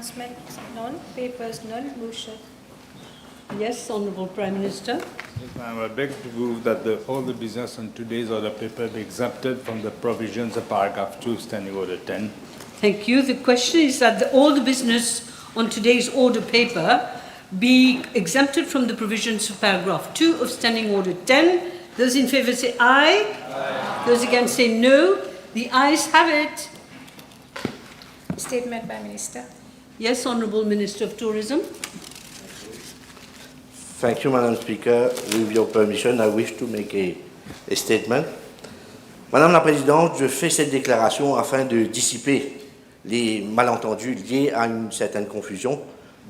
Announcements none, papers none, motion. Yes, Honourable Prime Minister. Yes, ma'am. I beg to move that all the business on today's order paper be exempted from the provisions of paragraph 2 Standing Order 10. Thank you. The question is that all the business on today's order paper be exempted from the provisions of paragraph 2 of Standing Order 10. Those in favour say aye. Aye. Those against say no. The ayes have it. Statement by Minister. Yes, Honourable Minister of Tourism. Thank you, Madam Speaker. With your permission, I wish to make a statement. Madame la Présidente, je fais cette déclaration afin de dissiper les malentendus liés à une certaine confusion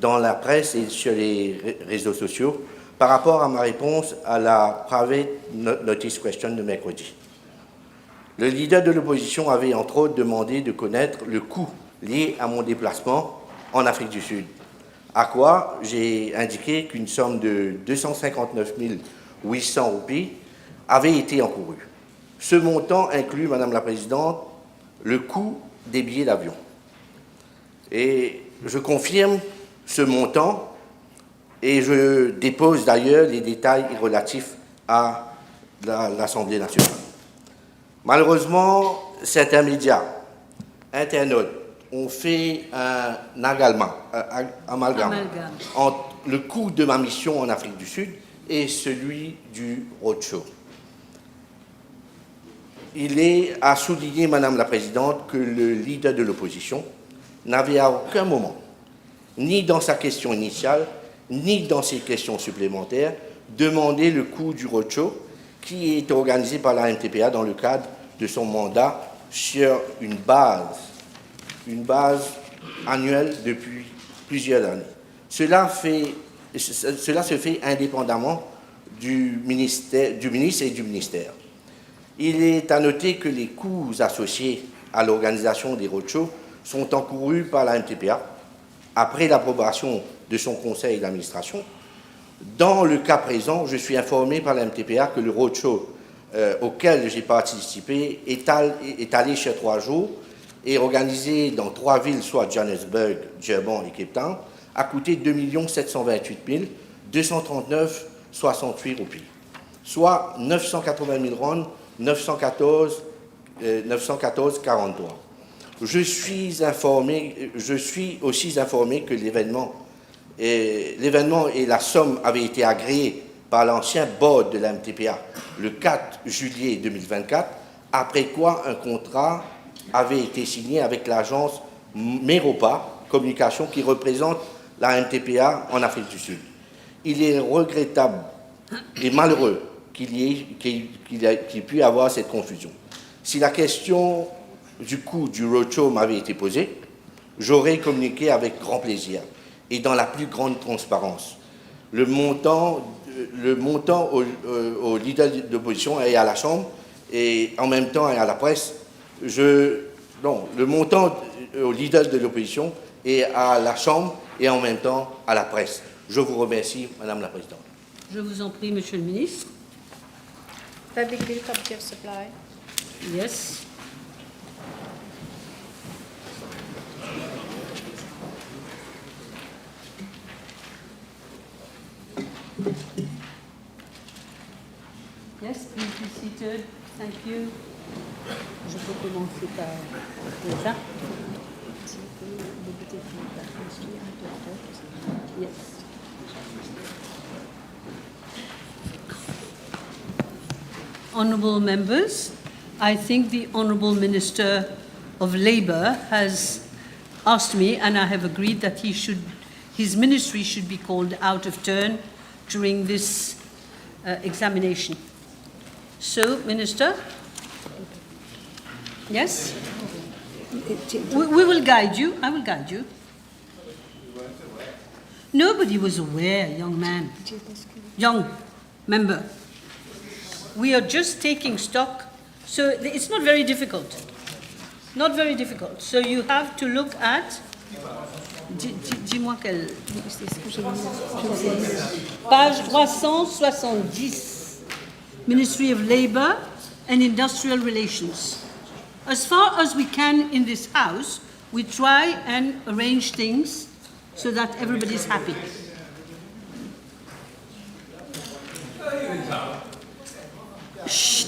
dans la presse et sur les réseaux sociaux par rapport à ma réponse à la private notice question de mercredi. Le leader de l'opposition avait entre autres demandé de connaître le coût lié à mon déplacement en Afrique du Sud. À quoi j'ai indiqué qu'une somme de 259 800 roupies avait été encourue. Ce montant inclut, Madame la Présidente, le coût des billets d'avion. Et je confirme ce montant et je dépose d'ailleurs les détails relatifs à l'Assemblée nationale. Malheureusement, certains médias, internautes, ont fait un amalgame entre le coût de ma mission en Afrique du Sud et celui du roadshow. Il est à souligner, Madame la Présidente, que le leader de l'opposition n'avait à aucun moment, ni dans sa question initiale, ni dans ses questions supplémentaires, demandé le coût du roadshow qui est organisé par la MTPA dans le cadre de son mandat sur une base annuelle depuis plusieurs années. Cela se fait indépendamment du ministre et du ministère. Il est à noter que les coûts associés à l'organisation des roadshows sont encourus par la MTPA après l'approbation de son conseil d'administration. Dans le cas présent, je suis informé par la MTPA que le roadshow auquel j'ai participé est allé sur 3 jours et organisé dans 3 villes, soit Johannesburg, Durban et Cape Town, a coûté 2 728 239,68 roupies, soit 980 000 ronds, 914,43. Je suis aussi informé que l'événement et la somme avaient été agréés par l'ancien board de la MTPA le 4 juillet 2024, après quoi un contrat avait été signé avec l'agence Meropa Communication qui représente la MTPA en Afrique du Sud. Il est regrettable et malheureux qu'il puisse y avoir cette confusion. Si la question du coût du roadshow m'avait été posée, j'aurais communiqué avec grand plaisir et dans la plus grande transparence. Le montant au leader d'opposition et à la Chambre et en même temps à la presse, le montant au leader de l'opposition et à la Chambre et en même temps à la presse. Je vous remercie, Madame la Présidente. Je vous en prie, Monsieur le Ministre. Public Bill Committee of Supply. Yes. Yes, please be seated. Thank you. Je peux commencer par ça. Yes. Honourable members, I think the Honourable Minister of Labour has asked me, and I have agreed that his ministry should be called out of turn during this examination. So, Minister? Yes? We will guide you. I will guide you. Nobody was aware, young man. Young member. We are just taking stock, so it's not very difficult. Not very difficult. So you have to look at... Dis-moi quelle... Page 370. Ministry of Labour and Industrial Relations. As far as we can in this House, we try and arrange things so that everybody's happy. Shh.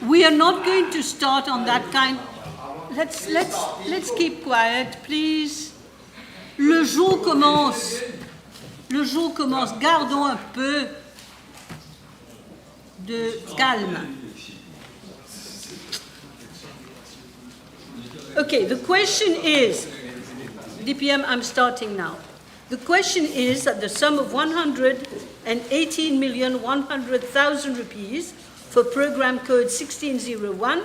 We are not going to start on that kind. Let's keep quiet, please. Le jour commence. Le jour commence. Gardons un peu de calme. Okay, the question is, DPM, I'm starting now. The question is that the sum of 118,100,000 rupees for Program Code 1601,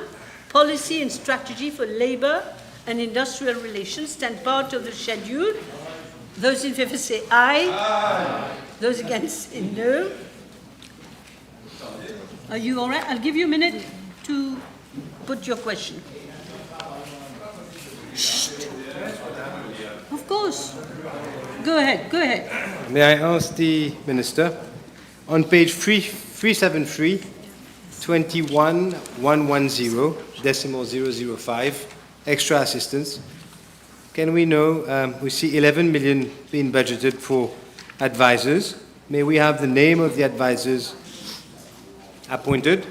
Policy and Strategy for Labour and Industrial Relations, stand part of the schedule. Those in favour say aye. Aye. Those against say no. Are you all right? I'll give you a minute to put your question. Shh. Of course. Go ahead, go ahead. May I ask the Minister, on page 373, 21110, decimal 005, extra assistance, can we know, we see 11 million being budgeted for advisors. May we have the name of the advisors appointed,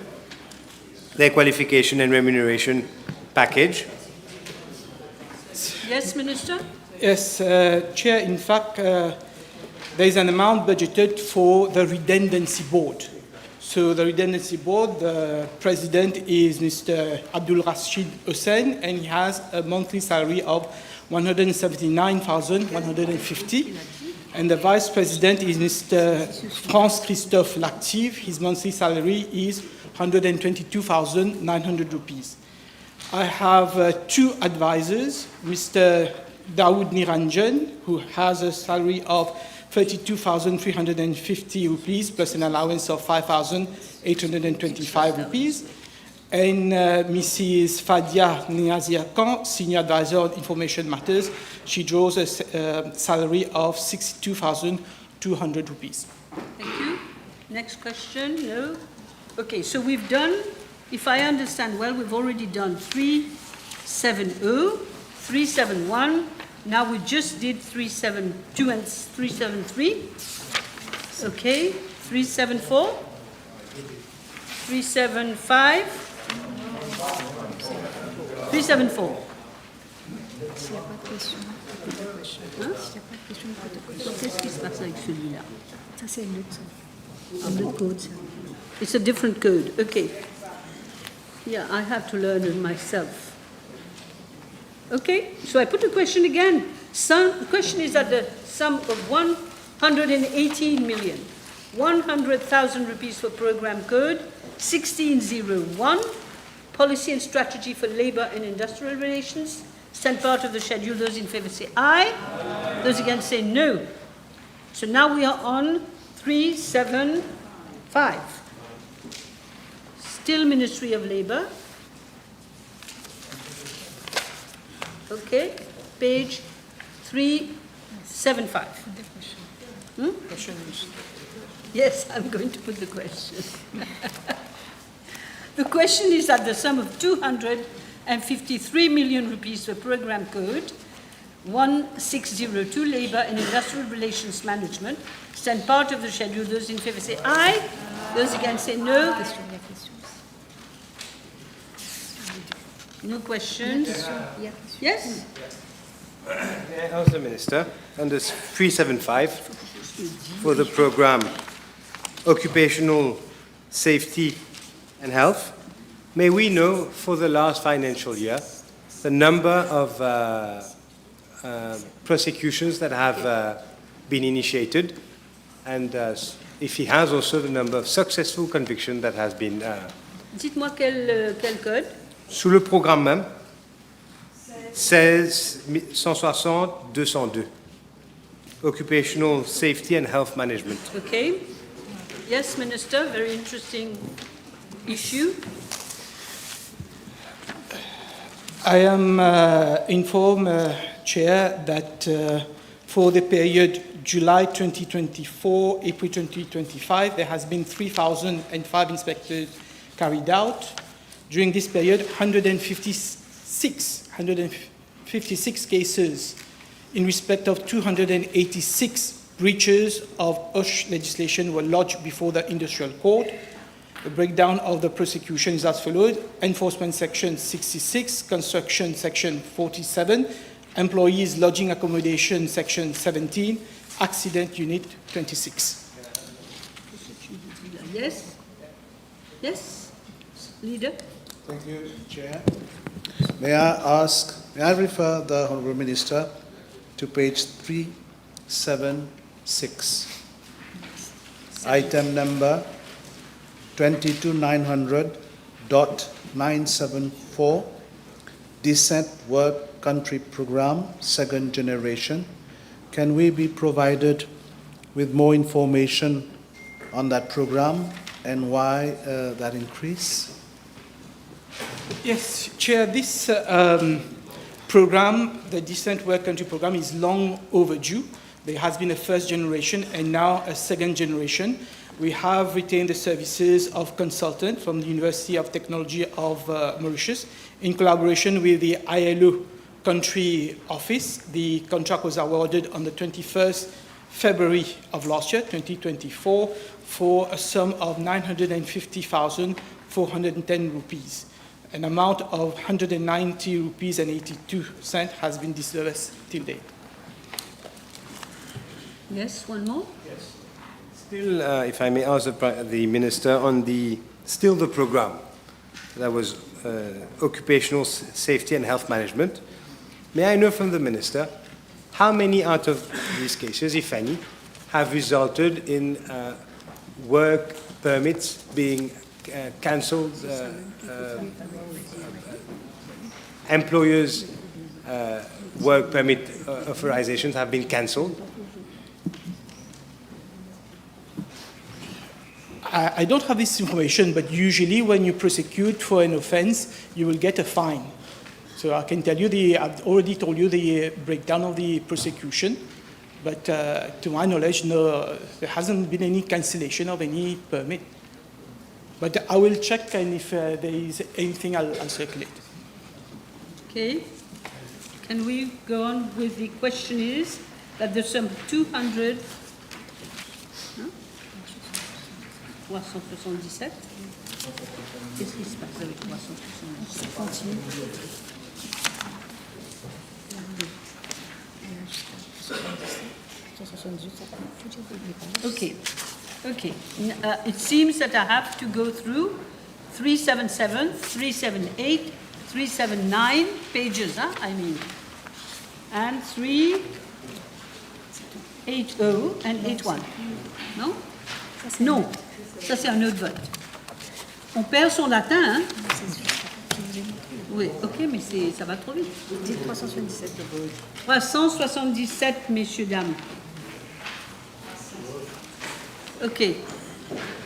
their qualification and remuneration package? Yes, Minister? Yes, Chair, in fact, there is an amount budgeted for the redundancy board. So the redundancy board, the president is Mr. Abdul Rashid Hussain, and he has a monthly salary of 179,150. And the vice president is Mr. France Christophe Lactive. His monthly salary is 122,900 rupees. I have two advisors, Mr. Dawood Niranjan, who has a salary of 32,350 rupees plus an allowance of 5,825 rupees, and Mrs. Fadia Niazia Khan, senior advisor on information matters. She draws a salary of 62,200 rupees. Thank you. Next question? No? Okay, so we've done, if I understand well, we've already done 370, 371. Now we just did 372 and 373. Okay, 374, 375, 374. S'il n'y a pas de question, pose la question. S'il n'y a pas de question, pose la question. Qu'est-ce qui se passe avec celui-là? Ça, c'est un autre code, ça. It's a different code. Okay. Yeah, I have to learn it myself. Okay, so I put the question again. The question is that the sum of 118,100,000 rupees for program code 1601, policy and strategy for labour and industrial relations, stand part of the schedule. Those in favour say aye. Aye. Those against say no. So now we are on 375. Still Ministry of Labour. Okay, page 375. Yes, I'm going to put the question. The question is that the sum of 253 million rupees for program code 1602, Labour and Industrial Relations Management, stand part of the schedule. Those in favour say aye. Those against say no. No questions? Yes? May I ask the Minister, under 375, for the program Occupational Safety and Health, may we know for the last financial year the number of prosecutions that have been initiated, and if he has also the number of successful convictions that has been... Dites-moi quel code? Sous le programme même, 16-160-202, Occupational Safety and Health Management. Okay. Yes, Minister, very interesting issue. I am informed, Chair, that for the period July 2024, April 2025, there has been 3,005 inspectors carried out. During this period, 156 56 cases in respect of 286 breaches of OSH legislation were lodged before the industrial court. The breakdown of the prosecution is as follows: enforcement section 66, construction section 47, employees lodging accommodation section 17, accident unit 26. Yes? Yes? Leader? Thank you, Chair. May I refer the Honourable Minister to page 376, item number 22900.974, Decent Work Country Programme, second generation. Can we be provided with more information on that program and why that increase? Yes, Chair, this program, the Decent Work Country program, is long overdue. There has been a first generation and now a second generation. We have retained the services of consultants from the University of Technology of Mauritius in collaboration with the ILO country office. The contract was awarded on the 21st February of last year, 2024, for a sum of 950,410 rupees. An amount of 190 rupees and 82 cents has been disbursed till date. Yes, one more? Still, if I may ask the Minister, on the program, that was occupational safety and health management, may I know from the Minister how many out of these cases, if any, have resulted in work permits being cancelled, employers' work permit authorizations have been cancelled? I don't have this information, but usually when you prosecute for an offense, you will get a fine. So I can tell you, I've already told you the breakdown of the prosecution, but to my knowledge, no, there hasn't been any cancellation of any permit. But I will check, and if there is anything, I'll circulate. Okay. Can we go on with the question is that there's some 200... 377. Qu'est-ce qui se passe avec 377? Okay. Okay. It seems that I have to go through 377, 378, 379 pages, I mean, and 380 and 81. No? Non. Ça, c'est un autre vote. On perd son latin, hein? Oui, ok, mais ça va trop vite. 377. 377, messieurs, dames. Okay,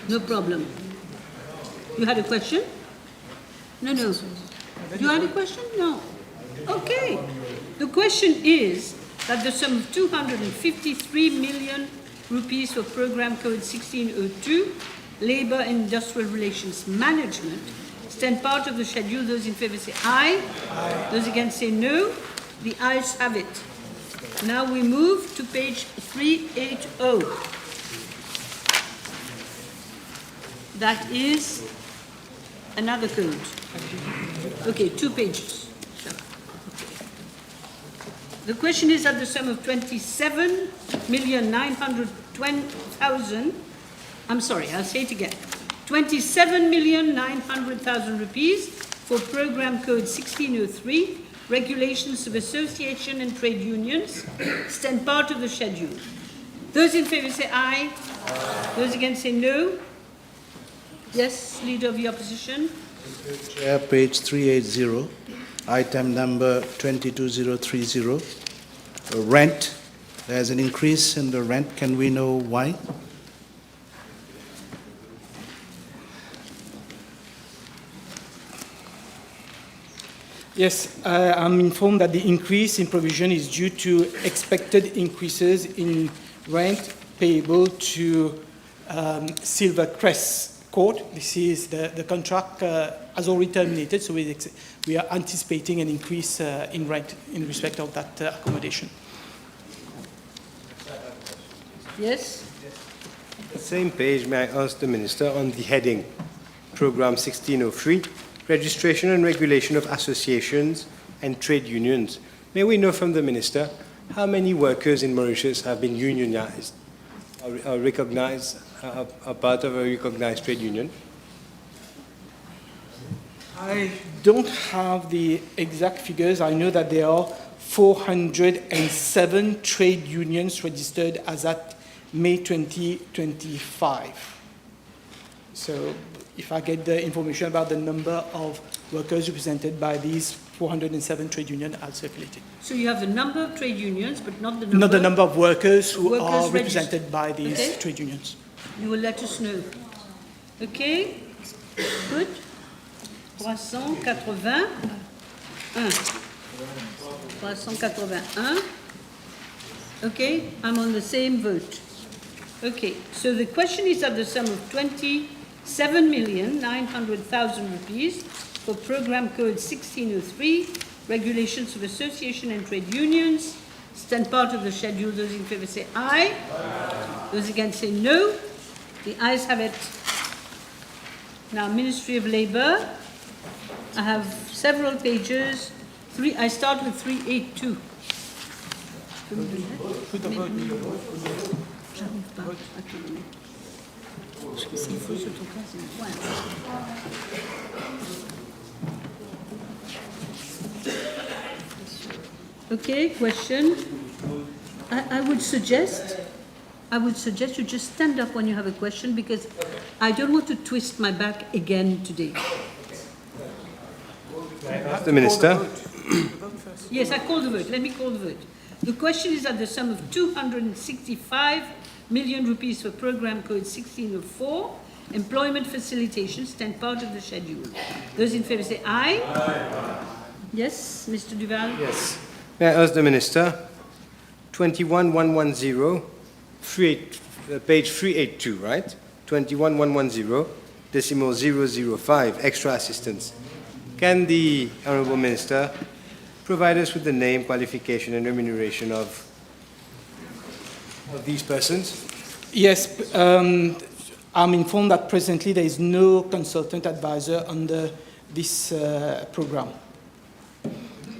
no problem. You had a question? No. You had a question? No. Okay. The question is that the sum of 253 million rupees for Program Code 1602, Labour and Industrial Relations Management, stand part of the schedule. Those in favour say aye. Aye. Those against say no. The ayes have it. Now we move to page 380. That is another code. Okay, 2 pages. The question is that the sum of 27,920,000, I'm sorry, I'll say it again, 27,900,000 rupees for Program Code 1603, Regulations of Association and Trade Unions, stand part of the schedule. Those in favour say aye. Aye. Those against say no. Yes, Leader of the Opposition. Chair, page 380, item number 22030, rent. There's an increase in the rent. Can we know why? Yes, I'm informed that the increase in provision is due to expected increases in rent payable to Silver Crest court. This is the contract has already terminated, so we are anticipating an increase in rent in respect of that accommodation. Yes? Same page, may I ask the Minister on the heading, Program 1603, Registration and Regulation of Associations and Trade Unions. May we know from the Minister how many workers in Mauritius have been unionized, are recognized, are part of a recognized trade union? I don't have the exact figures. I know that there are 407 trade unions registered as at May 2025. So if I get the information about the number of workers represented by these 407 trade unions, I'll circulate it. So you have the number of trade unions, but not the number? Not the number of workers who are Workers represented by these Okay. trade unions. You will let us know. Okay? Good. 381. 381. Okay, I'm on the same vote. Okay, so the question is at the sum of 27,900,000 rupees for Program Code 1603, Regulations of Association and Trade Unions. Stand part of the schedule. Those in favour say aye. Those against say no. The ayes have it. Now, Ministry of Labour. I have several pages. I start with 382. J'arrive pas. Attendez. S'il faut ce truc-là, c'est le point. Okay, question. I would suggest you just stand up when you have a question, because I don't want to twist my back again today. The Minister. Yes, I call the vote. Let me call the vote. The question is at the sum of 265 million rupees for Program Code 1604, Employment Facilitation, stand part of the schedule. Those in favour say aye. Aye. Yes, Mr. Duval? Yes. May I ask the Minister, 21110, page 382, right? 21110, decimal 005, extra assistance. Can the Honourable Minister provide us with the name, qualification and remuneration of these persons? Yes, I'm informed that presently there is no consultant advisor under this program.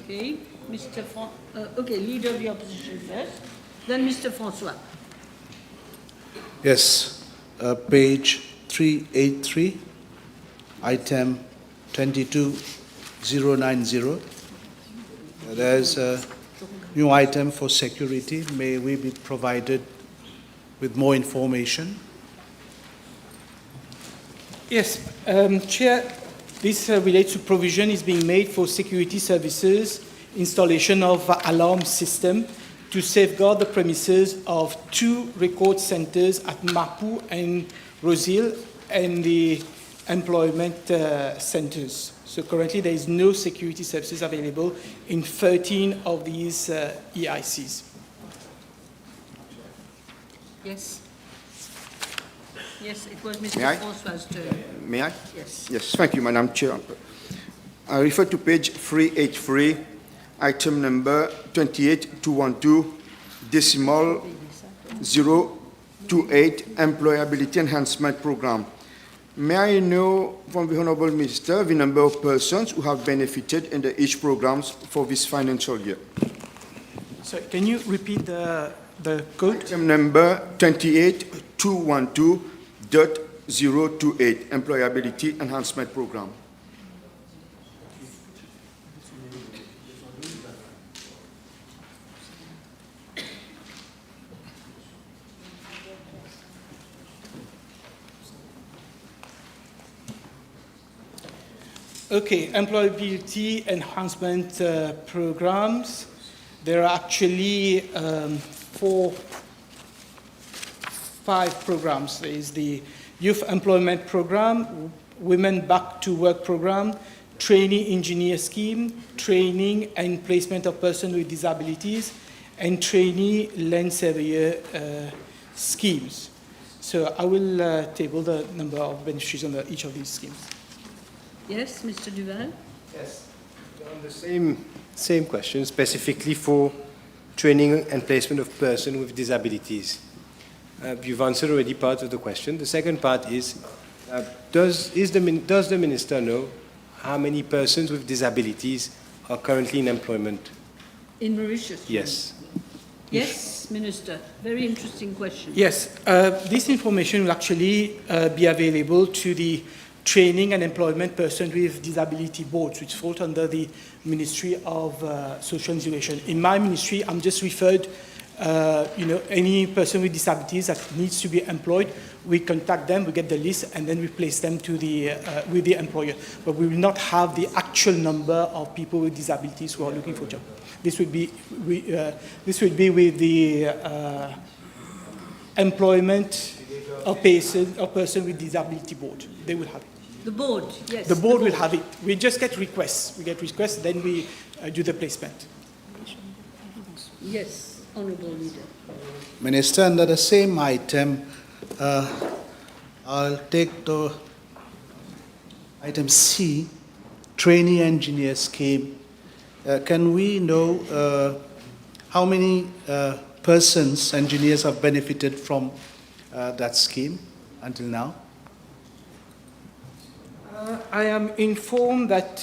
Okay, okay, Leader of the Opposition first, then Mr. Francois. Yes, page 383, item 22090. There's a new item for security. May we be provided with more information? Yes, Chair, this relates to provision is being made for security services, installation of alarm system to safeguard the premises of 2 record centers at Mapu and Rosil and the employment centers. So currently there is no security services available in 13 of these EICs. Yes. Yes, it was May Mr. I? Francois' turn. May I? Yes. Yes, thank you, Madam Chair. I refer to page 383, item number 28212, decimal 028, Employability Enhancement Program. May I know from the Honourable Minister the number of persons who have benefited under each programs for this financial year? So can you repeat the code? Item number 28212.028, Employability Enhancement Program. Okay, employability enhancement programs. There are actually 5 programs. There is the Youth Employment Program, Women Back to Work Program, Trainee Engineer Scheme, Training and Placement of Persons with Disabilities, and Trainee Land Surveyor schemes. So I will table the number of beneficiaries under each of these schemes. Yes, Mr. Duval? Yes. On the same question, specifically for training and placement of persons with disabilities. You've answered already part of the question. The second part is, does the Minister know how many persons with disabilities are currently in employment? In Mauritius? Yes. Yes, Minister. Very interesting question. Yes, this information will actually be available to the Training and Employment Person with Disability Boards, which falls under the Ministry of Social Integration. In my ministry, I'm just referred, any person with disabilities that needs to be employed, we contact them, we get the list, and then we place them to with the employer. But we will not have the actual number of people with disabilities who are looking for jobs. This would be with the Employment of Person with Disability Board. They will have it. The board, yes. The board will have it. We just get requests. We get requests, then we do the placement. Yes, Honourable Leader. Minister, under the same item, I'll take the item C, trainee engineer scheme. Can we know how many persons, engineers, have benefited from that scheme until now? I am informed that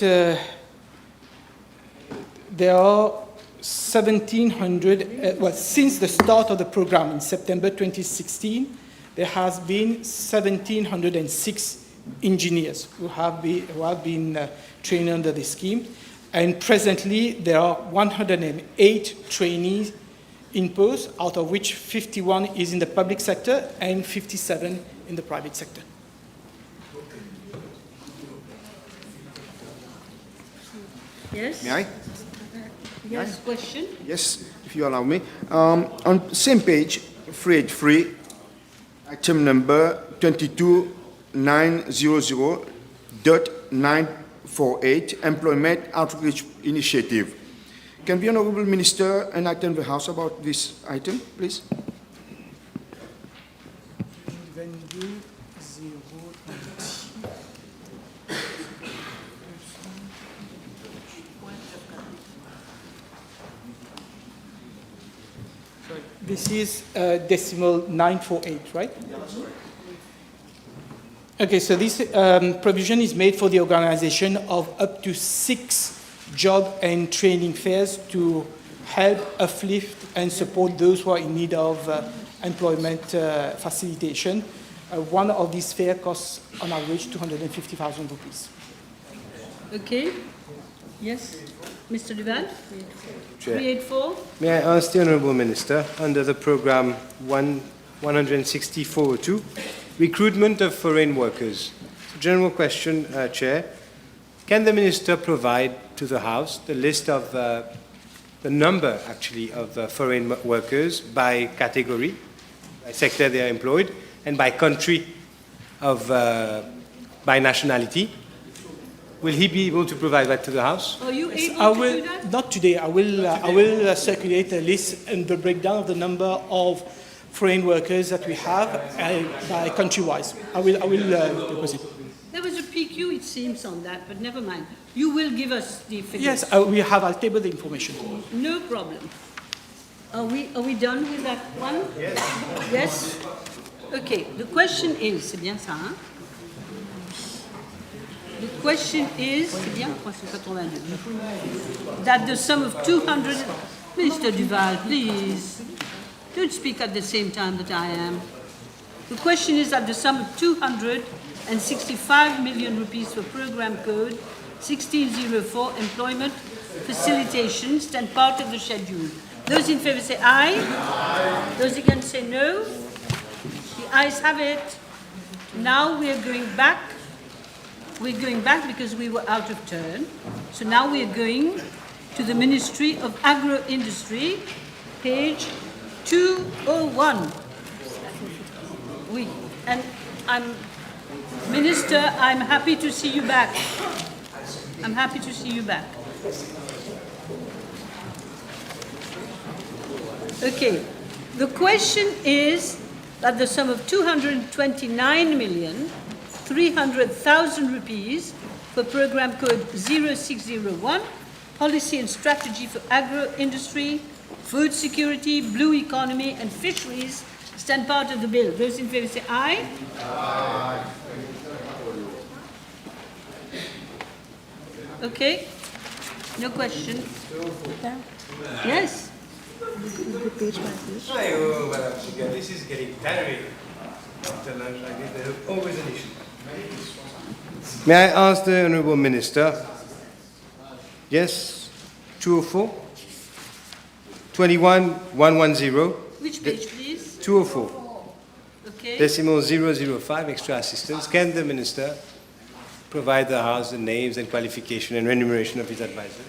there are 1,700, since the start of the program in September 2016, there has been 1,706 engineers who have been trained under the scheme. And presently, there are 108 trainees in post, out of which 51 is in the public sector and 57 in the private sector. Yes? May I? Yes, question? Yes, if you allow me. On same page, Freight Free, item number 22900.948, Employment Outreach Initiative. Can the Honourable Minister enlighten the House about this item, please? This is decimal 948, right? Okay, so this provision is made for the organization of up to 6 job and training fairs to help uplift and support those who are in need of employment facilitation. One of these fairs costs on average 250,000 rupees. Okay. Yes, Mr. Duval? Chair. 384? May I ask the Honourable Minister, under the programme 16402, recruitment of foreign workers. General question, Chair. Can the Minister provide to the House the list of the number, actually, of foreign workers by category, by sector they are employed, and by country by nationality? Will he be able to provide that to the House? Are you able I to will do that? not today. I will circulate a list and the breakdown of the number of foreign workers that we have by country-wise. I will deposit. There was a PQ, it seems, on that, but never mind. You will give us the figures. Yes, I'll table the information. No problem. Are we done with that one? Yes. Yes? Okay, the question is, c'est bien ça, hein? The question is, c'est bien, 382, that the sum of 200, Mr. Duval, please, don't speak at the same time that I am. The question is that the sum of 265 million rupees for program code 1604 employment facilitation stand part of the schedule. Those in favour say aye. Aye. Those against say no. The ayes have it. Now we are going back. We're going back because we were out of turn. So now we are going to the Ministry of Agro-industry, page 201. Oui. And Minister, I'm happy to see you back. I'm happy to see you back. Okay. The question is that the sum of 229,300,000 rupees for program code 0601, policy and strategy for agro-industry, food security, blue economy and fisheries stand part of the bill. Those in favour say aye. Aye. Okay. No question. Yes. Page by page. Madam Speaker, this is getting tiring. After lunch, I guess there is always an issue. May I ask the Honourable Minister? Yes, 204? 21110, Which page, please? 204, Okay. decimal 005, extra assistance. Can the Minister provide the House the names and qualification and remuneration of his advisors?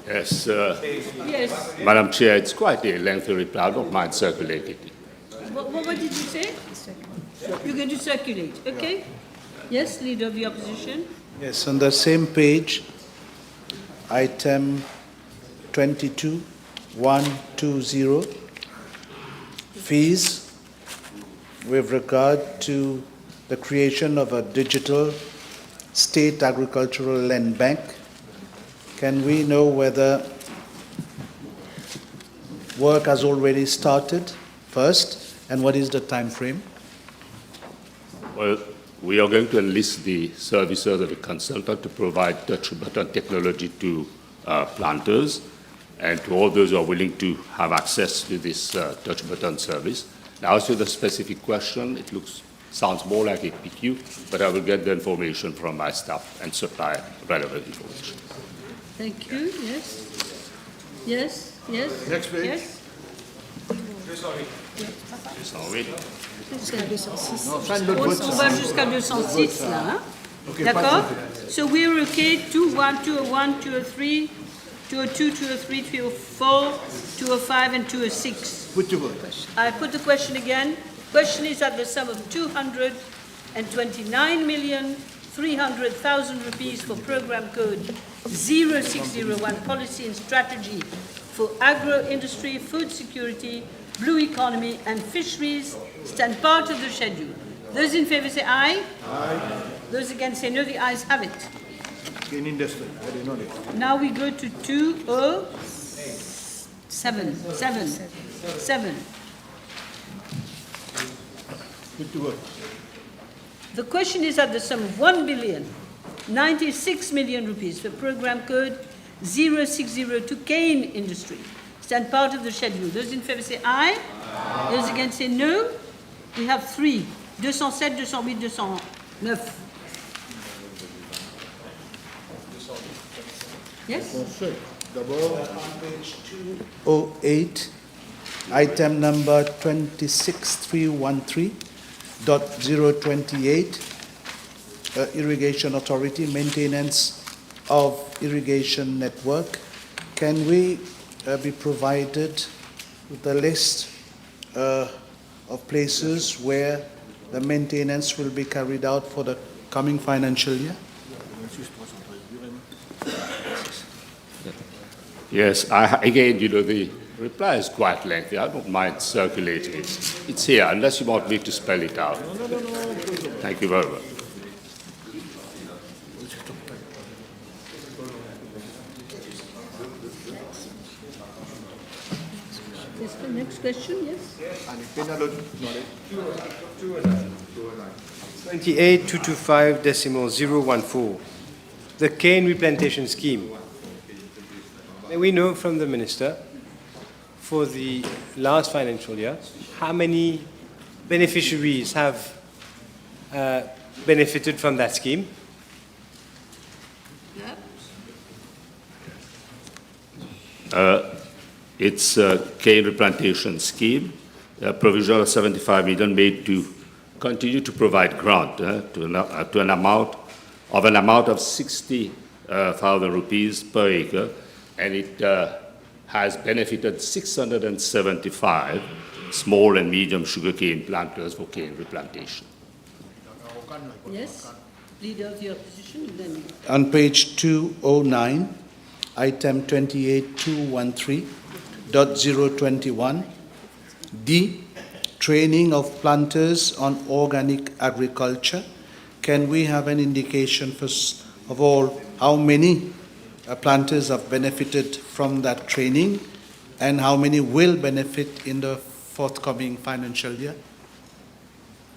Yes, Yes. Madam Chair, it's quite a lengthy reply. I don't mind circulating it. What did you say? You're going to circulate, okay? Yes, Leader of the Opposition. Yes, on the same page, item 22120, fees with regard to the creation of a digital state agricultural land bank. Can we know whether work has already started first, and what is the time frame? Well, we are going to enlist the services of a consultant to provide touch button technology to planters and to all those who are willing to have access to this touch button service. Now, as to the specific question, it sounds more like a PQ, but I will get the information from my staff and supply relevant information. Thank you, yes. Yes, yes. Next page. Yes. Sorry. Jusqu'à 206. On va jusqu'à 206 là, hein? D'accord? So we're okay, 201, 201, 203, 202, 203, 204, 205 and 206. Put to vote. I put the question again. Question is that the sum of 229,300,000 rupees for program code 0601, policy and strategy for agro-industry, food security, blue economy and fisheries stand part of the schedule. Those in favour say aye. Aye. Those against say no. The ayes have it. In industry, I did not know. Now we go to 207. Put to vote. The question is that the sum of 1,096,000,000 rupees for program code 0602 cane industry stand part of the schedule. Those in favour say aye. Aye. Those against say no. We have three. 207, 208, 209. Yes? On page 208, item number 26313.028, Irrigation Authority, maintenance of irrigation network. Can we be provided with a list of places where the maintenance will be carried out for the coming financial year? Yes, again, the reply is quite lengthy. I don't mind circulating it. It's here, unless you want me to spell it out. Thank you very much. Yes, the next question, yes? 28225.014, the cane replantation scheme. May we know from the Minister, for the last financial year, how many beneficiaries have benefited from that scheme? It's a cane replantation scheme, a provision of 75 million made to continue to provide grant to an amount of 60,000 rupees per acre, and it has benefited 675 small and medium sugarcane planters for cane replantation. Yes? Leader of the Opposition, then. On page 209, item 28213.021, D, training of planters on organic agriculture. Can we have an indication, first of all, how many planters have benefited from that training and how many will benefit in the forthcoming financial year?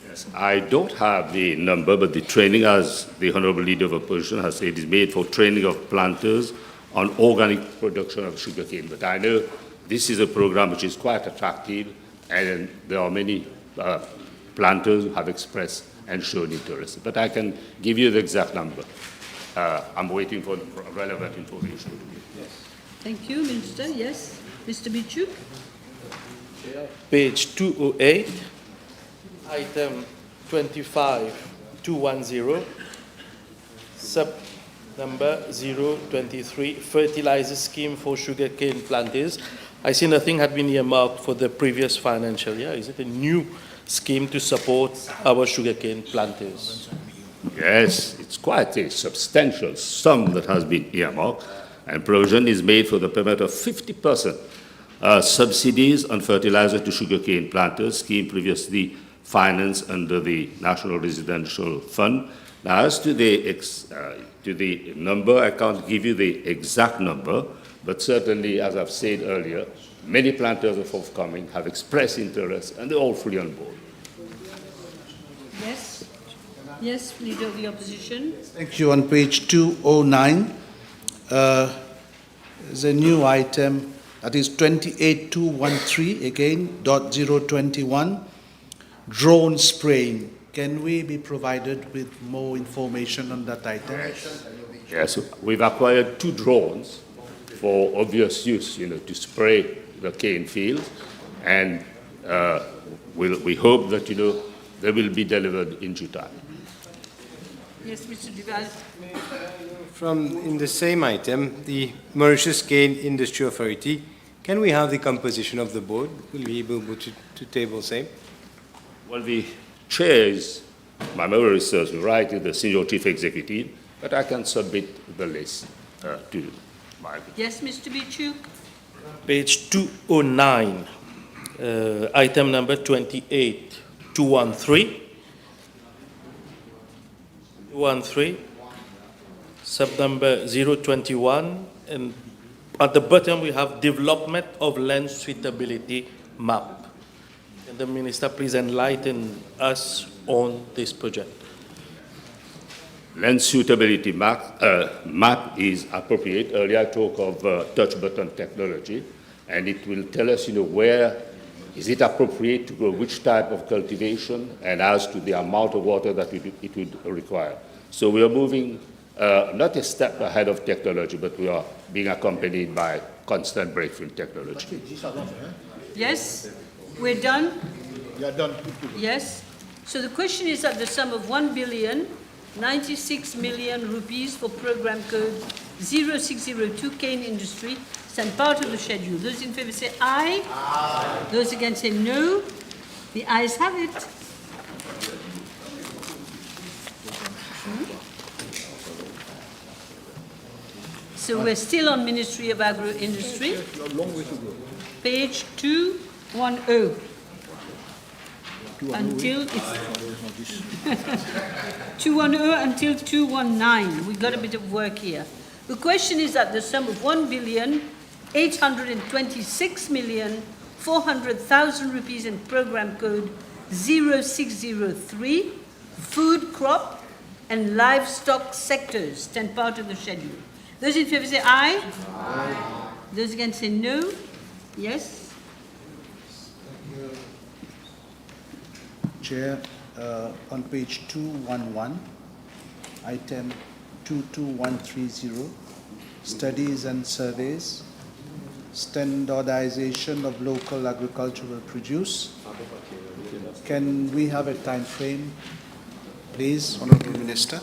Yes, I don't have the number, but the training, as the Honourable Leader of Opposition has said, is made for training of planters on organic production of sugarcane. But I know this is a program which is quite attractive, and there are many planters who have expressed and shown interest. But I can give you the exact number. I'm waiting for relevant information. Yes. Thank you, Minister. Yes. Mr. Bichuk. Page 208, item 25210, sub number 023, fertilizer scheme for sugarcane planters. I see nothing had been earmarked for the previous financial year. Is it a new scheme to support our sugarcane planters? Yes, it's quite a substantial sum that has been earmarked, and provision is made for the payment of 50% subsidies on fertilizer to sugarcane planters, scheme previously financed under the National Residential Fund. Now, as to the number, I can't give you the exact number, but certainly, as I've said earlier, many planters are forthcoming, have expressed interest, and they're all fully on board. Yes. Yes, Leader of the Opposition. Thank you. On page 209, there's a new item, that is 28213, again, .021, drone spraying. Can we be provided with more information on that item? Yes, we've acquired 2 drones for obvious use, to spray the cane fields, and we hope that, they will be delivered in due time. Yes, Mr. Duval. In the same item, the Mauritius Cane Industry Authority, can we have the composition of the board? Will we be able to table same? Well, the chair is, my memory serves me right, is the senior chief executive, but I can submit the list to my... Yes, Mr. Bichuk. Page 209, item number 28213. 213, sub number 021, and at the bottom we have development of land suitability map. Can the Minister please enlighten us on this project? Land suitability map is appropriate. Earlier I talked of touch button technology, and it will tell us, where is it appropriate to grow which type of cultivation, and as to the amount of water that it would require. So we are moving not a step ahead of technology, but we are being accompanied by constant breakthrough in technology. Yes, we're done. You are done. Yes. So the question is that the sum of 1,096 million rupees for program code 0602 cane industry stand part of the schedule. Those in favour say aye. Aye. Those against say no. The ayes have it. So we're still on Ministry of Agro-industry. Page 210. Until it's 210 until 219. We've got a bit of work here. The question is that the sum of 1,826,400,000 rupees in program code 0603, food, crop, and livestock sectors stand part of the schedule. Those in favour say aye. Aye. Those against say no. Yes. Chair, on page 211, item 22130, studies and surveys, standardization of local agricultural produce. Can we have a time frame, please, Honourable Minister?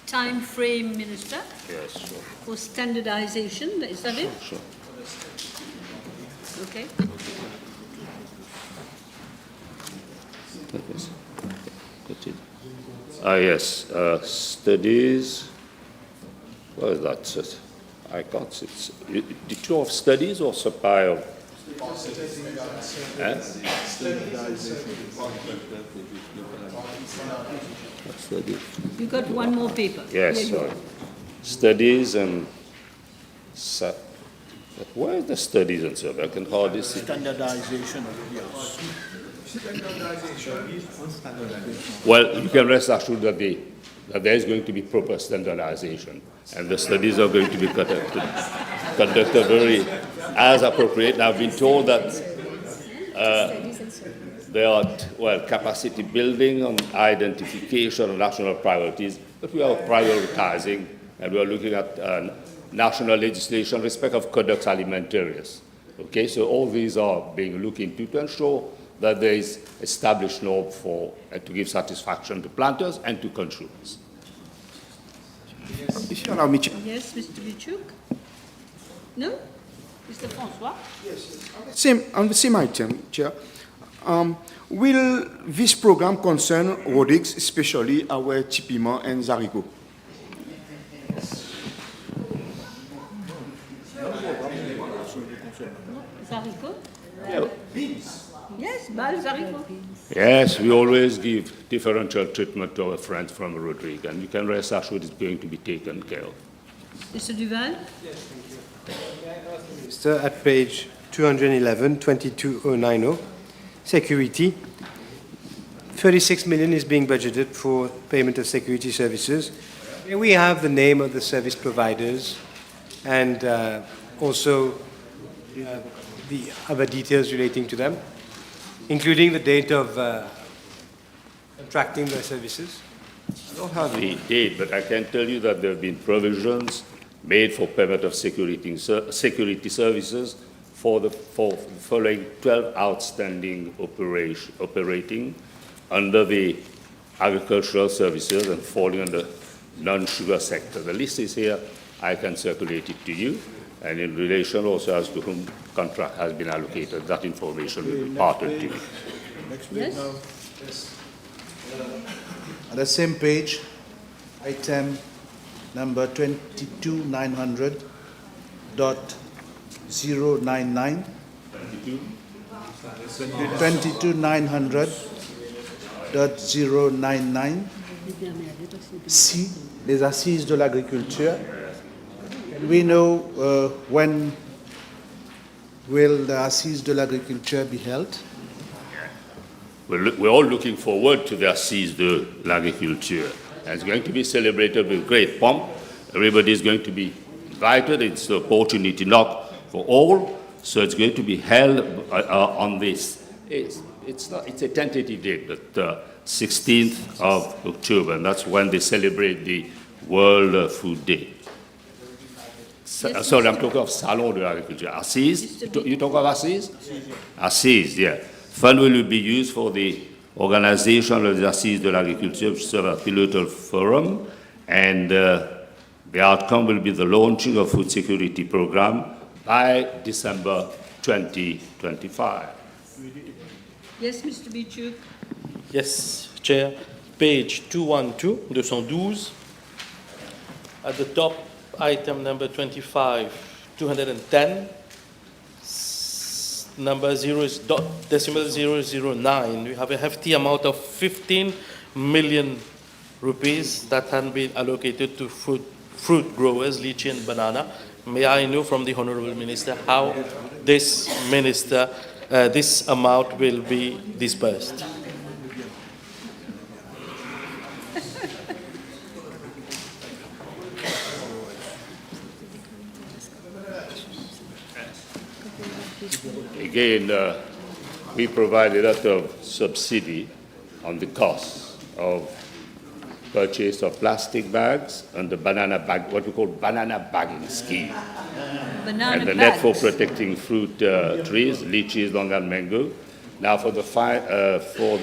Time frame, Minister? Yes, sure. For standardization, is that it? Sure. Okay. Yes, studies. What is that? I can't see. The two of studies or supply of? Studies. You got one more paper. Yes, Here you sorry. are. Studies and. Where is the studies and survey? I can hardly see. Standardization, yes. Well, you can rest assured that there is going to be proper standardization, and the studies are going to be conducted very as appropriate. And I've been told that there are, capacity building on identification of national priorities, but we are prioritizing, and we are looking at national legislation, respect of conduct alimentarius. Okay, so all these are being looked into to ensure that there is established norm for to give satisfaction to planters and to consumers. If you allow me, Yes, Mr. Bichuk? No? Mr. François? on the same item, Chair, will this program concern Rodrigues, especially our Tipima and Zarigo? Zarico? Yes, Zarico. Yes, we always give differential treatment to our friends from Rodrigues, and you can rest assured it's going to be taken care of. Mr. Duval? Minister, at page 211, 22090, security, 36 million is being budgeted for payment of security services. Here we have the name of the service providers and also the other details relating to them, including the date of contracting their services. I don't have the date, but I can tell you that there have been provisions made for payment of security services for the following 12 outstanding operating under the agricultural services and falling under non-sugar sector. The list is here. I can circulate it to you. And in relation also as to whom contract has been allocated, that information will be parted to you. Yes? On the same page, item number 22900.099. 22900.099. C, les assises de l'agriculture. We know when will the Assises de l'Agriculture be held? We're all looking forward to the Assises de l'Agriculture. And it's going to be celebrated with great pomp. Everybody is going to be invited. It's the opportunity not for all. So it's going to be held on this. It's a tentative date, but 16th of October. And that's when they celebrate the World Food Day. Yes, sorry, I'm talking of Salon de l'Agriculture. Assises? You talk of Assises? Assises, yeah. Fund will be used for the organization of the Assises de l'Agriculture, which serve as a pivotal forum, and the outcome will be the launching of food security program by December 2025. Yes, Mr. Bichuk? Yes, Chair. Page 212, at the top, item number 25, 210, number 0.009. We have a hefty amount of 15 million rupees that can be allocated to fruit growers, lychee and banana. May I know from the Honourable Minister how this amount will be disbursed? Again, we provide a lot of subsidy on the cost of purchase of plastic bags and the banana bag, what we call banana bagging scheme. Banana and the bags. net for protecting fruit trees, lychees, longan, mango. Now for the financial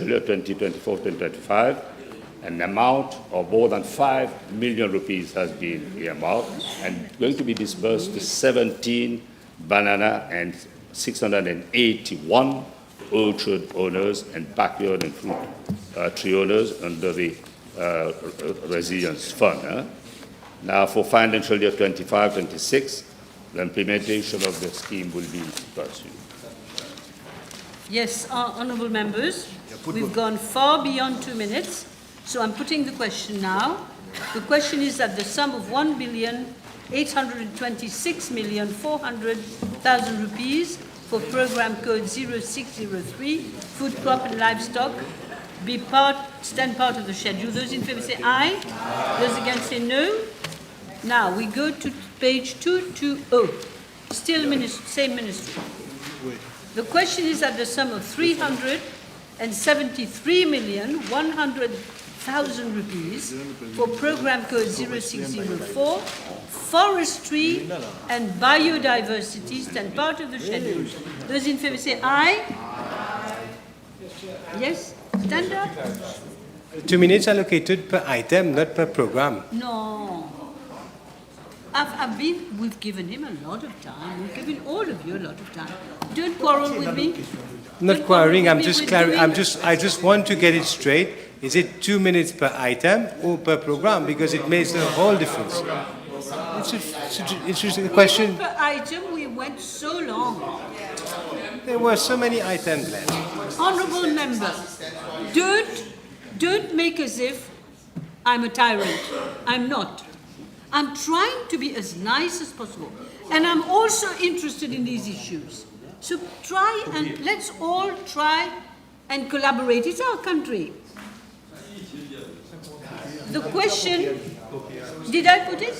year 2024-2025, an amount of more than 5 million rupees has been earmarked and going to be disbursed to 17 banana and 681 orchard owners and backyard and fruit tree owners under the Resilience Fund. Now, for financial year 25-26, the implementation of the scheme will be pursued. Yes, honourable members, we've gone far beyond 2 minutes, so I'm putting the question now. The question is that the sum of 1,826,400,000 rupees for Programme Code 0603, Food, Crop and Livestock, stand part of the schedule. Those in favour say aye. Those against say no. Now we go to page 220. Still same ministry. The question is that the sum of 373,100,000 rupees for Programme Code 0604, Forestry and Biodiversity stand part of the schedule. Those in favour say aye. Yes? Stand up. 2 minutes allocated per item, not per program. No. We've given him a lot of time. We've given all of you a lot of time. Don't quarrel with me. Not quarreling, I just want to get it straight. Is it 2 minutes per item or per program? Because it makes a whole difference. It's just a question. Per item, we went so long. There were so many items left. Honourable member, don't make as if I'm a tyrant. I'm not. I'm trying to be as nice as possible. And I'm also interested in these issues. So let's all try and collaborate. It's our country. The question, did I put it?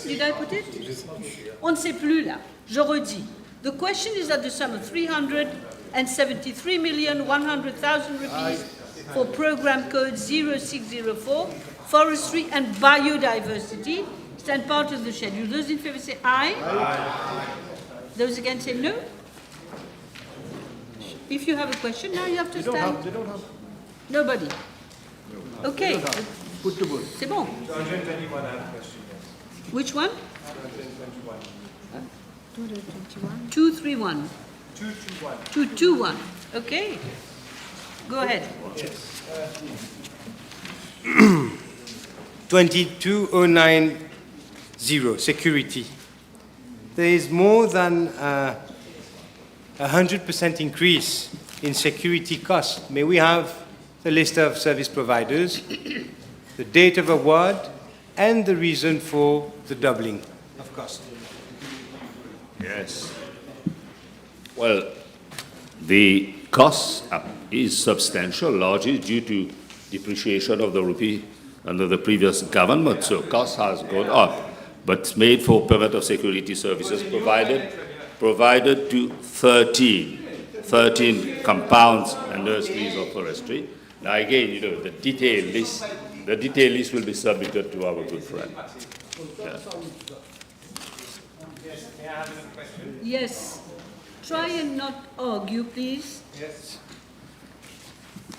On ne sait plus là. Je redis. The question is that the sum of 373,100,000 rupees for Programme Code 0604, Forestry and Biodiversity, stand part of the schedule. Those in favour say aye. Aye. Those against say no. If you have a question, now you have to stand. They don't have. Nobody. Okay. Put the vote. C'est bon. Which one? 231. 221. Okay. Go ahead. 22090, security. There is more than 100% increase in security costs. May we have the list of service providers, the date of award, and the reason for the doubling of cost? Yes. Well, the cost is substantial, largely due to depreciation of the rupee under the previous government, so cost has gone up, but made for payment of security services provided to 13 compounds and nurseries of forestry. Now again, the detailed list will be submitted to our good friend. Yeah. Yes. Try and not argue, please. Yes.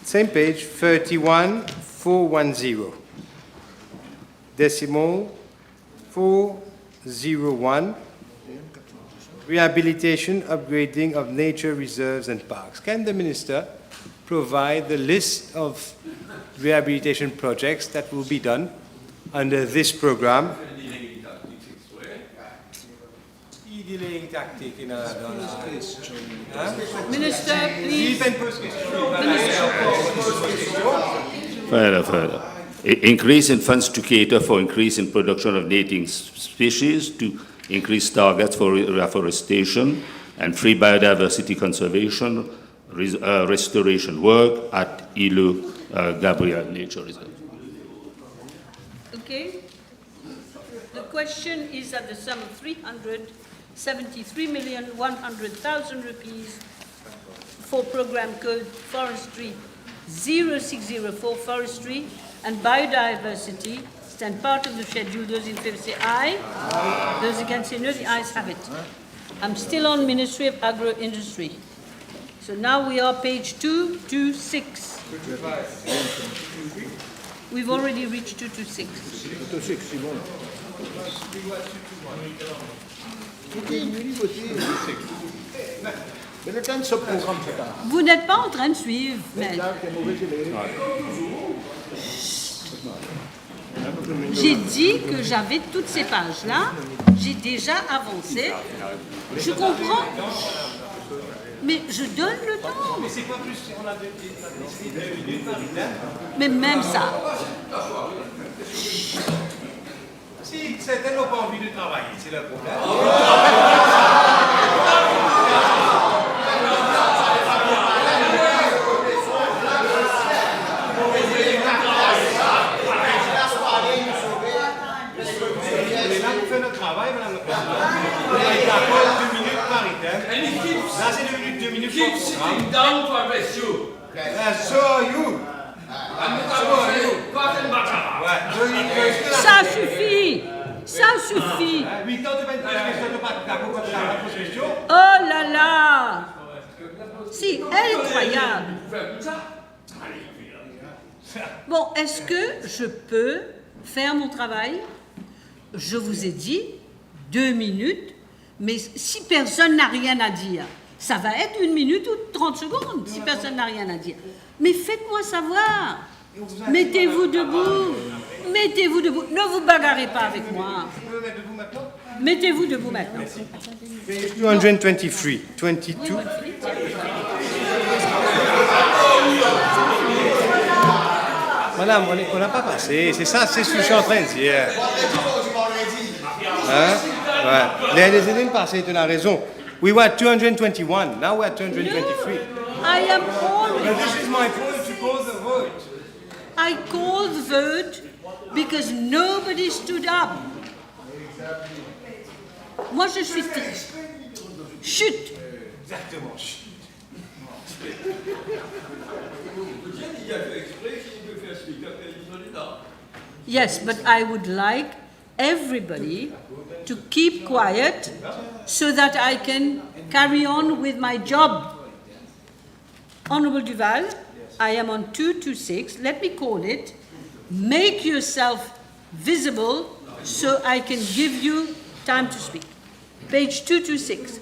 Same page, 31410. Decimal 401. Rehabilitation, upgrading of nature reserves and parks. Can the Minister provide the list of rehabilitation projects that will be done under this program? Delaying tactic in Minister, please. Further. Increase in funds to cater for increase in production of native species, to increase targets for reforestation and free biodiversity conservation, restoration work at Ilu Gabriel Nature Reserve. Okay. The question is that the sum of 373,100,000 rupees for Programme Code Forestry 0604, Forestry and Biodiversity stand part of the schedule. Those in favour say aye. Aye. Those against say no. The ayes have it. I'm still on Ministry of Agro-industry. So now we are page 226. We've already reached 226. 226, c'est bon. Mais le temps de ce programme, c'est ça. Vous n'êtes pas en train de suivre. Mais j'ai dit que j'avais toutes ces pages-là. J'ai déjà avancé. Je comprends. Mais je donne le temps. Mais c'est pas plus si on a deux minutes par item. Mais même ça. Si certains n'ont pas envie de travailler, c'est leur problème. Travail, Madame la Présidente. On a été d'accord 2 minutes par item. Là, c'est 2 minutes, 2 minutes par programme. Sitting down to address you. So are you. Ça suffit. Ça suffit. 8 ans de 23 questions de pas d'accord contre la question. Oh là là. Si, incroyable. Bon, est-ce que je peux faire mon travail? Je vous ai dit 2 minutes, mais si personne n'a rien à dire, ça va être 1 minute ou 30 secondes, si personne n'a rien à dire. Mais faites-moi savoir. Mettez-vous debout. Mettez-vous debout. Ne vous bagarrez pas avec moi. Mettez-vous debout maintenant. 223, 22. Madame, on n'a pas passé. C'est ça, c'est ce que je suis en train de dire. Hein? Ouais. Les idées passées, tu as raison. We were at 221. Now we're at 223. I am already. But this is my point to call the vote. I called the vote because nobody stood up. Moi, je suis fixe. Chut. Exactement, chut. Yes, but I would like everybody to keep quiet so that I can carry on with my job. Honourable Duval, I am on 226. Let me call it. Make yourself visible so I can give you time to speak. Page 226.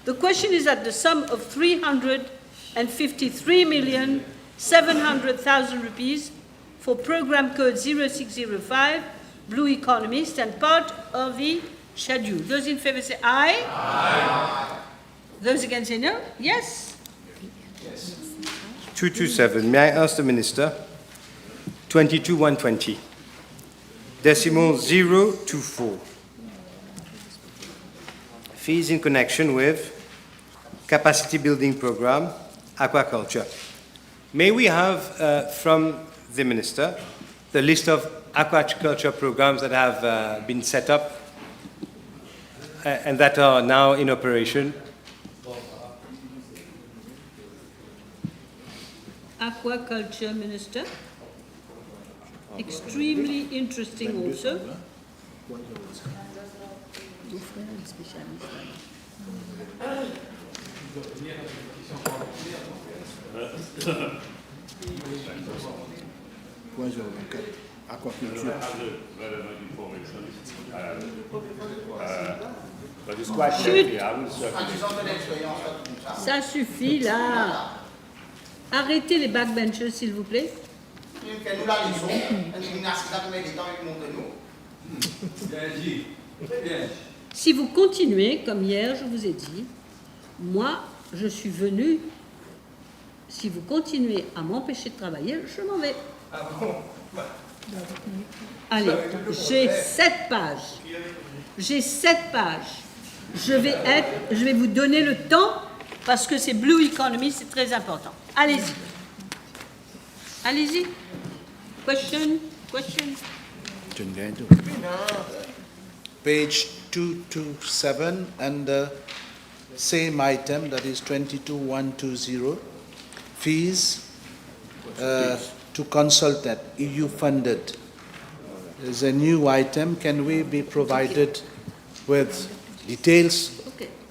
The question is that the sum of 353,700,000 rupees for program code 0605, Blue Economy, stand part of the schedule. Those in favour say aye. Aye. Those against say no. Yes. 227. May I ask the Minister? 22,120. Decimal 024. Fees in connection with capacity building program, aquaculture. May we have from the Minister the list of aquaculture programs that have been set up and that are now in operation? Aquaculture Minister. Extremely interesting also. Aquaculture. But it's quite clear. I will certainly. Ça suffit là. Arrêtez les backbenchers, s'il vous plaît. Si vous continuez, comme hier, je vous ai dit, moi, je suis venu. Si vous continuez à m'empêcher de travailler, je m'en vais. Allez, j'ai 7 pages. J'ai 7 pages. Je vais vous donner le temps parce que c'est Blue Economy, c'est très important. Allez-y. Allez-y. Question. Page 227 and the same item, that is 22120, fees to consultant, EU funded. There's a new item. Can we be provided with details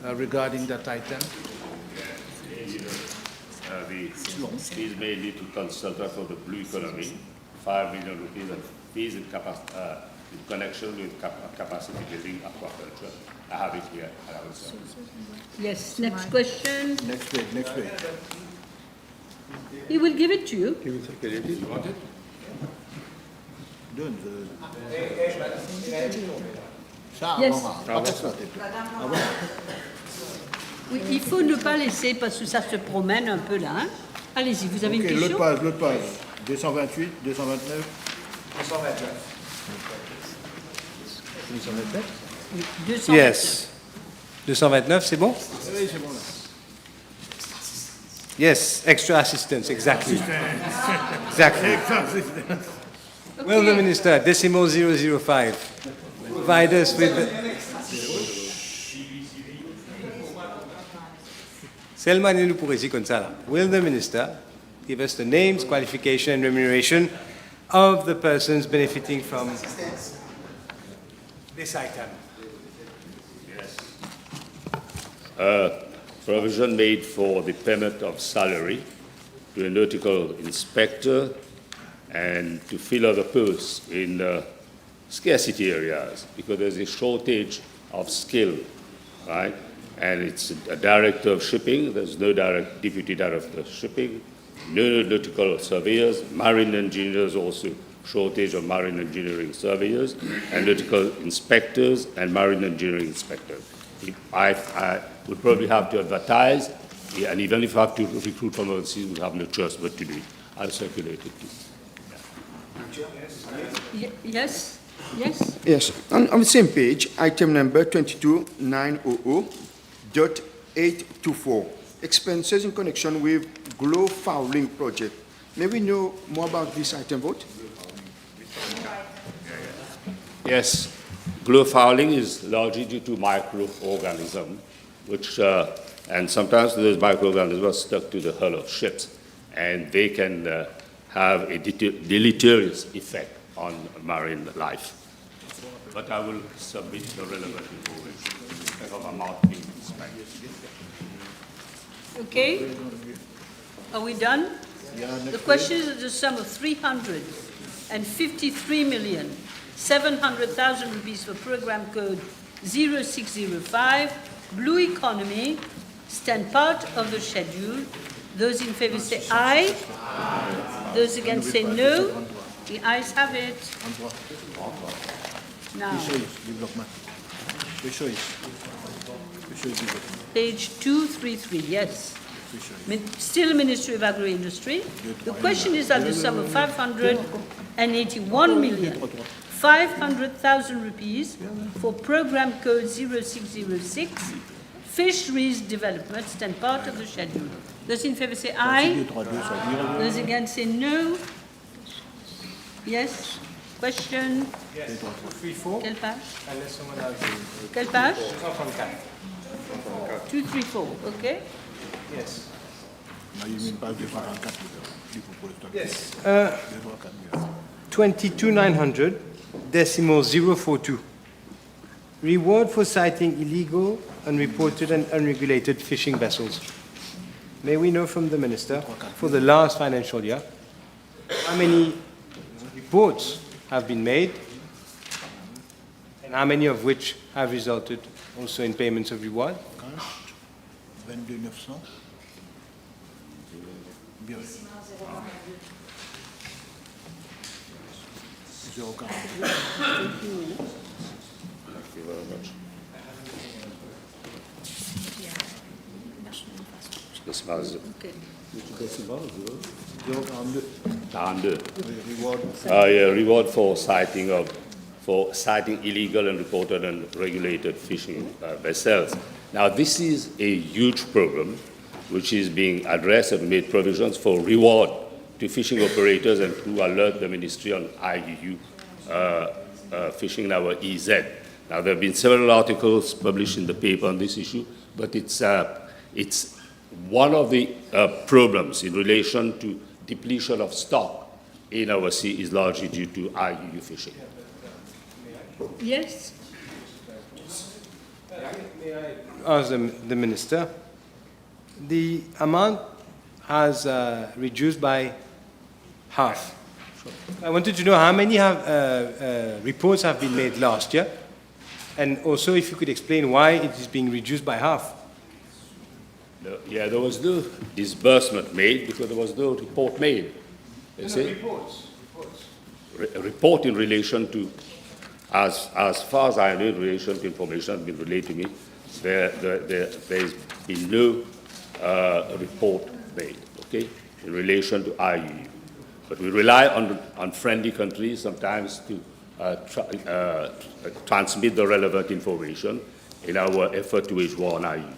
regarding that item? The fees mainly to consultant for the blue economy, 5 million rupees, and fees in in connection with capacity building aquaculture. I have it here. I will send it. Yes, next question. Next page, next page. He will give it to you. You want it? Donne. Ça, Yes. avant ça, t'es plus. Oui, il faut ne pas laisser parce que ça se promène un peu là. Hein. Allez-y, vous avez Ok, une question? l'autre page. 228, 229. 229. Oui, 229. Yes. 229, c'est bon? Oui, c'est bon là. Yes, extra assistance, exactly. Exactly. Well, the Minister, decimal 005. Provide us with the... Selma ne nous pourrait dire comme ça là. Will the Minister give us the names, qualification, and remuneration of the persons benefiting from this item? Provision made for the payment of salary to a nautical inspector and to fill other posts in scarcity areas because there's a shortage of skill, right? And it's a director of shipping, there's no deputy director of shipping, no nautical surveyors, marine engineers also, shortage of marine engineering surveyors, and nautical inspectors and marine engineering inspectors. I would probably have to advertise, and even if I have to recruit from overseas, we'll have no choice but to do it. I'll circulate it too. Yes, yes. Yes, on the same page, item number 22900.824, expenses in connection with glow fouling project. May we know more about this item vote? Yes, glow fouling is largely due to microorganisms, which, and sometimes those microorganisms are stuck to the hull of ships, and they can have a deleterious effect on marine life. But I will submit the relevant information instead of amount being inspected. Okay. Are we done? The question is the sum of 353,700,000 rupees for program code 0605, Blue Economy, stand part of the schedule. Those in favor say aye. Those against say no. The ayes have it. Now, page 233, yes. Still Ministry of Agro-industry. The question is at the sum of 581,500,000 rupees for program code 0606, Fisheries development, stand part of the schedule. Those in favor say aye. Those against say no. Yes. Question. Yes. 3-4. Quelle page? Unless someone else. Quelle page? 234. 234, okay? Yes. Yes. 22,900, decimal 042. Reward for citing illegal, unreported and unregulated fishing vessels. May we know from the Minister, for the last financial year, how many reports have been made, and how many of which have resulted also in payments of reward? 22,900. Bien. 0,40. Thank you very much. Okay. 42. Reward for citing illegal and reported and regulated fishing vessels. Now, this is a huge problem which is being addressed and made provisions for reward to fishing operators and to alert the ministry on IUU fishing in our EZ. Now, there have been several articles published in the paper on this issue, but it's one of the problems in relation to depletion of stock in our sea is largely due to IUU fishing. Yes. May I ask the Minister, the amount has reduced by half I wanted to know how many reports have been made last year, and also if you could explain why it is being reduced by half. No, yeah, there was no disbursement made because there was no report made. You see? A report in relation to, as far as I know, in relation to information has been relayed to me, there's been no report made, okay, in relation to IUU. But we rely on friendly countries sometimes to transmit the relevant information in our effort to wage war on IUU.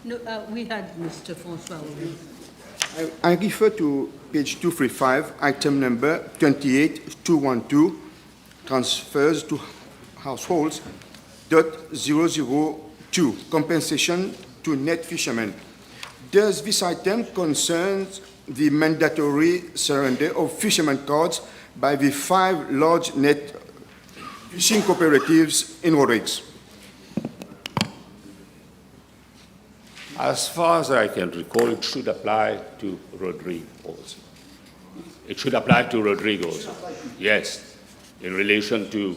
No, we had Mr. Francois already. I refer to page 235, item number 28212, transfers to households, .002, compensation to net fishermen. Does this item concern the mandatory surrender of fishermen cards by the 5 large net fishing cooperatives in Rodrigues? As far as I can recall, it should apply to Rodrigues also. It should apply to Rodrigues also. Yes, in relation to,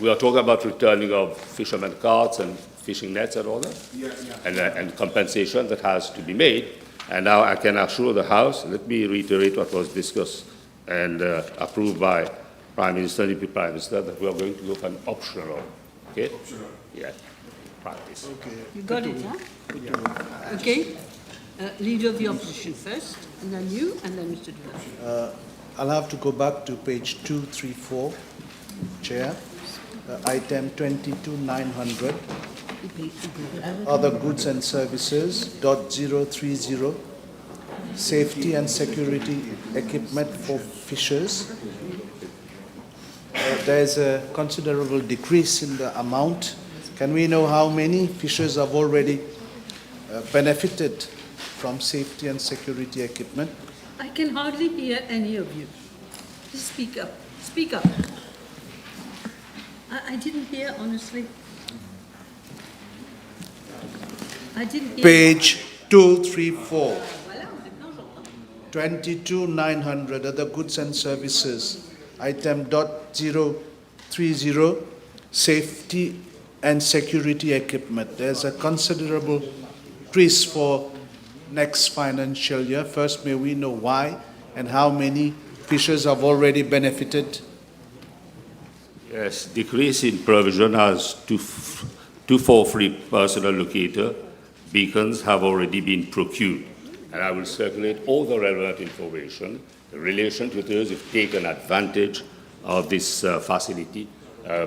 we are talking about returning of fishermen carts and fishing nets and all that, and compensation that has to be made. And now I can assure the House, let me reiterate what was discussed and approved by Prime Minister, Deputy Prime Minister, that we are going to go for an optional, okay? Optional. Yeah, practice. Okay. You got it, huh? Okay. Leader of the opposition first, and then you, and then Mr. Duvall. I'll have to go back to page 234, Chair. Item 22900, other goods and services, .030, safety and security equipment for fishers. There is a considerable decrease in the amount. Can we know how many fishers have already benefited from safety and security equipment? I can hardly hear any of you. Just speak up. Speak up. I didn't hear, honestly. I didn't hear. Page 234. 22900, other goods and services. Item .030, safety and security equipment. There's a considerable increase for next financial year. First, may we know why and how many fishers have already benefited? Yes, decrease in provision as 243 personal locator beacons have already been procured. And I will circulate all the relevant information in relation to those who have taken advantage of this facility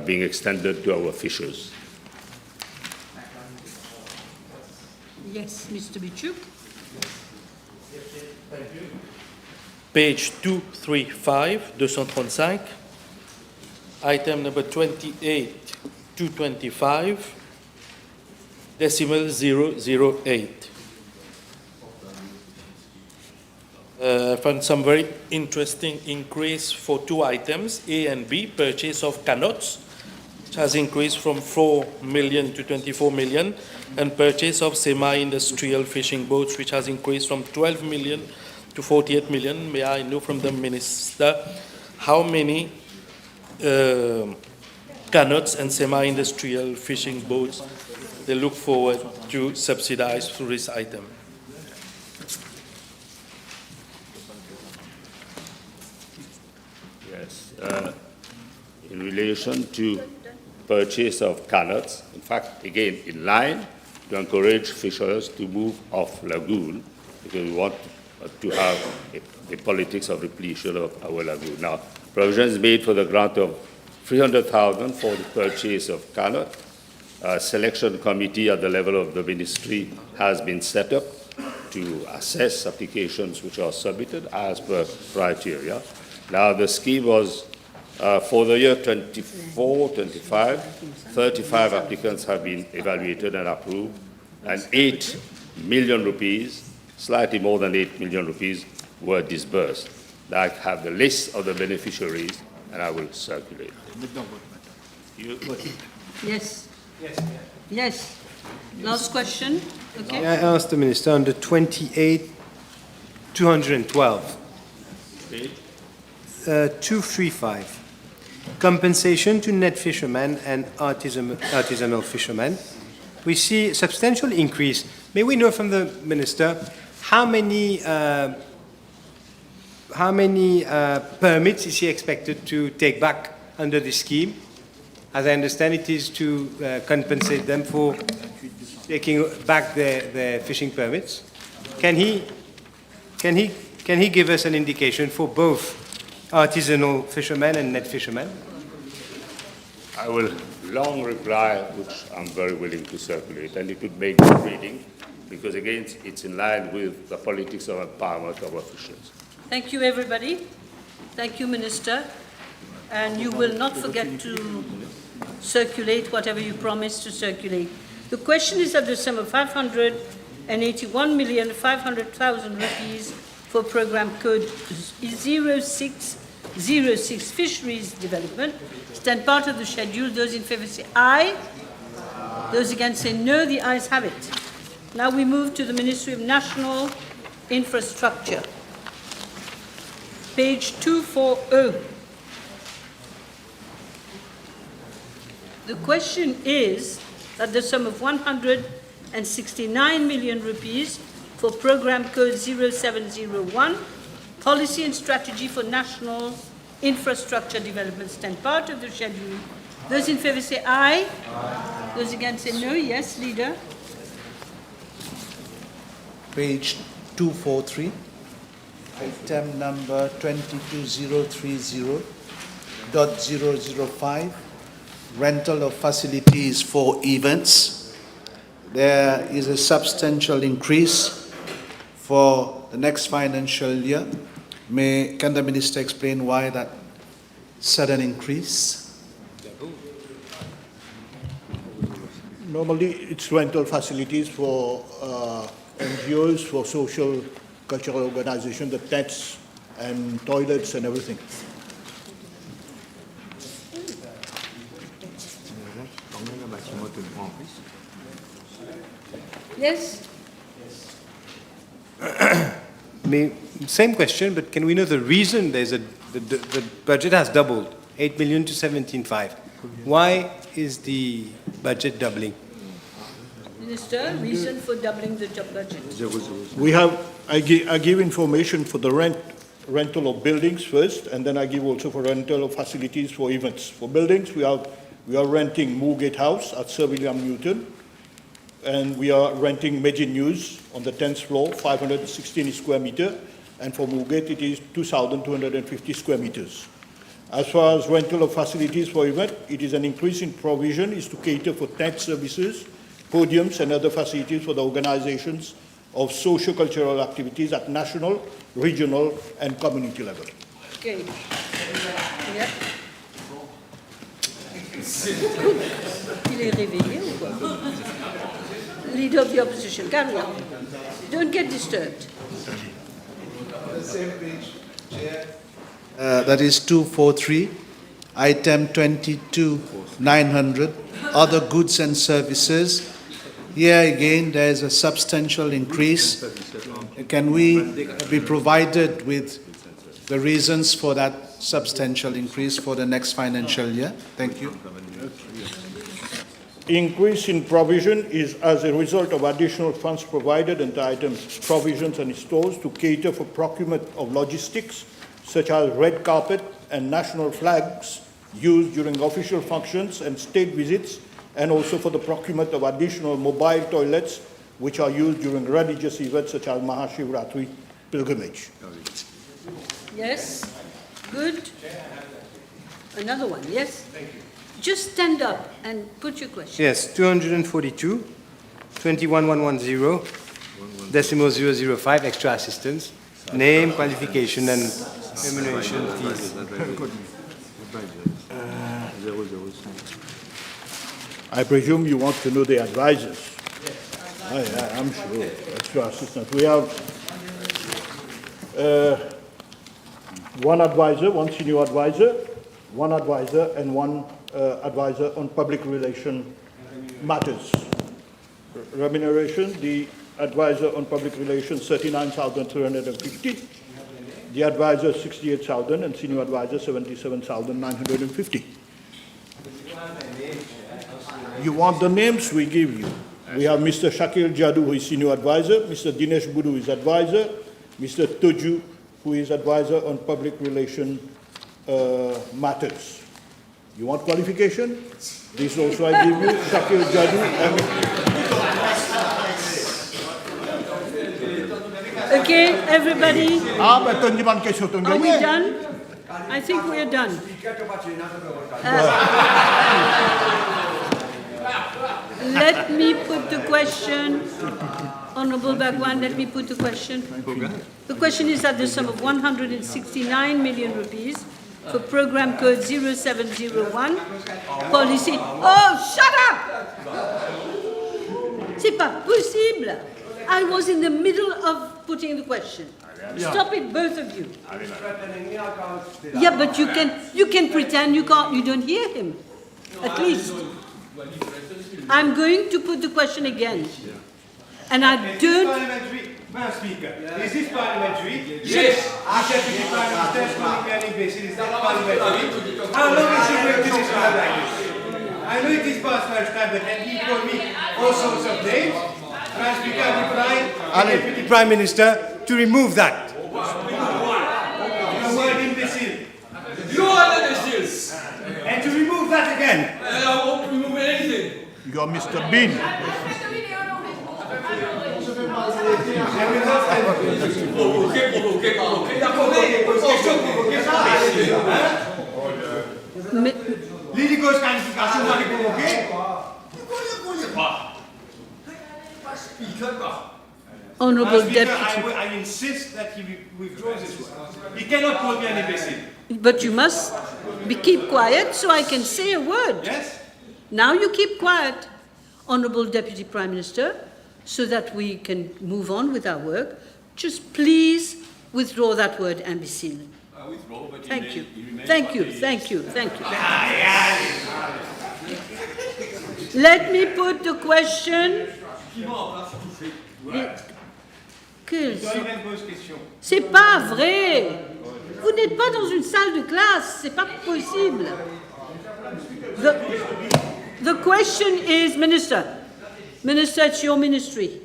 being extended to our fishers. Yes, Mr. Bichuk. Page 235, 235, item number 28225, decimal 008. Found some very interesting increase for 2 items, A and B, purchase of canots, which has increased from 4 million to 24 million, and purchase of semi-industrial fishing boats, which has increased from 12 million to 48 million. May I know from the Minister how many canots and semi-industrial fishing boats they look forward to subsidize through this item? Yes, in relation to purchase of canots, in fact, again, in line to encourage fishers to move off lagoon, because we want to have a politics of repletion of our lagoon. Now, provision is made for the grant of 300,000 for the purchase of canots. A selection committee at the level of the ministry has been set up to assess applications which are submitted as per criteria. Now, the scheme was for the year 24-25, 35 applicants have been evaluated and approved, and 8 million rupees, slightly more than 8 million rupees, were disbursed. Now, I have the list of the beneficiaries, and I will circulate. Yes. Yes. Last question. Okay. I asked the Minister under 28212. page? 235. Compensation to net fishermen and artisanal fishermen. We see substantial increase. May we know from the Minister how many permits is he expected to take back under this scheme? As I understand, it is to compensate them for taking back their fishing permits. Can he give us an indication for both artisanal fishermen and net fishermen? I will long reply, which I'm very willing to circulate, and it would make good reading, because again, it's in line with the politics of empowerment of officials. Thank you, everybody. Thank you, Minister. And you will not forget to circulate whatever you promised to circulate. The question is of the sum of 581,500,000 rupees for program code 0606 Fisheries Development. Stand part of the schedule. Those in favour say aye. Those against say no. The ayes have it. Now we move to the Ministry of National Infrastructure. Page 240. The question is that the sum of 169 million rupees for program code 0701, Policy and Strategy for National Infrastructure Development, stand part of the schedule. Those in favour say aye. Aye. Those against say no. Yes, Leader. Page 243, item number 22030.005, rental of facilities for events. There is a substantial increase for the next financial year. Can the Minister explain why that sudden increase? Normally, it's rental facilities for NGOs, for social, cultural organizations, the tents and toilets and everything. Yes. Same question, but can we know the reason the budget has doubled, 8 million to 17.5? Why is the budget doubling? Minister, reason for doubling the budget? We have, I give information for the rental of buildings first, and then I give also for rental of facilities for events. For buildings, we are renting Moorgate House at Sir William Newton, and we are renting Medjin News on the 10th floor, 516 square meter, and for Moorgate it is 2,250 square meters. As far as rental of facilities for event, it is an increase in provision is to cater for tent services, podiums and other facilities for the organizations of socio-cultural activities at national, regional and community level. Okay. Yeah. Il est réveillé ou quoi? Leader of the opposition, carry on. Don't get disturbed. The same page, Chair. That is 243, item 22,900, other goods and services. Here again, there is a substantial increase. Can we be provided with the reasons for that substantial increase for the next financial year? Thank you. Increase in provision is as a result of additional funds provided under items provisions and stores to cater for procurement of logistics, such as red carpet and national flags used during official functions and state visits, and also for the procurement of additional mobile toilets, which are used during religious events such as Mahashivratri pilgrimage. Yes. Good. Another one. Yes. Thank you. Just stand up and put your question. Yes, 242, 21110, decimal 005, extra assistance, name, qualification, and remuneration fees. I presume you want to know the advisors. I'm sure. Extra assistance. We have one advisor, one senior advisor, one advisor, and one advisor on public relation matters. Remuneration, the advisor on public relations, 39,350. the advisor 68,000 and senior advisor 77,950. You want the names? We give you. We have Mr. Shakil Jadou, who is senior advisor, Mr. Dinesh Budu is advisor, Mr. Toju, who is advisor on public relation matters. You want qualification? This also I give you, Shakil Jadou. Okay, everybody. Are we done? I think we are done. Let me put the question. Honourable Bhagwan, let me put the question. The question is that the sum of 169 million rupees for program code 0701 policy. Oh, shut up! C'est pas possible. I was in the middle of putting the question. Stop it, both of you. Yeah, but you can pretend you don't hear him. At least. I'm going to put the question again. And I don't... Madam Speaker, is this parliamentary? Yes. Deputy Prime Minister is calling me on basis. Is that parliamentary? How long is he going to this like this? I know it is past lunchtime, but can he call me all sorts of names? Madam Speaker, I reply to the Deputy Prime Minister to remove that. The word imbecile. You are the imbeciles. And to remove that again. I won't remove anything. You are Mr. Bean. Honourable Deputy. I insist that he withdraws his word. He cannot call me an imbecile. But you must keep quiet so I can say a word. Yes? Now you keep quiet, Honourable Deputy Prime Minister, so that we can move on with our work. Just please withdraw that word imbecile. Thank you. Thank you. Thank you. Thank you. Let me put the question. C'est pas vrai. Vous n'êtes pas dans une salle de classe. C'est pas possible. The question is, Minister, it's your ministry.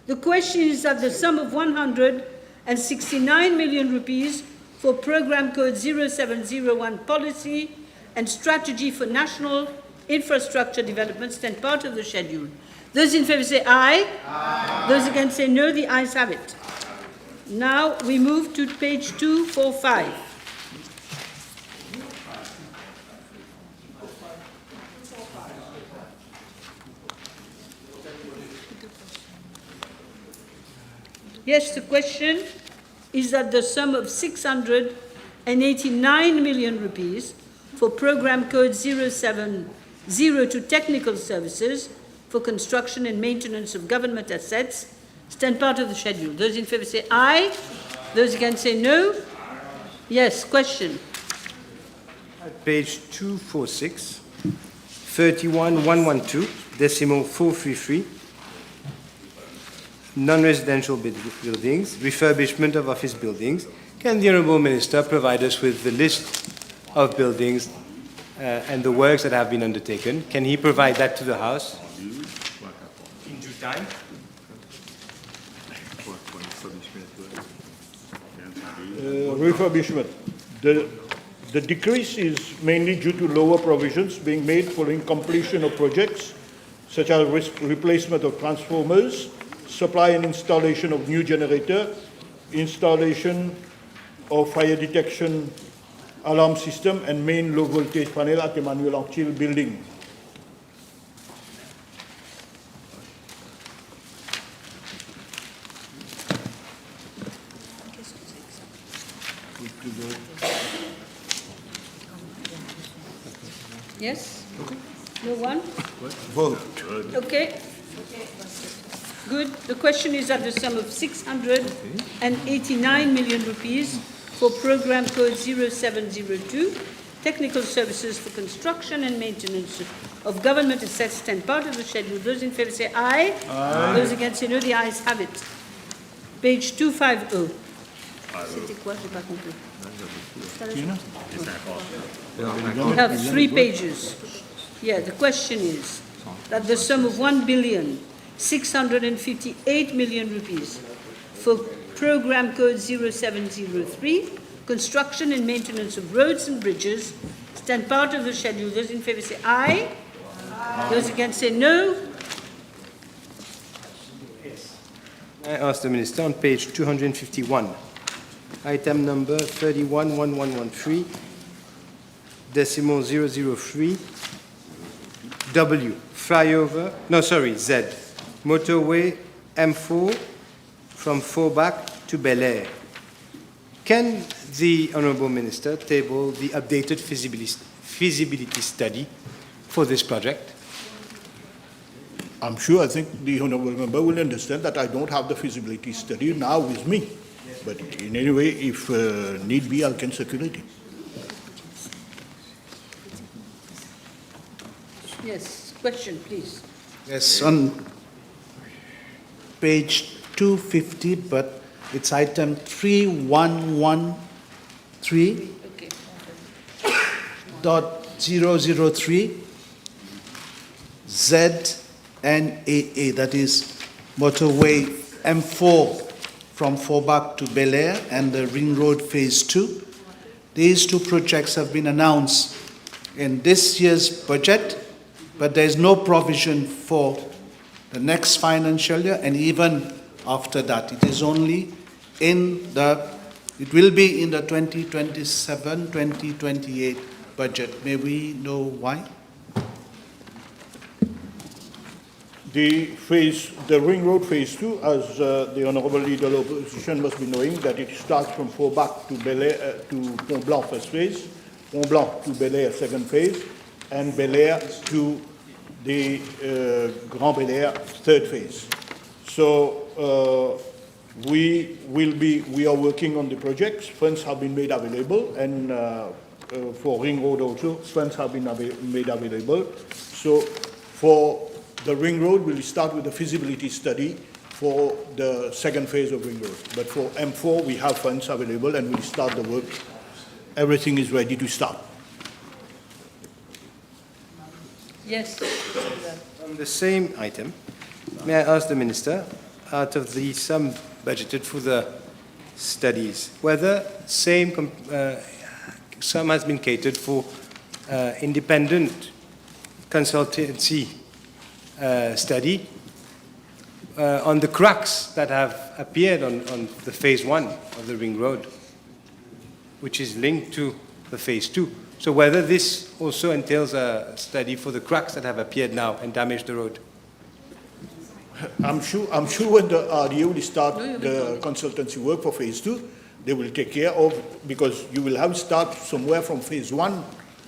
The question is that the sum of 169 million rupees for program code 0701 policy and strategy for national infrastructure development stand part of the schedule. Those in favour say aye. Aye. Those against say no. The ayes have it. Now we move to page 245. Yes, the question is that the sum of 689 million rupees for program code 070 technical services for construction and maintenance of government assets stand part of the schedule. Those in favour say aye. Those against say no. Yes, question. At page 246, 31112, decimal 433, non-residential buildings, refurbishment of office buildings. Can the Honourable Minister provide us with the list of buildings and the works that have been undertaken? Can he provide that to the House in due time? Refurbishment. The decrease is mainly due to lower provisions being made following completion of projects such as replacement of transformers, supply and installation of new generator, installation of fire detection alarm system and main low voltage panel at Emmanuel Anctil building. Yes? No one? Vote. Okay. Good. The question is at the sum of 689 million rupees for program code 0702, technical services for construction and maintenance of government assets stand part of the schedule. Those in favour say aye. Aye. Those against say no. The ayes have it. Page 250. C'était quoi? J'ai pas compris. We have 3 pages. Yeah, the question is that the sum of 1,658,000,000 rupees for Program Code 0703, construction and maintenance of roads and bridges, stand part of the schedule. Those in favour say aye. Those against say no. I ask the Minister on page 251, item number 311113, decimal 003, W, flyover, no, sorry, Z, motorway M4 from Forbach to Bel Air. Can the Honourable Minister table the updated feasibility study for this project? I'm sure, I think the Honourable Member will understand that I don't have the feasibility study now with me. But in any way, if need be, I can circulate it. Yes, question, please. Yes, on page 250, but it's item 3113. Okay. .003 ZNAA, that is motorway M4 from Forbach to Bel Air and the Ring Road Phase 2. These 2 projects have been announced in this year's budget, but there is no provision for the next financial year and even after that. It is only it will be in the 2027-2028 budget. May we know why? The Ring Road Phase 2, as the Honourable Leader of the Opposition must be knowing, that it starts from Forbach to Bel Air, to Pont Blanc first phase, Pont Blanc to Bel Air second phase, and Bel Air to the Grand Bel Air third phase. So we are working on the projects. Funds have been made available, and for Ring Road also, funds have been made available. So for the Ring Road, we'll start with the feasibility study for the second phase of Ring Road. But for M4, we have funds available and we'll start the work. Everything is ready to start. Yes. On the same item, may I ask the Minister, out of the sum budgeted for the studies, whether same sum has been catered for independent consultancy study on the cracks that have appeared on the phase 1 of the Ring Road, which is linked to the phase 2. So whether this also entails a study for the cracks that have appeared now and damaged the road. I'm sure when the RDA will start the consultancy work for phase 2, they will take care of, because you will have start somewhere from phase 1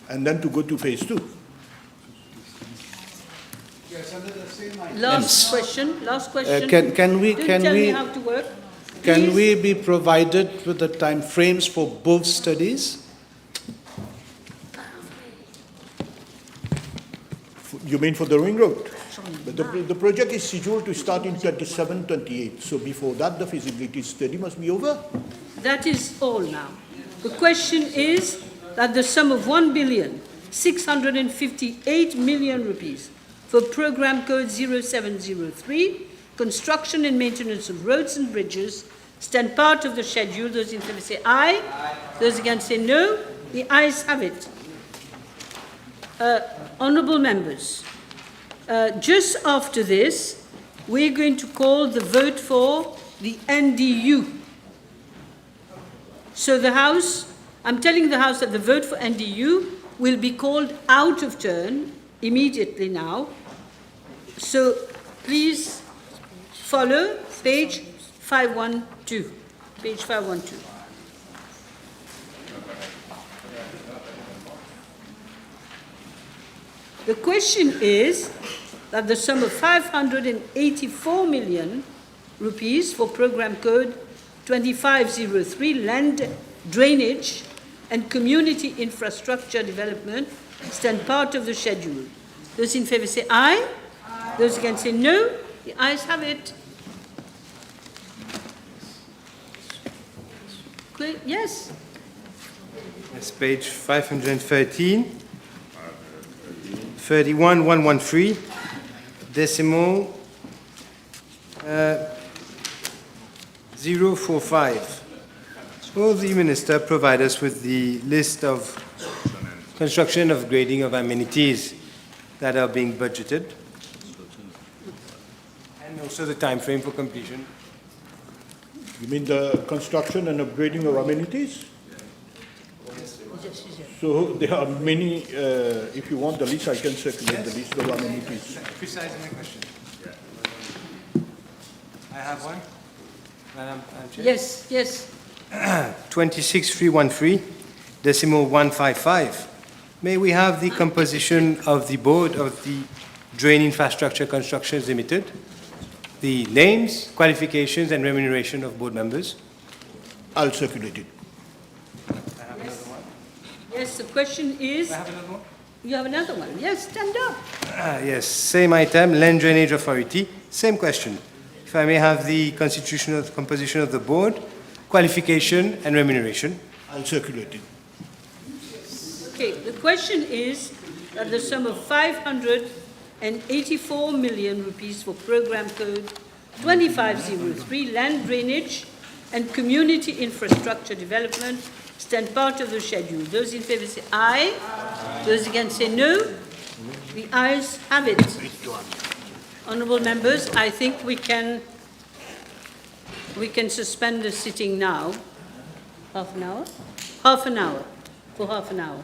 and then to go to phase 2. Last question. Can we tell me how to work. Can we be provided with the time frames for both studies? You mean for the Ring Road? But the project is scheduled to start in 27-28. So before that, the feasibility study must be over. That is all now. The question is that the sum of 1,658,000,000 rupees for Program Code 0703, construction and maintenance of roads and bridges, stand part of the schedule. Those in favour say aye. Those against say no. The ayes have it. Honourable members, just after this, we're going to call the vote for the NDU. So the House, I'm telling the House that the vote for NDU will be called out of turn immediately now. So please follow page 512. Page 512. The question is that the sum of 584 million rupees for Program Code 2503, land drainage and community infrastructure development, stand part of the schedule. Those in favour say aye. Those against say no. The ayes have it. Yes. That's page 513, 31113, decimal 045. Will the Minister provide us with the list of construction of grading of amenities that are being budgeted? And also the time frame for completion? You mean the construction and upgrading of amenities? So there are many, if you want the list, I can circulate the list of amenities. Precise in my question. I have one. Madam Chair. Yes, yes. 26313, decimal 155. May we have the composition of the board of the Drain Infrastructure Constructions Limited, the names, qualifications, and remuneration of board members? I'll circulate it. Yes, the question is... I have another one? You have another one? Yes, stand up. Yes, same item, Land Drainage Authority, same question. If I may have the constitutional composition of the board, qualification, and remuneration? I'll circulate it. Okay, the question is that the sum of 584 million rupees for program code 2503 land drainage and community infrastructure development stand part of the schedule. Those in favour say aye. Those against say no. The ayes have it. Honourable members, I think we can suspend the sitting now. Half an hour? Half an hour. For half an hour.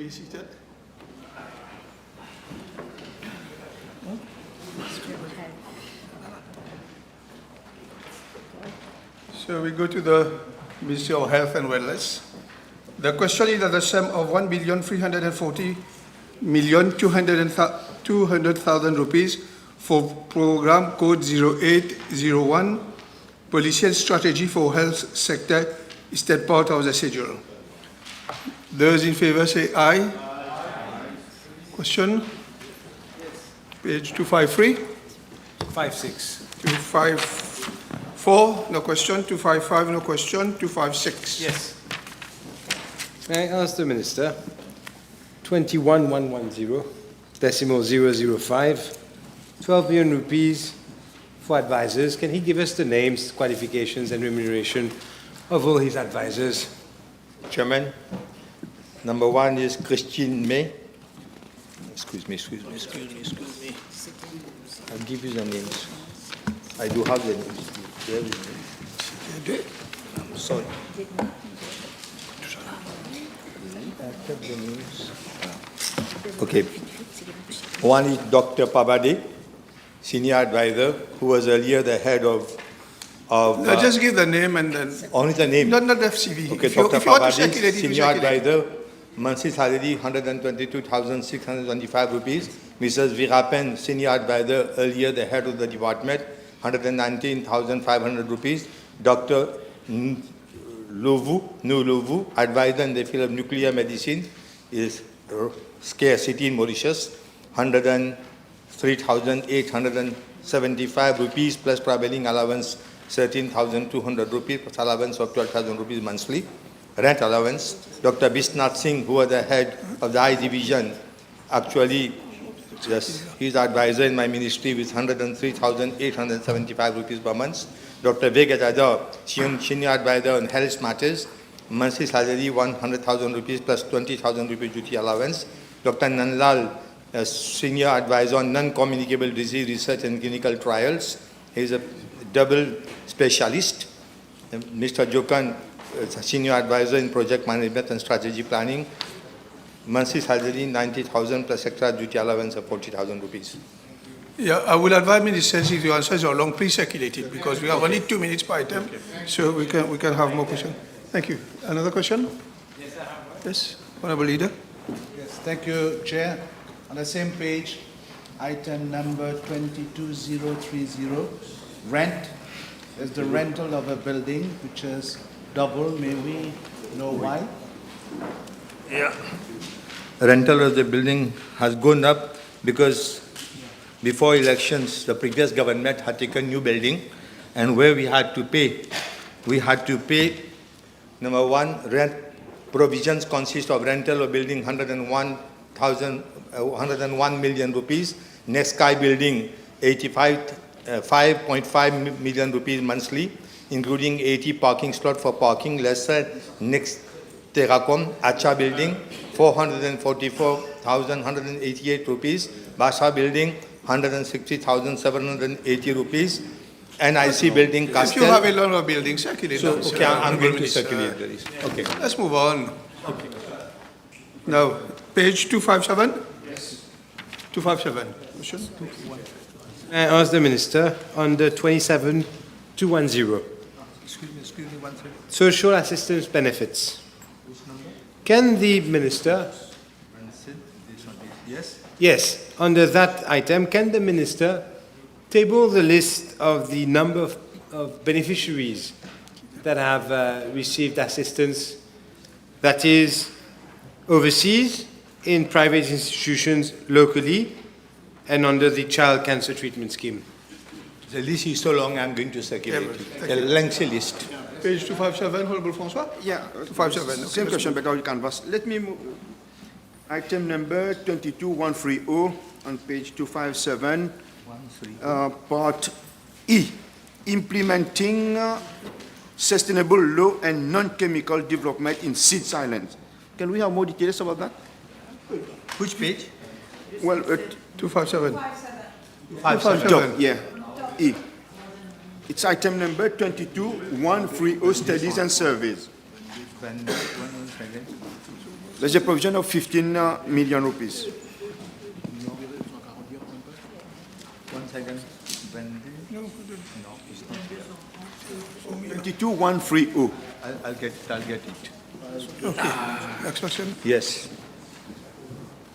be seated. So we go to the Ministry of Health and Wellness. The question is that the sum of 1,340,200,000 rupees for program code 0801, Policy and Strategy for Health Sector, is that part of the schedule. Those in favor say aye. Aye. Question? Page 253. 256. 254, no question. 255, no question. 256. Yes. May I ask the Minister, 21110, decimal 005, 12 million rupees for advisors. Can he give us the names, qualifications, and remuneration of all his advisors? Chairman, number one is Christine May. Excuse me. I'll give you the names. I do have the names. Bear with me. I'm sorry. I kept the names. Okay. One is Dr. Pabade, Senior Advisor, who was earlier the head of No, just give the name and then... Only the name? Not the CV. Okay, If you Dr. want to Pabade, circulate it, Senior Advisor, monthly salary 122,625 rupees. Mrs. Virapen, Senior Advisor, earlier the head of the department, 119,500 rupees. Dr. Nulovu, Advisor in the field of nuclear medicine, is scarcity in Mauritius, 103,875 rupees plus traveling allowance 13,200 rupees plus allowance of 12,000 rupees monthly. Rent allowance. Dr. Bisnath Singh, who was the head of the I Division, actually, yes, he's advisor in my ministry with 103,875 rupees per month. Dr. Vegajada, senior advisor on health matters, monthly salary 100,000 rupees plus 20,000 rupees duty allowance. Dr. Nanlal, senior advisor on non-communicable disease research and clinical trials. He's a double specialist. Mr. Jokan, senior advisor in project management and strategy planning. Monthly salary 90,000 plus extra duty allowance of 40,000 rupees. Yeah, I will advise ministers if your answers are long, please circulate it because we have only 2 minutes per item, so we can have more questions. Thank you. Another question? Yes, Honourable Leader. Yes, thank you, Chair. On the same page, item number 22030, rent. There's the rental of a building which is double. May we know why? Yeah. Rental of the building has gone up because before elections, the previous government had taken new building, and where we had to pay, number one, rent provisions consist of rental of building 101 million rupees, Next Sky building 5.5 million rupees monthly, including 80 parking slot for parking, lesser Next Terracom, Acha building 444,188 rupees, Basha building 160,780 rupees, NIC building Castle. If you have a lot of buildings, circulate them. Okay, I'm going to circulate this. Okay. Let's move on. Okay. Now, page 257? Yes. 257. Question? I ask the Minister on the 27210. Excuse me, 1 second. Social assistance benefits. Can the Minister... Yes? Yes, under that item, can the Minister table the list of the number of beneficiaries that have received assistance, that is, overseas, in private institutions locally, and under the child cancer treatment scheme? The list is so long, I'm going to circulate it. A lengthy list. Page 257, Honourable François? Yeah, 257. Same question, but now you canvas. Let me move. Item number 22130 on page 257, part E, implementing sustainable low and non-chemical development in Seeds Islands. Can we have more details about that? Which page? Well, 257. 257. Yeah, E. It's item number 22130, studies and surveys. There's a provision of 15 million rupees. 22,130. I'll get it. Okay. Next question. Yes.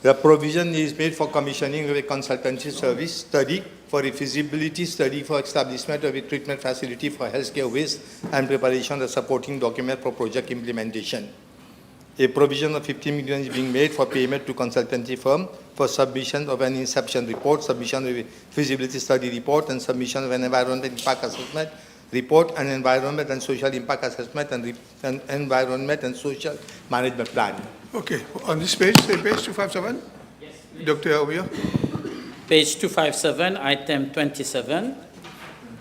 The provision is made for commissioning of a consultancy service study for a feasibility study for establishment of a treatment facility for healthcare waste and preparation of supporting document for project implementation. A provision of 50 million is being made for payment to consultancy firm for submission of an inception report, submission of a feasibility study report, and submission of an environmental impact assessment report, and environment and social impact assessment, and environment and social management plan. Okay, on this page, same page 257? Yes. Dr. Obia. Page 257, item 27,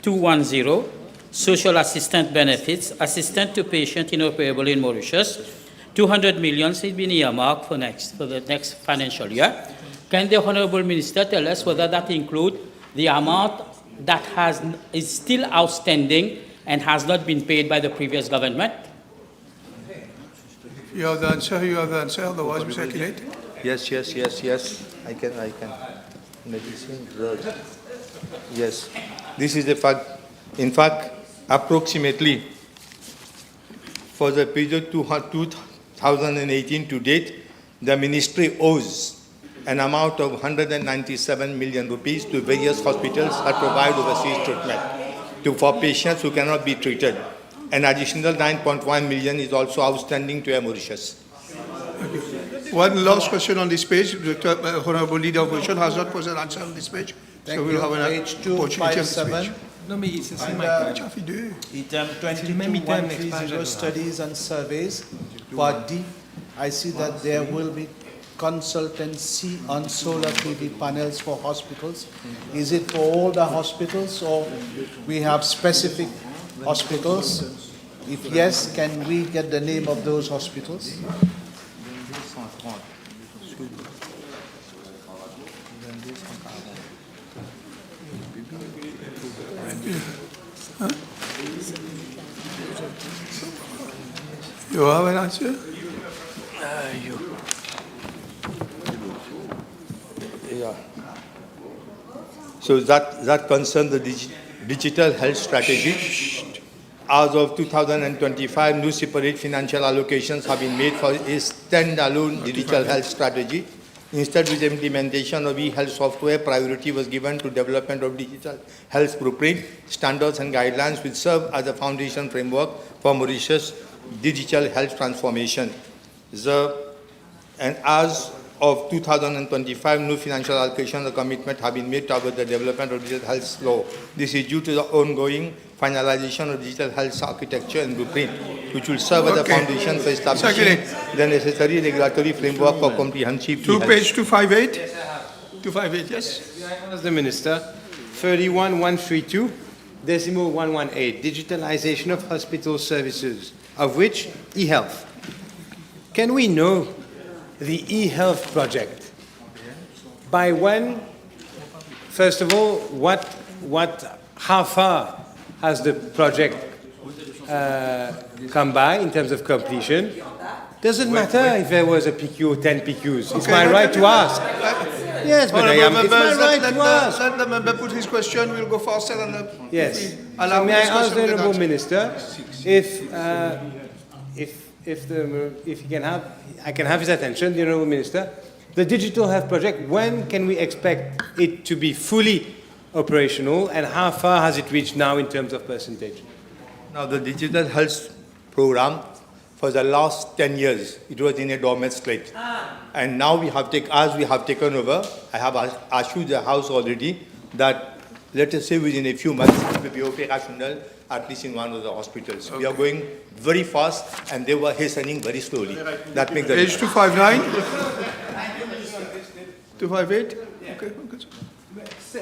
210, social assistant benefits, assistant to patient inoperable in Mauritius. 200 million has been earmarked for the next financial year. Can the Honourable Minister tell us whether that includes the amount that is still outstanding and has not been paid by the previous government? You have the answer, otherwise we circulate. Yes. I can. Medicine, drugs. Yes. This is the fact. In fact, approximately for the period 2018 to date, the ministry owes an amount of 197 million rupees to various hospitals that provide overseas treatment for patients who cannot be treated. An additional 9.1 million is also outstanding to Mauritius. Okay. One last question on this page. The Honourable Leader of Opposition has not posed an answer on this page. Thank you. Page 257. Non, mais c'est item 22.130 studies and surveys. Part D, I see that there will be consultancy on solar PV panels for hospitals. Is it for all the hospitals, or we have specific hospitals? If yes, can we get the name of those hospitals? You have an answer? Yeah. So that concerns the digital health strategy. As of 2025, no separate financial allocations have been made for a standalone digital health strategy. Instead, with the implementation of e-health software, priority was given to development of digital health blueprint, standards and guidelines which serve as a foundation framework for Mauritius' digital health transformation. And as of 2025, no financial allocation or commitment have been made toward the development of digital health law. This is due to the ongoing finalization of digital health architecture and blueprint, which will serve as a foundation for establishing the necessary regulatory framework for comprehensive health. Page 258? 258, yes. As the Minister, 31,132, decimal 118, digitalization of hospital services, of which e-health. Can we know the e-health project? By when? First of all, how far has the project come by in terms of completion? Doesn't matter if there was a PQ or 10 PQs. It's my right to ask. Yes, but it's my right to ask. Let the member put his question. We'll go faster than the... Yes. So may I ask the Honourable Minister if he can have, I can have his attention, the Honourable Minister, the digital health project, when can we expect it to be fully operational, and how far has it reached now in terms of percentage? Now, the digital health program, for the last 10 years, it was in a dormant state. And now as we have taken over, I have assured the House already that, let us say within a few months, it will be operational, at least in one of the hospitals. Okay. We are going very fast, and they were hastening very slowly. That makes the Page 259? 258? Okay.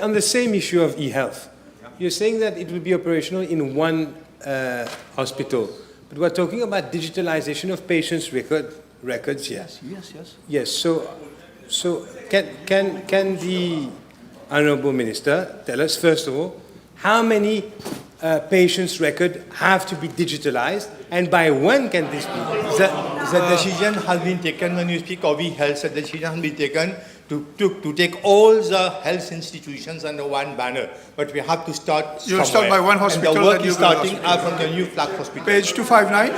On the same issue of e-health, you're saying that it will be operational in one hospital, but we're talking about digitalization of patients' records here. Yes. So can the Honourable Minister tell us, first of all, how many patients' record have to be digitalized, and by when can this be? The decision has been taken when you speak of e-health. The decision has been taken to take all the health institutions under one banner. But we have to start You'll start by one hospital. And the work and is you will starting hospital. from the new flag hospital. Page 259.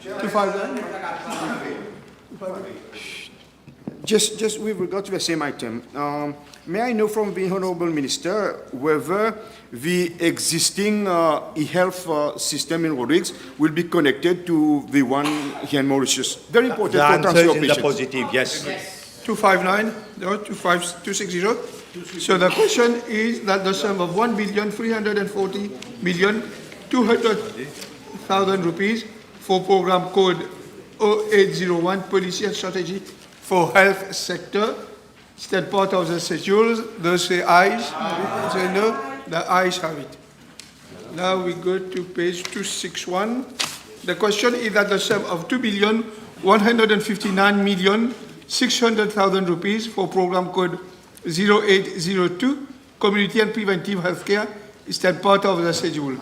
259. Just with regard to the same item, may I know from the Honourable Minister whether the existing e-health system in Rodrigues will be connected to the one here in Mauritius? Very important The for answer transfer is of in the patients. positive, yes. 259, no, 260. So the question is that the sum of 1,340,200,000 rupees for program code 0801 Policy and Strategy for Health Sector, is that part of the schedules? Those say ayes, say no, the ayes have it. Now we go to page 261. The question is that the sum of 2,159,600,000 rupees for program code 0802, Community and Preventive Healthcare, is that part of the schedule?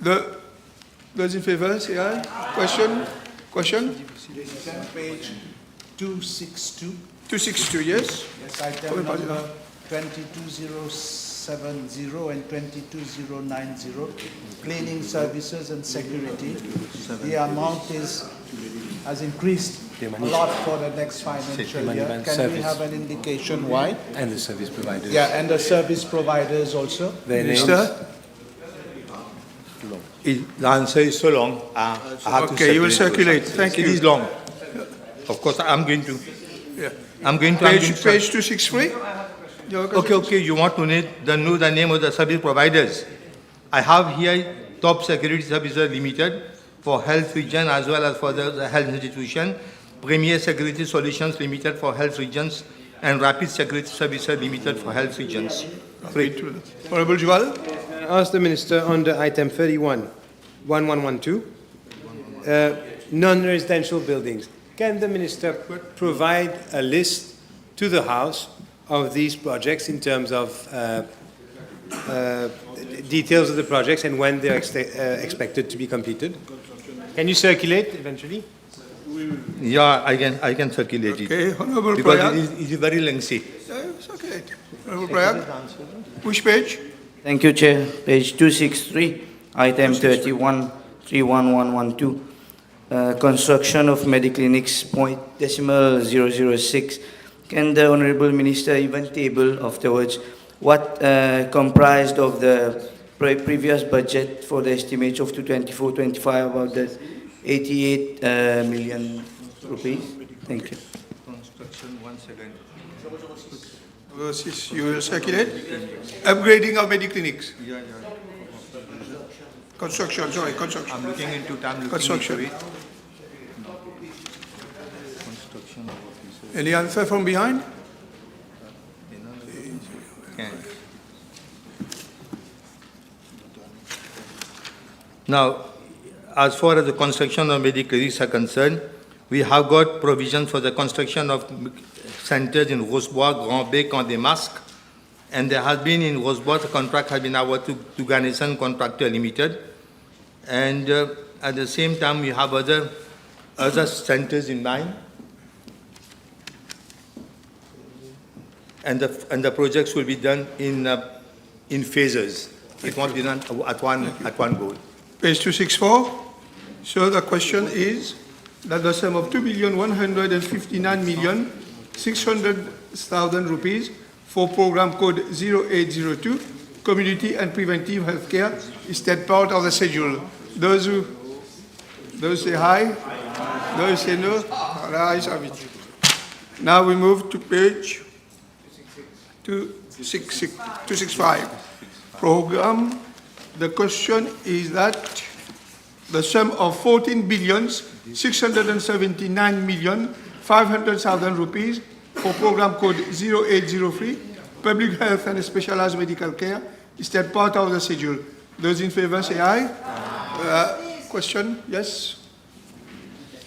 Those in favor, say aye. Question? Page 262. 262, yes? Yes, item number 22070 and 22090, cleaning services and security. The amount has increased a lot for the next financial year. Can we have an indication why? And the service providers. Yeah, and the service providers also. Minister? The answer is so long. I have Okay, you will circulate. Thank you. It is long. Of course, I'm going to. Yeah. Page 263? Okay, you want to know the name of the service providers. I have here Top Security Services Limited for Health Region as well as for the health institution, Premier Security Solutions Limited for health regions, and Rapid Security Services Limited for health regions. Honourable Jewel? Ask the Minister under item 31, 1112, non-residential buildings. Can the Minister provide a list to the House of these projects in terms of details of the projects and when they're expected to be completed? Can you circulate eventually? Yeah, I can circulate it. Okay, Honourable because Prayag. it is very lengthy. It's okay. Honourable Prayag? Which page? Thank you, Chair. Page 263, item 31-31112. Construction of mediclinics, .006. Can the Honourable Minister even table afterwards what comprised of the previous budget for the estimates of 2024-25 about the 88 million rupees? Thank you. Construction, once again. You will circulate? Upgrading of mediclinics. Yeah. Construction, sorry, construction. I'm looking into it. Construction. Any answer from behind? Now, as far as the construction of medical clinics are concerned, we have got provisions for the construction of centers in Rosebois, Grand Bay, Condé-Masque, and there has been in Rosebois, the contract has been awarded to Garnison Contractor Limited, and at the same time we have other centers in mind, and the projects will be done in phases. It won't be done at one go. Page 264. So the question is that the sum of 2,159,600,000 rupees for program code 0802, Community and Preventive Healthcare, is that part of the schedule? Those say aye, those say no, the ayes have it. Now we move to page 265. Program. The question is that the sum of 14,679,500,000 rupees for program code 0803, Public Health and Specialized Medical Care, is that part of the schedule? Those in favor say aye. Question? Yes?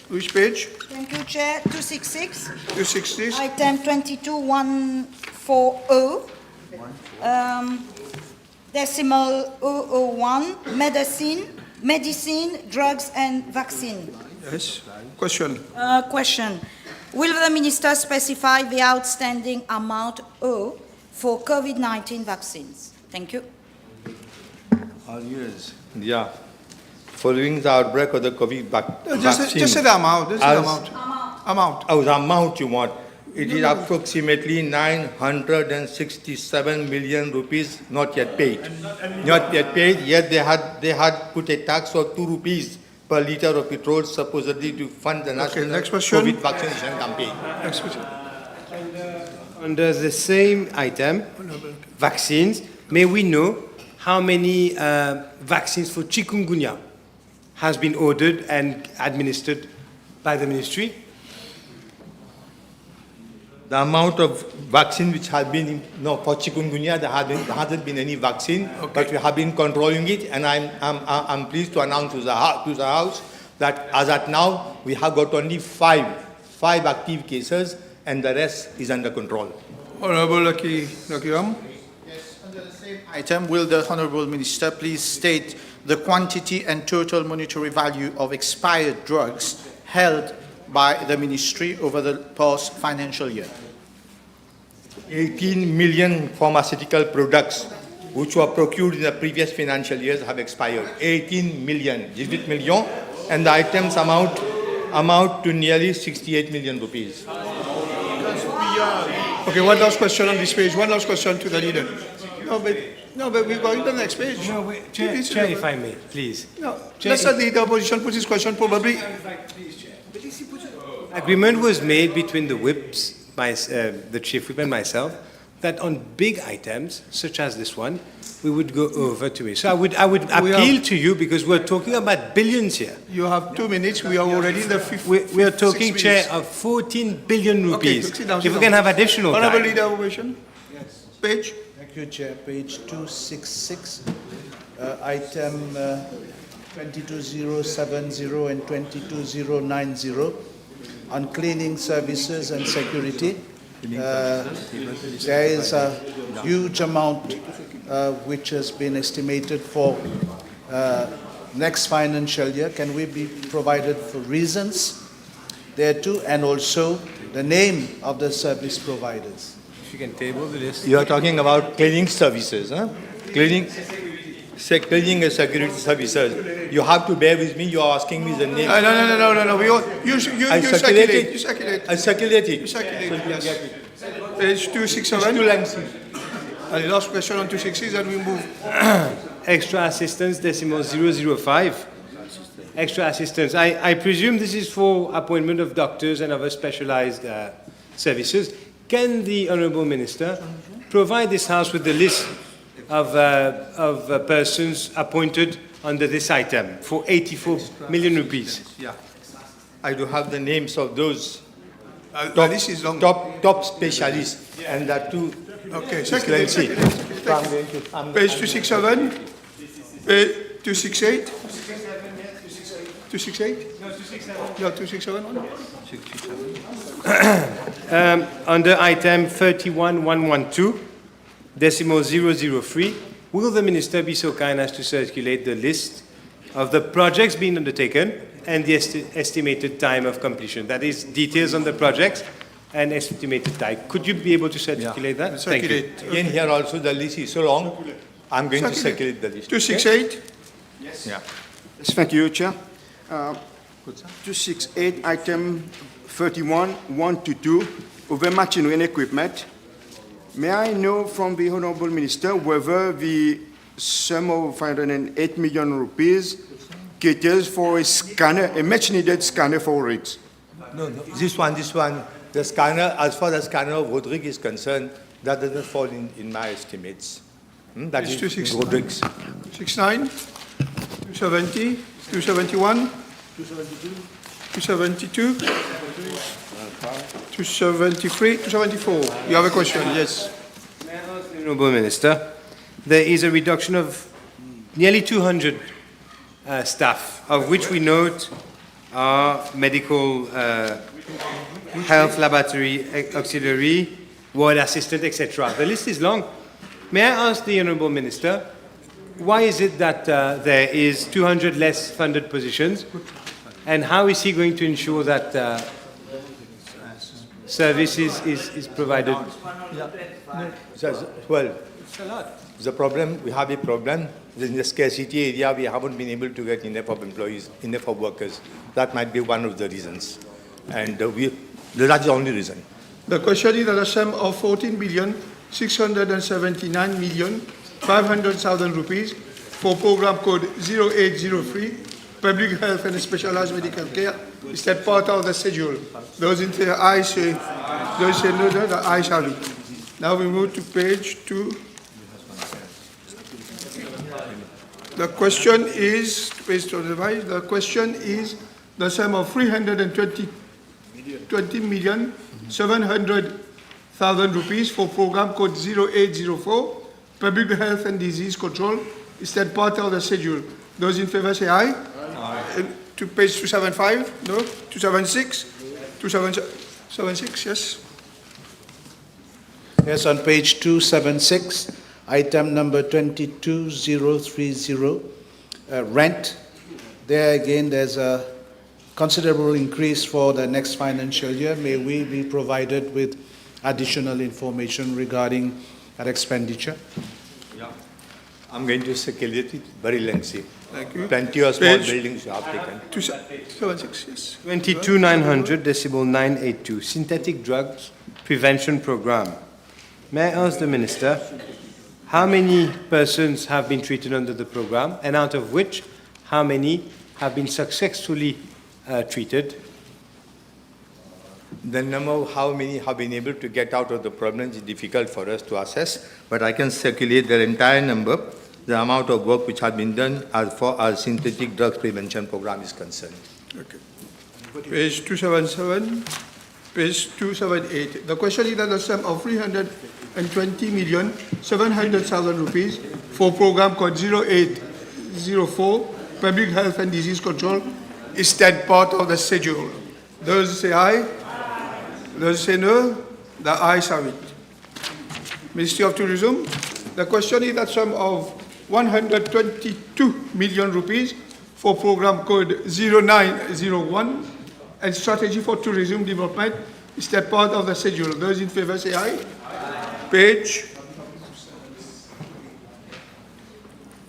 Which page? Thank you, Chair. 266. 266. Item 22140. decimal 001, medicine, drugs and vaccine. Yes. Question. Question. Will the minister specify the outstanding amount owed for COVID-19 vaccines? Thank you. All yours. Yeah. Following the outbreak of the COVID vaccine. Just say the amount. Just say the amount. Amount. Oh, the amount you want. It is approximately 967 million rupees not yet paid. Not yet paid, yet they had put a tax of 2 rupees per litre of petrol supposedly to fund the national COVID vaccination campaign. Next question. Under the same item, vaccines, may we know how many vaccines for chikungunya has been ordered and administered by the ministry? The amount of vaccine which has been, for chikungunya, there hasn't been any vaccine, but we have been controlling it, and I'm pleased to announce to the House that as at now, we have got only five active cases, and the rest is under control. Honourable Lakiram. Yes, under the same item, will the Honourable Minister please state the quantity and total monetary value of expired drugs held by the Ministry over the past financial year? 18 million pharmaceutical products which were procured in the previous financial years have expired. 18 million, 18 million, and the items amount to nearly 68 million rupees. Okay, one last question on this page. One last question to the leader. No, but we're going to the next page. No, wait, Chair, if I may, please. No, let's let the opposition put his question probably. Agreement was made between the whips, the chief whip and myself, that on big items, such as this one, we would go over to it. So I would appeal to you, because we're talking about billions here. You have 2 minutes. We are already in the fifth. We are talking, Chair, of 14 billion rupees. Okay, sit down, if we can have additional time. Honourable Leader of Opposition. Yes. Page. Thank you, Chair. Page 266, item 22070 and 22090 on cleaning services and security. There is a huge amount which has been estimated for next financial year. Can we be provided for reasons there too, and also the name of the service providers? If you can table the list. You are talking about cleaning services, huh? Cleaning and security services. You have to bear with me. You are asking me the name. No. You circulate. You circulate. I circulate it. You circulate. Yes. Page 267. And the last question on 266, and we move. Extra assistance, decimal 005. Extra assistance. I presume this is for appointment of doctors and other specialized services. Can the Honourable Minister provide this House with the list of persons appointed under this item for 84 million rupees? Yeah. I do have the names of those top specialists, and that too. Okay, second. Page 267, page 268. 268? No, 267 one. Under item 31112, decimal 003, will the Minister be so kind as to circulate the list of the projects being undertaken and the estimated time of completion? That is, details on the projects and estimated time. Could you be able to circulate that? Thank you. Again, here also the list is so long. I'm going to circulate the list. 268? Yes. Yeah. Yes, thank you, Chair. 268, item 31122, over machinery and equipment. May I know from the Honourable Minister whether the sum of 508 million rupees caters for a scanner, a much-needed scanner for rigs? No, this one. The scanner, as far as the scanner of Rodrigues is concerned, that doesn't fall in my estimates. That is Rodrigues. 69, 270, 271, 272, 273, 274. You have a question? Yes. Honourable Minister, there is a reduction of nearly 200 staff, of which we note are medical, health laboratory auxiliary, ward assistant, etc. The list is long. May I ask the Honourable Minister why is it that there is 200 less funded positions? And how is he going to ensure that services is provided? Well, the problem, we have a problem. In the scarcity area, we haven't been able to get enough of employees, enough of workers. That might be one of the reasons. And that's the only reason. The question is that a sum of 14,679,500,000 rupees for program code 0803, Public Health and Specialized Medical Care, is that part of the schedule? Those in favor, aye say. Those say no, the ayes have it. Now we move to page 2. The question is, page 25, the question is the sum of 20,700,000 rupees for program code 0804, Public Health and Disease Control. Is that part of the schedule? Those in favor say aye. Aye. To page 275, no? 276? 276, yes. Yes, on page 276, item number 22030, rent. There again, there's a considerable increase for the next financial year. May we be provided with additional information regarding that expenditure? Yeah. I'm going to circulate it, very lengthy. Thank you. Plenty of small Page buildings you have taken. 276, yes. 22,900,982, Synthetic Drugs Prevention Program. May I ask the Minister, how many persons have been treated under the program, and out of which, how many have been successfully treated? The number of how many have been able to get out of the problem is difficult for us to assess, but I can circulate the entire number, the amount of work which has been done as far as synthetic drugs prevention program is concerned. Okay. Page 277, page 278. The question is that the sum of 320,700,000 rupees for program code 0804, Public Health and Disease Control, is that part of the schedule? Those say aye. Those say no. The ayes have it. Ministry of Tourism. The question is that sum of 122 million rupees for program code 0901 and strategy for tourism development. Is that part of the schedule? Those in favor say aye. Page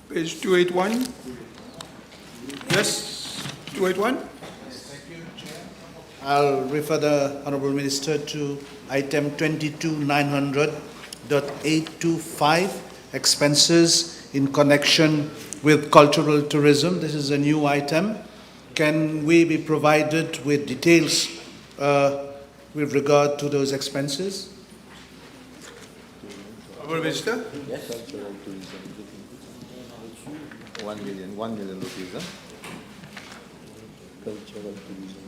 281. Yes, 281. I'll refer the Honourable Minister to item 22,900.825, expenses in connection with cultural tourism. This is a new item. Can we be provided with details with regard to those expenses? Honourable Minister? Yes. 1 million rupees. Cultural tourism.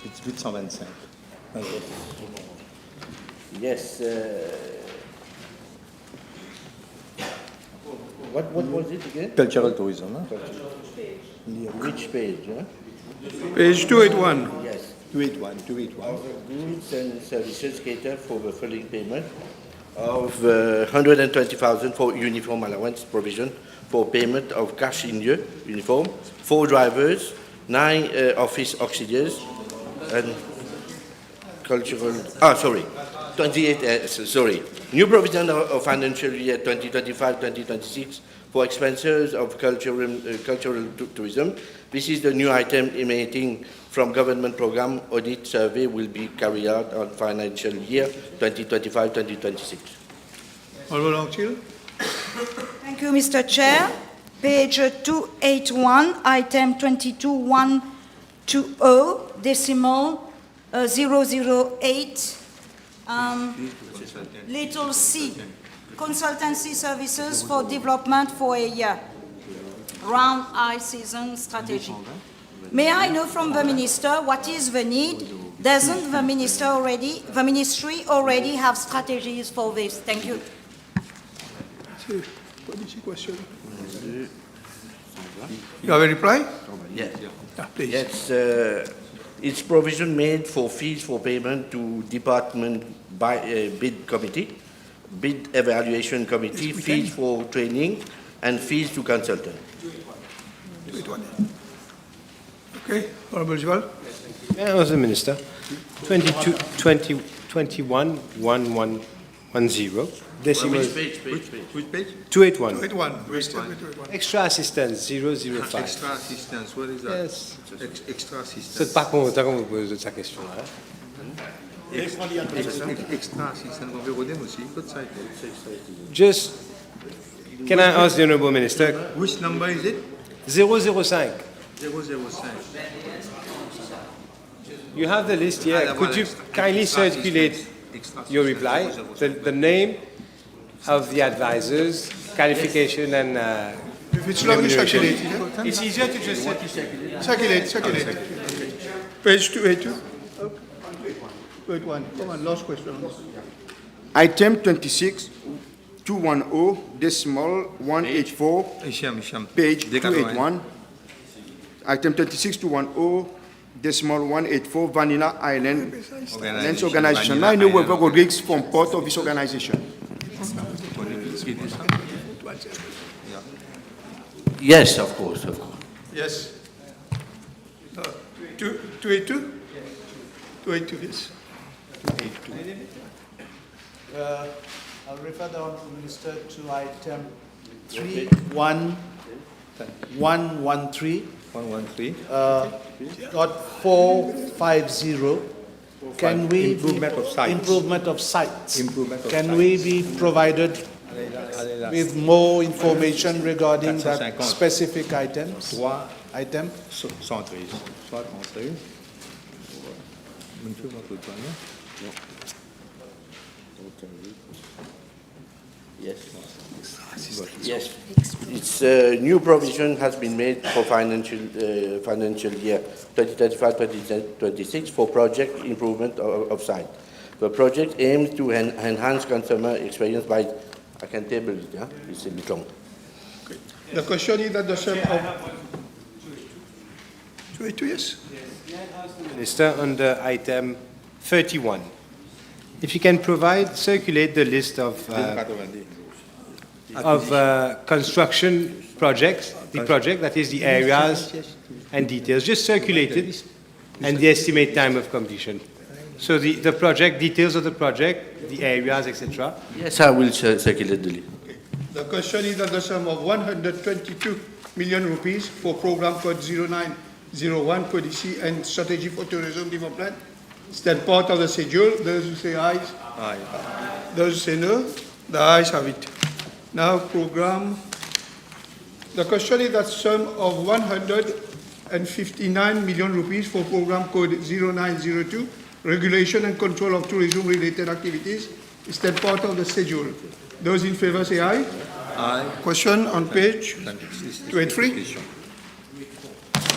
It's 825. Yes. What was it again? Cultural tourism. Which page? Page 281. Yes. 281. Goods and services cater for the following payment of 120,000 for uniform allowance provision for payment of cash in lieu uniform, 4 drivers, 9 office auxiliaries, and cultural, 28, new provision of financial year 2025-2026 for expenses of cultural tourism. This is the new item emanating from government program. Audit survey will be carried out on financial year 2025-2026. Honourable Longchill. Thank you, Mr. Chair. Page 281, item 22120, decimal 008, little c, consultancy services for development for a year, round high season strategy. May I know from the Minister what is the need? Doesn't the Ministry already have strategies for this? Thank you. What is the question? You have a reply? Yes. Please. Yes, it's provision made for fees for payment to department by bid committee, bid evaluation committee, fees for training, and fees to consultants. Okay, Honourable Joel. Honourable Minister, 211110 decimal. Which page? 281. 281. Extra assistance 005. Extra assistance, what is that? Yes. Extra assistance. C'est pas content qu'on vous pose sa question là. Extra assistance, on veut redem aussi, good side. Just, can I ask the Honourable Minister? Which number is it? 005. 005. You have the list here. Could you kindly circulate your reply, the name of the advisors, qualification and If it's long, remuneration? circulate. It's easier to just circulate. Page 282. 281. Come on, last question. Item 26, 210, decimal 184, page 281. Item 26, 210, decimal 184, Vanilla Island Lands Organization. Now I know whether Rodrigues form part of this organization. Yes, of course. Yes. 282? 282, yes. I'll refer the Honourable Minister to item 31113. 113. Dot 450. Can we Improvement of sites. Improvement of sites. Improvement of Can sites. we be provided with more information regarding that specific item? 113. Yes. It's new provision has been made for financial year 2035-2026 for project improvement of site. The project aims to enhance consumer experience by, I can table it, yeah? It's a bit long. The question is that the sum of 282, yes. Minister, under item 31, if you can circulate the list of construction projects, the project, that is the areas and details, just circulate it, and the estimate time of completion. So the project, details of the project, the areas, etc. Yes, I will circulate the list. The question is that the sum of 122 million rupees for program code 0901 policy and strategy for tourism development is that part of the schedule. Those who say aye. Those who say no, the ayes have it. Now program, the question is that sum of 159 million rupees for program code 0902, regulation and control of tourism related activities, is that part of the schedule. Those in favor say aye. Aye. Question on page 283.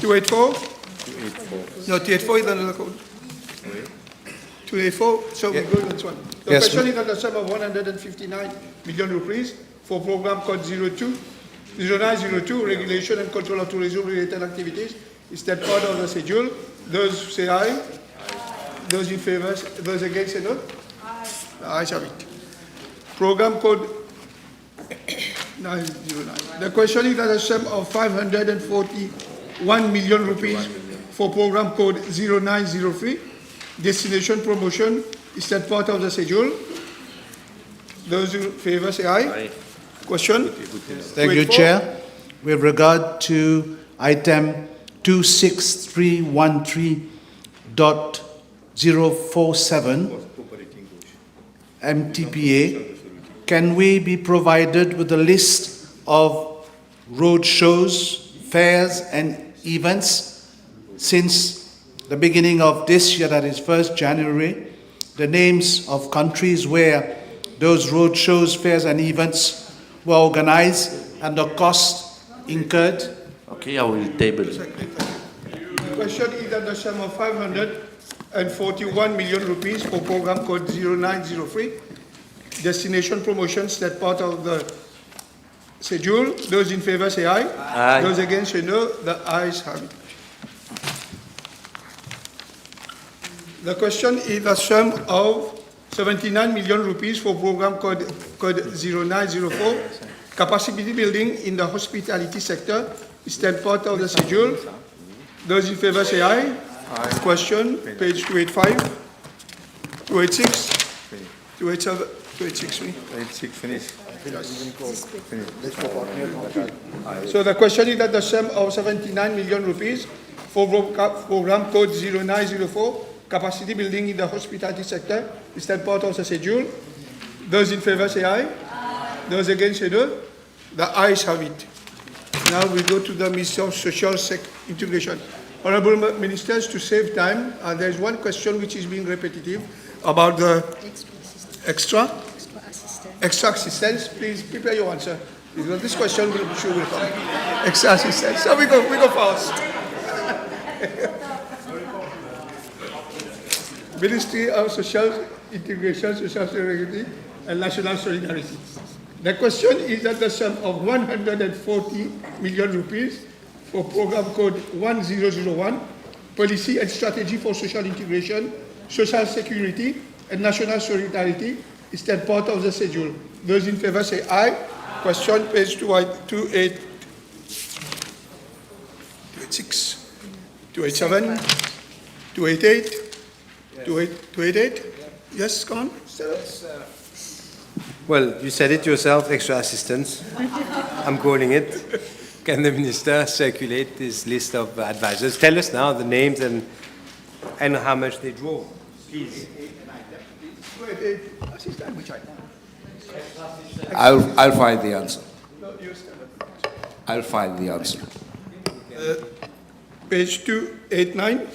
284? 284. No, 284 is another code. 284, so we go to this one. The Yes, question is that the sum of 159 million rupees for program code 0902, regulation and control of tourism related activities, is that part of the schedule. Those say aye. Those in favor, those against say no. Aye. The ayes have it. Program code 909. The question is that a sum of 541 million rupees for program code 0903, destination promotion, is that part of the schedule. Those in favor say aye. Aye. Question? Thank you, Chair. With regard to item 26313.047 MTPA, can we be provided with a list of road shows, fairs, and events since the beginning of this year, that is 1st January, the names of countries where those road shows, fairs, and events were organized and the cost incurred? Okay, I will table it. The question is that the sum of 541 million rupees for program code 0903, destination promotions, that part of the schedule. Those in favor say aye. Aye. Those against say no. The ayes have it. The question is the sum of 79 million rupees for program code 0904, Capacity building in the hospitality sector is still part of the schedule. Those in favor say aye. Aye. Question, page 285, 286, 287, 286. 86, finish. So the question is that the sum of 79 million rupees for program code 0904, capacity building in the hospitality sector, is still part of the schedule. Those in favor say aye. Aye. Those against say no. The ayes have it. Now we go to the Minister of Social Integration. Honourable Ministers, to save time, there is one question which is being repetitive about the extra assistance. Please prepare your answer. Because this question will come. Extra assistance. So we go fast. Ministry of Social Integration, Social Security, and National Solidarity. The question is that the sum of 140 million rupees for program code 1001, Policy and Strategy for Social Integration, Social Security, and National Solidarity is still part of the schedule. Those in favor say aye. Question, page 286, 287, 288, 288. Yes, come on. Well, you said it yourself, extra assistance. I'm calling it. Can the minister circulate this list of advisors? Tell us now the names and how much they draw, please. I'll find the answer. I'll find the answer. Page 289.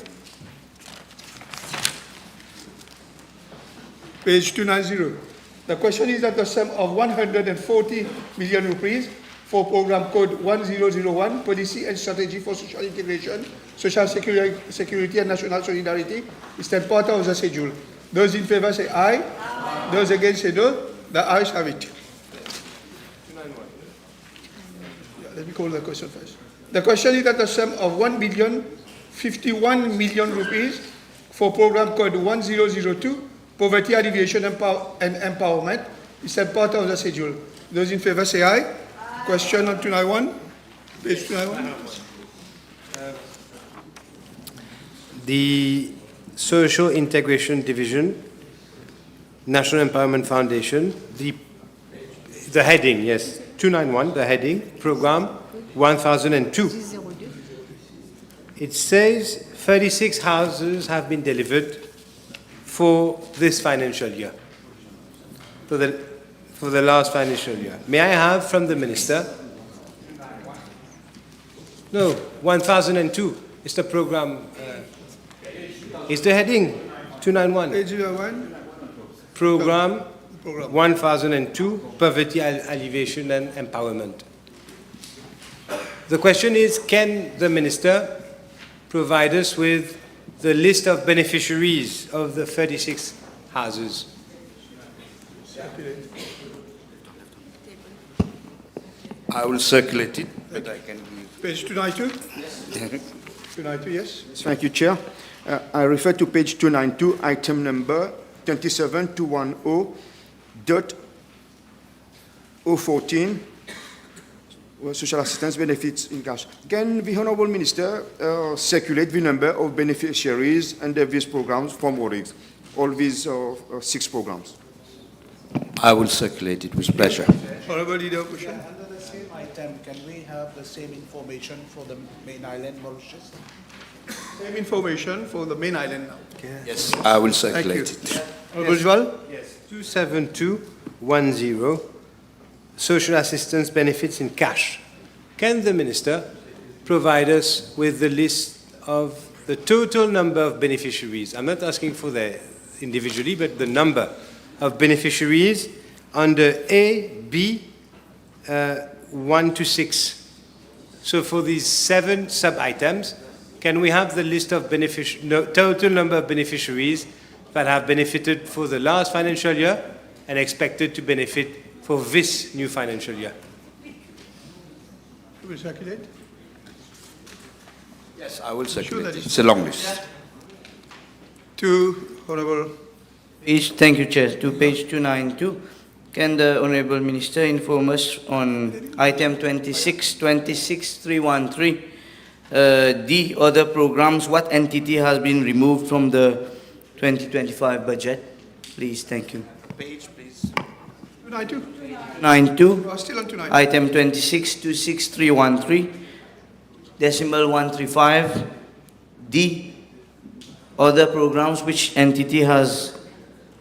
Page 290. The question is that the sum of 140 million rupees for program code 1001, Policy and Strategy for Social Integration, Social Security and National Solidarity is still part of the schedule. Those in favor say aye. Aye. Those against say no. The ayes have it. Let me call the question first. The question is that the sum of 1,051 million rupees for program code 1002, Poverty Alleviation and Empowerment, is still part of the schedule. Those in favor say aye. Aye. Question on 291. Page 291. The Social Integration Division, National Empowerment Foundation, the heading, yes, 291, the heading, program 1002. It says 36 houses have been delivered for this financial year, for the last financial year. May I have from the minister? No, 1002 is the program. Is the heading 291? Page 1. Program 1002, Poverty Alleviation and Empowerment. The question is, can the minister provide us with the list of beneficiaries of the 36 houses? I will circulate it, but I can give. Page 292? 292, yes. Thank you, Chair. I refer to page 292, item number 27210.014, social assistance benefits in cash. Can the Honourable Minister circulate the number of beneficiaries under these programs from Rodrigues, all these 6 programs? I will circulate it with pleasure. Honourable Leader, question. Under the same item, can we have the same information for the main island, Mauritius? Same information for the main island now. Yes, I will circulate it. Honourable Jewel? Yes, 27210, social assistance benefits in cash. Can the minister provide us with the list of the total number of beneficiaries? I'm not asking for the individually, but the number of beneficiaries under A, B, 1 to 6. So for these 7 sub-items, can we have the list of total number of beneficiaries that have benefited for the last financial year and expected to benefit for this new financial year? Will you circulate? Yes, I will circulate it. It's a long list. To Honourable. Thank you, Chair. To page 292, Can the Honourable Minister inform us on item 2626313, the other programs, what entity has been removed from the 2025 budget? Please, thank you. Page, please. 92. Still on 292. Item 2626313, decimal 135, the other programs, which entity has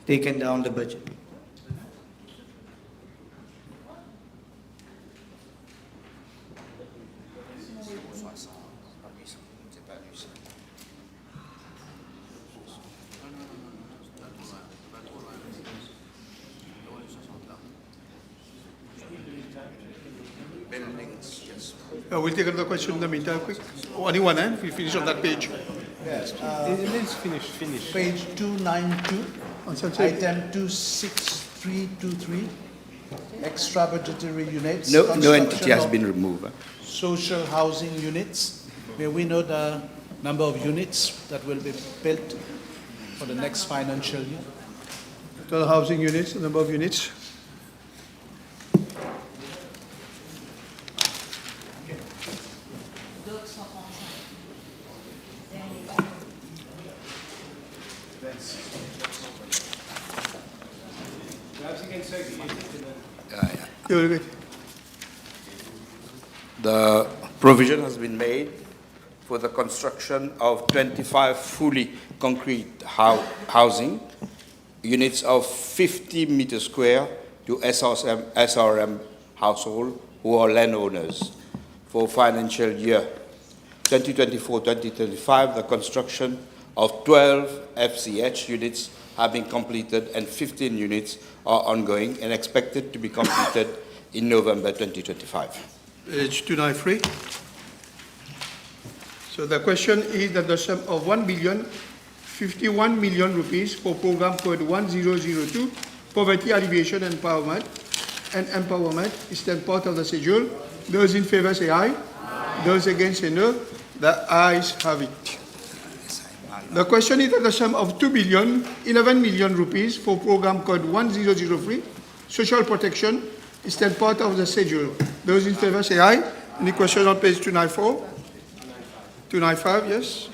taken down the budget? We'll take another question in the meantime, quick. Only one, eh? We finish on that page. Yes. Let's finish. Page 292, On such a- item 26323, extra budgetary units. No construction entity has of been removed. Social housing units. May we know the number of units that will be built for the next financial year? Total housing units, the number of units. The provision has been made for the construction of 25 fully concrete housing units of 50 meters square to SRM household who are landowners. For financial year 2024-2025, the construction of 12 FCH units have been completed and 15 units are ongoing and expected to be completed in November 2025. Page 293. So the question is that the sum of 1,051 million rupees for program code 1002, poverty alleviation and empowerment is then part of the schedule. Those in favor say aye. Those against say no. The ayes have it. The question is that the sum of 2,011 million rupees for program code 1003, social protection, is then part of the schedule. Those in favor say aye. Any question on page 294? 295, yes.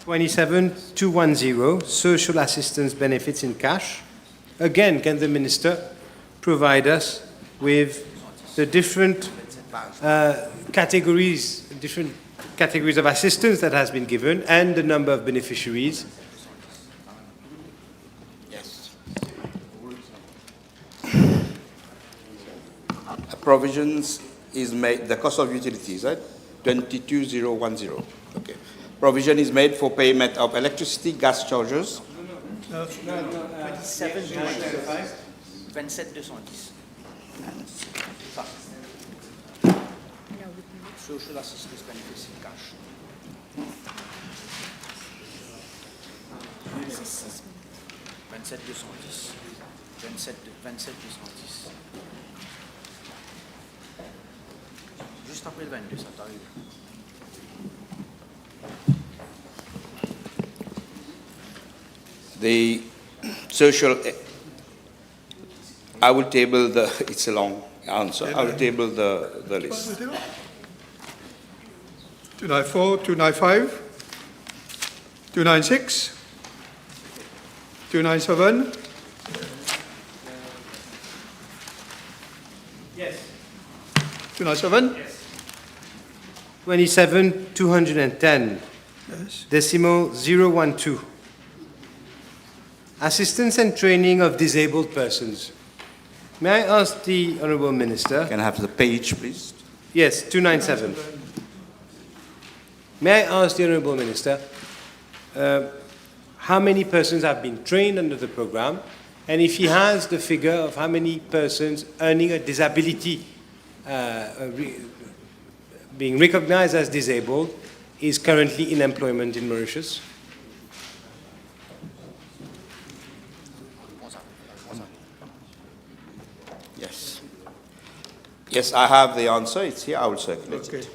27210, social assistance benefits in cash. Again, can the Minister provide us with the different categories of assistance that has been given and the number of beneficiaries? Yes. Provisions is made, the cost of utilities, right? 22010. Okay. Provision is made for payment of electricity, gas charges. No. 27,210. 27,210. Social assistance benefits in cash. 27,210. 27,210. Juste après le 22, ça t'arrive. The social, I will table the, it's a long answer, I will table the list. 294, 295, 296, 297. Yes. 297? Yes. 27,210. Yes. Decimal 012. Assistance and training of disabled persons. May I ask the Honourable Minister? Can I have the page, please? Yes, 297. May I ask the Honourable Minister how many persons have been trained under the program, and if he has the figure of how many persons earning a disability, being recognized as disabled, is currently in employment in Mauritius? Yes. Yes, I have the answer. It's here. I will circulate Okay. it.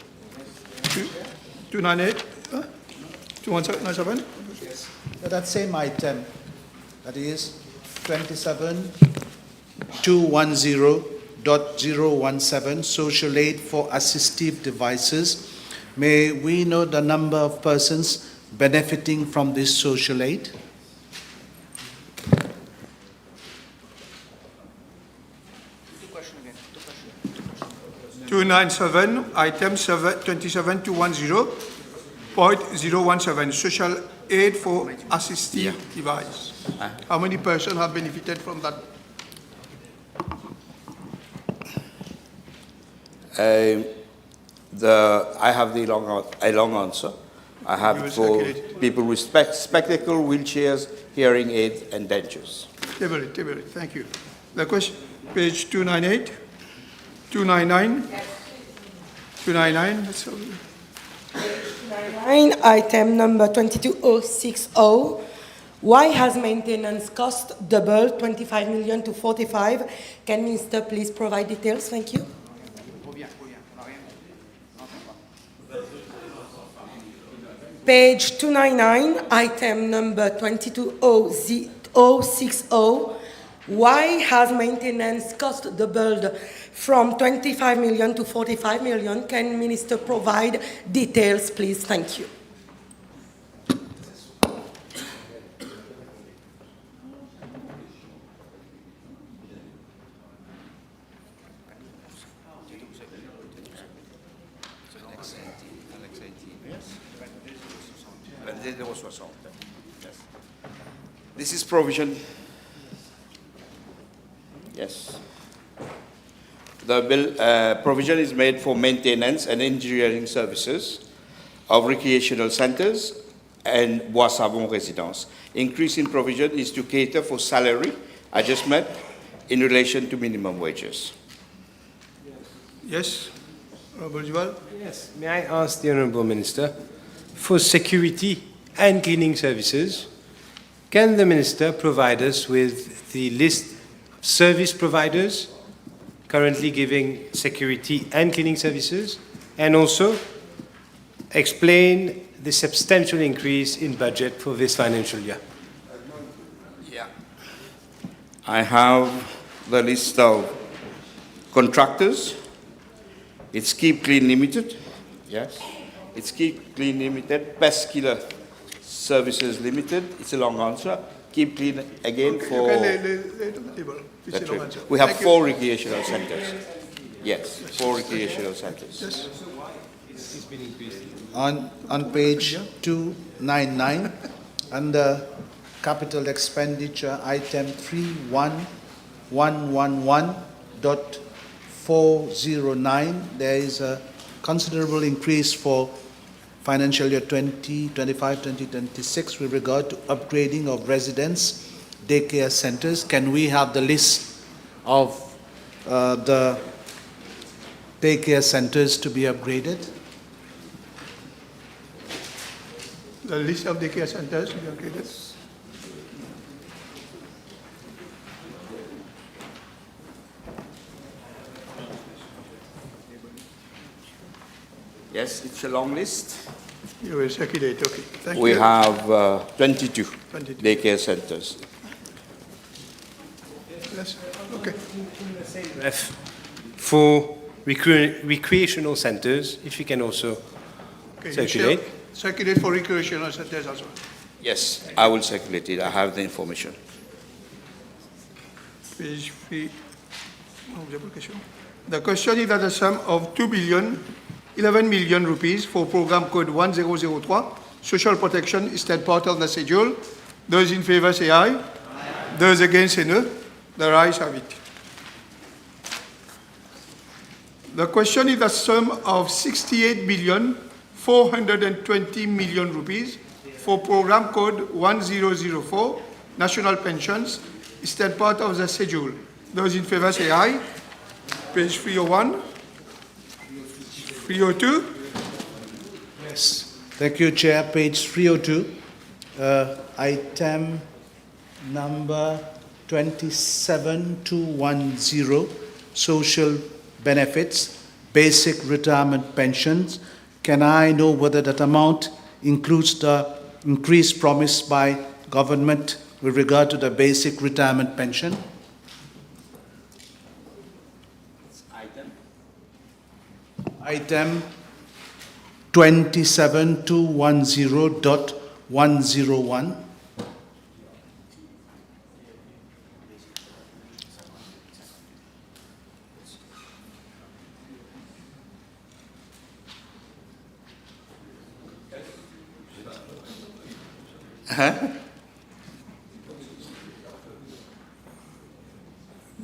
298? 297? Yes. That same item, that is 27, 210.017, social aid for assistive devices. May we know the number of persons benefiting from this social aid? Item 27210.017, social aid for assistive device. How many persons have benefited from that? I have a long answer. I have for people with spectacle, wheelchairs, hearing aids, and dentures. Table it, thank you. The question, page 298, 299, 299, that's all. 9, item number 22060. Why has maintenance cost doubled 25 million to 45? Can Minister please provide details? Thank you. Page 299, item number 22060. Why has maintenance cost doubled from 25 million to 45 million? Can Minister provide details, please? Thank you. This is provision. Yes. The bill provision is made for maintenance and engineering services of recreational centers and Bois Savon residence. Increase in provision is to cater for salary adjustment in relation to minimum wages. Yes, Honourable Duval. Yes, may I ask the Honourable Minister, for security and cleaning services, can the Minister provide us with the list of service providers currently giving security and cleaning services, and also explain the substantial increase in budget for this financial year? Yeah. I have the list of contractors. It's Keep Clean Limited. Yes. It's Keep Clean Limited, Pest Killer Services Limited. It's a long answer. Keep Clean again for... You can lay it on the table. It's a long answer. We have 4 recreational centers. Yes, 4 recreational centers. Yes. On page 299, under capital expenditure, item 31111.409, there is a considerable increase for financial year 2025-2026 with regard to upgrading of residence daycare centers. Can we have the list of the daycare centers to be upgraded? The list of daycare centers to be upgraded. Yes, it's a long list. You will circulate, okay. Thank you. We have 22 daycare centers. Yes, okay. For recreational centers, if you can also circulate. Circulate for recreational centers as well. Yes, I will circulate it. I have the information. Page 3. The question is that a sum of 2,011 million rupees for program code 1003, social protection, is that part of the schedule. Those in favor say aye. Aye. Those against say no. The ayes have it. The question is the sum of 68,420 million rupees for program code 1004, national pensions, is that part of the schedule. Those in favor say aye. Page 301. 302. Yes. Thank you, Chair. Page 302. Item number 27210, social benefits, basic retirement pensions. Can I know whether that amount includes the increase promised by government with regard to the basic retirement pension? Item 27210.101.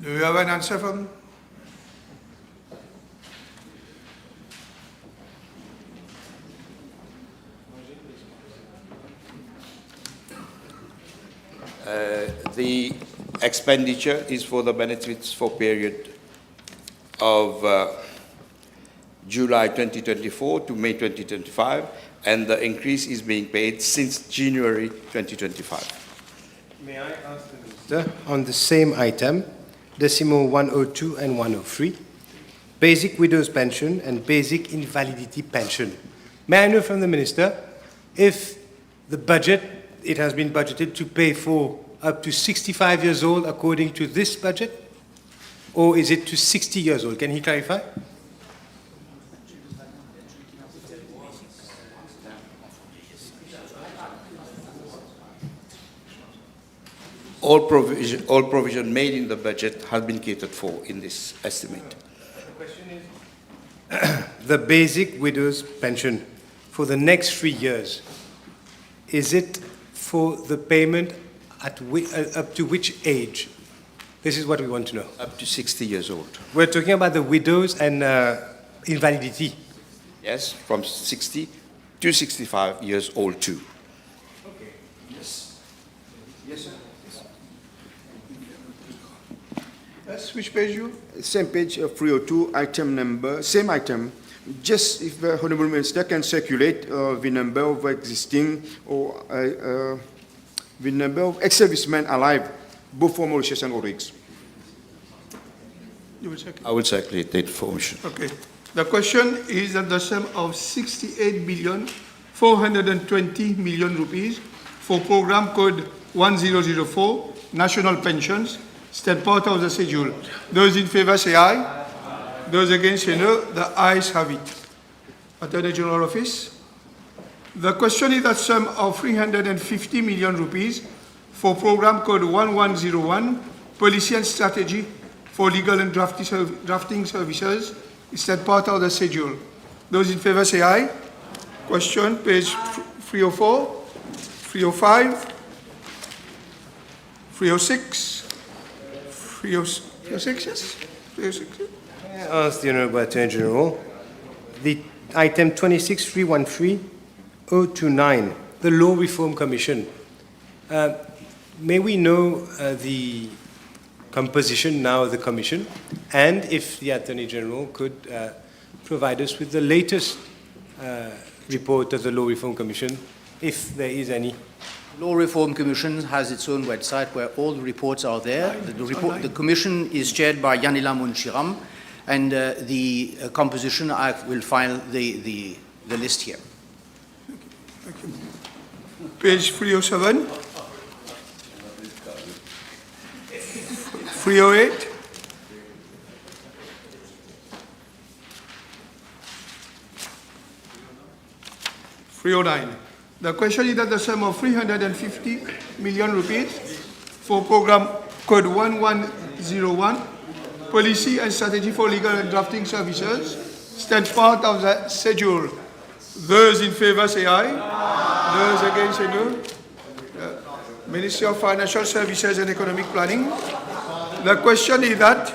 Do you have an answer from? The expenditure is for the benefits for period of July 2024 to May 2025, and the increase is being paid since January 2025. May I ask the Minister, on the same item, decimal 102 and 103, basic widow's pension and basic invalidity pension. May I know from the Minister if the budget, it has been budgeted to pay for up to 65 years old according to this budget, or is it to 60 years old? Can he clarify? All provision made in the budget has been catered for in this estimate. The question is, the basic widow's pension for the next 3 years, is it for the payment at up to which age? This is what we want to know. Up to 60 years old. We're talking about the widows and invalidity. Yes, from 60 to 65 years old too. Okay. Yes. Yes, sir. Yes, which page you? Same page, 302, item number, same item. Just if the Honourable Minister can circulate the number of existing or the number of ex-servicemen alive, both for Mauritius and Rodrigues. You will check it. I will circulate the information. Okay. The question is that the sum of 68,420 million rupees for program code 1004, national pensions, step part of the schedule. Those in favor say aye. Those against say no. The ayes have it. Attorney General Office. The question is that sum of 350 million rupees for program code 1101, policy and strategy for legal and drafting services, is that part of the schedule. Those in favor say aye. Question, page 304, 305, 306, 306, yes? 306, yes? May I ask the Honourable Attorney General, the item 26313-029, the Law Reform Commission. May we know the composition now of the Commission, and if the Attorney General could provide us with the latest report of the Law Reform Commission, if there is any. Law Reform Commission has its own website where all the reports are there. The Commission is chaired by Yanila Munchiram, and the composition, I will file the list here. Thank you. Page 307. 308. The question is that the sum of 350 million rupees for program code 1101, policy and strategy for legal and drafting services, stands part of the schedule. Those in favor say aye. Those against say no. Ministry of Financial Services and Economic Planning. The question is that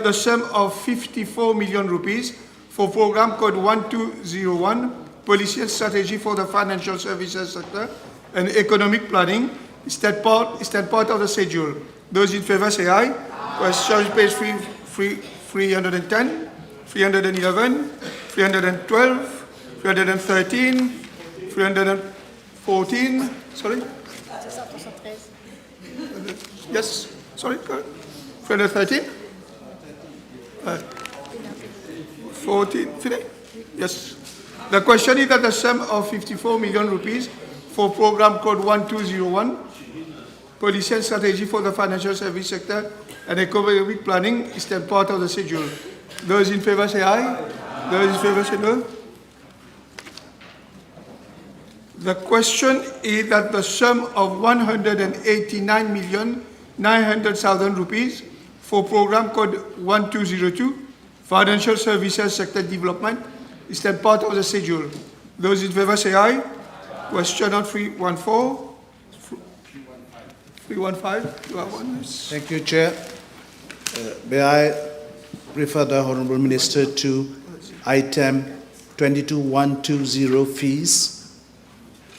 the sum of 54 million rupees for program code 1201, policy and strategy for the financial services sector and economic planning, is that part of the schedule. Those in favor say aye. Question page 310, 311, 312, 313, 314, sorry? Yes, sorry, 313? 14, yes. The question is that the sum of 54 million rupees for program code 1201, policy and strategy for the financial service sector and economic planning, is that part of the schedule. Those in favor say aye. Those in favor say no. The question is that the sum of 189,900,000 rupees for program code 1202, Financial Services Sector Development, is that part of the schedule. Those in favor say aye. Question on 314. 315. You have one. Thank you, Chair. May I refer the Honourable Minister to item 22120 fees,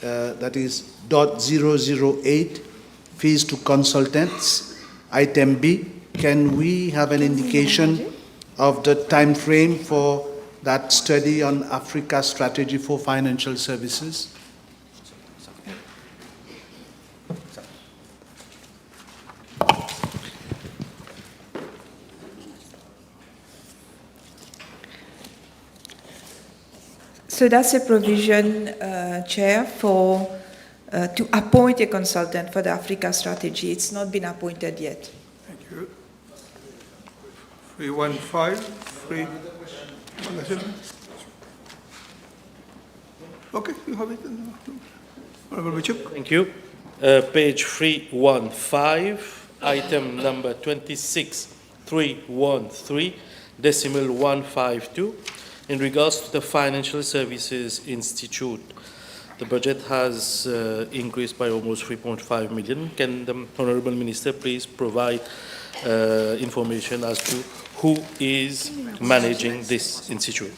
that is .008, fees to consultants. Item B, can we have an indication of the time frame for that study on Africa strategy for financial services? So that's a provision, Chair, for to appoint a consultant for the Africa strategy. It's not been appointed yet. Thank you. 315. Okay, you have it. Honourable Bishop. Thank you. Page 315, item number 26313, decimal 152. In regards to the Financial Services Institute, the budget has increased by almost 3.5 million. Can the Honourable Minister please provide information as to who is managing this institute?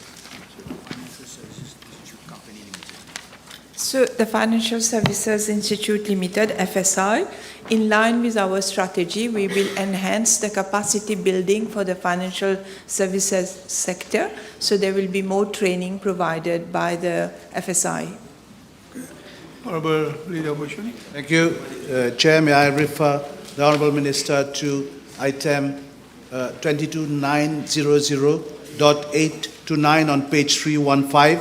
So the Financial Services Institute Limited, FSI, in line with our strategy, we will enhance the capacity building for the financial services sector. So there will be more training provided by the FSI. Honourable Leader Motion. Thank you. Chair, may I refer the Honourable Minister to item 22900.8 to 9 on page 315,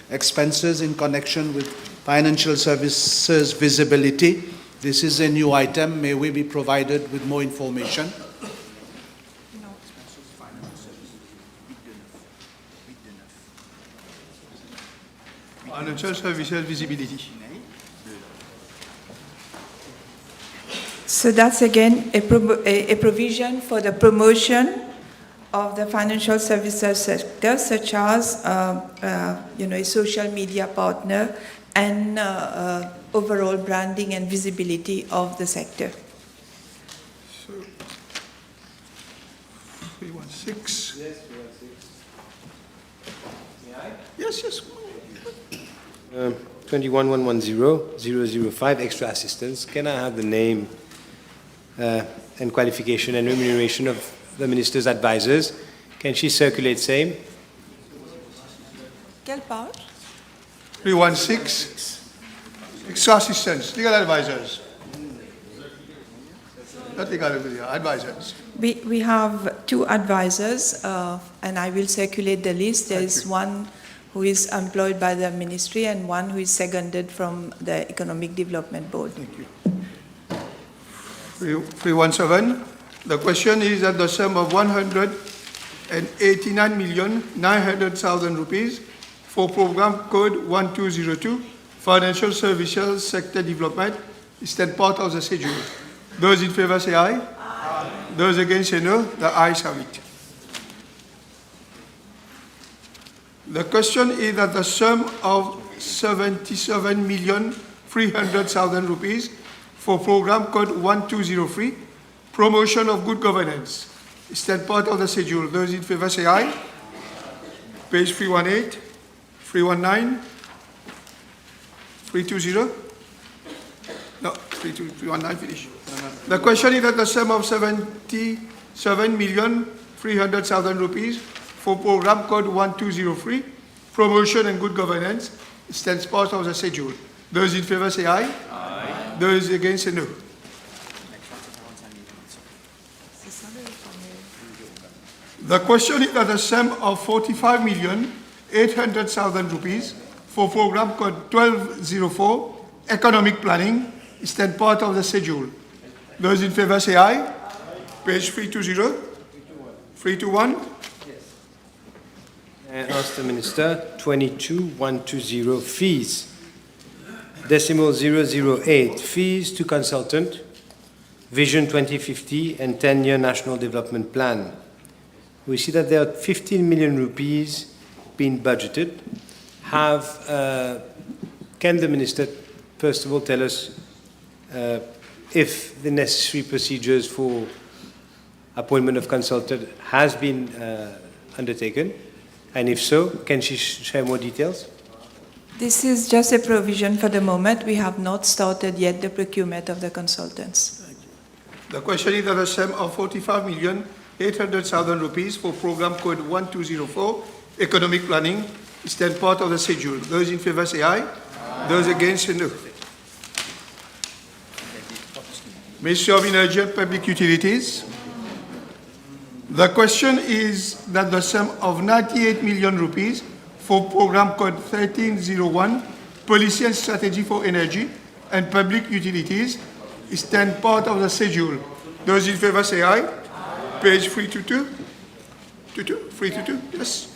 expenses in connection with financial services visibility. This is a new item. May we be provided with more information? Financial services visibility. So that's again a provision for the promotion of the financial services sector, such as a social media partner and overall branding and visibility of the sector. So, 316. Yes, 316. May I? Yes, yes. 21110-005, extra assistance. Can I have the name and qualification and remuneration of the Minister's advisors? Can she circulate same? Quelle page? 316. Extra assistants, legal advisors. Not legal advisors. We have two advisors, and I will circulate the list. There is one who is employed by the ministry and one who is seconded from the Economic Development Board. Thank you. 317. The question is that the sum of 189,900,000 rupees for program code 1202, Financial Services Sector Development, is that part of the schedule. Those in favor say aye. Aye. Those against say no. The ayes have it. The question is that the sum of 77,300,000 rupees for program code 1203, Promotion of Good Governance, is that part of the schedule. Those in favor say aye. Page 318, 319, 320. No, 319 finish. The question is that the sum of 77,300,000 rupees for program code 1203, Promotion and Good Governance, stands part of the schedule. Those in favor say aye. Aye. Those against say no. The question is that the sum of 45,800,000 rupees for program code 1204, Economic Planning, is then part of the schedule. Those in favor say aye. Aye. Page 320. 321. I ask the Minister, 22120 fees. Decimal 008, fees to consultant, Vision 2050 and 10-year National Development Plan. We see that there are 15 million rupees being budgeted. Can the Minister, first of all, tell us if the necessary procedures for appointment of consultant has been undertaken? And if so, can she share more details? This is just a provision for the moment. We have not started yet the procurement of the consultants. The question is that a sum of 45,800,000 rupees for program code 1204, economic planning, is then part of the schedule. Those in favor say aye. Those against say no. Ministry of Energy and Public Utilities. The question is that the sum of 98 million rupees for program code 1301, Policy and Strategy for Energy and Public Utilities, is then part of the schedule. Those in favor say aye. Page 322. 322, yes.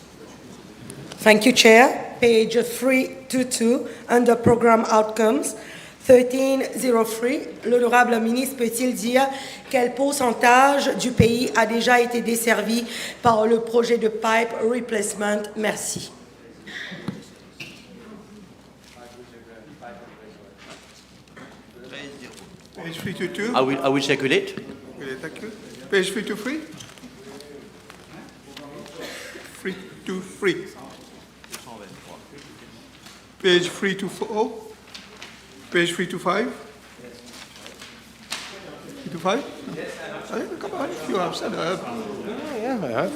Thank you, Chair. Page 322, under Programme Outcomes, 1303. L'honorable ministre peut-il dire quel pourcentage du pays a déjà été desservi par le projet de pipe replacement? Merci. Page 322. I will circulate. Okay, thank you. Page 323. 323. Page 324. Page 325. 325? Yes, come on, if you have said that. Yeah, I have.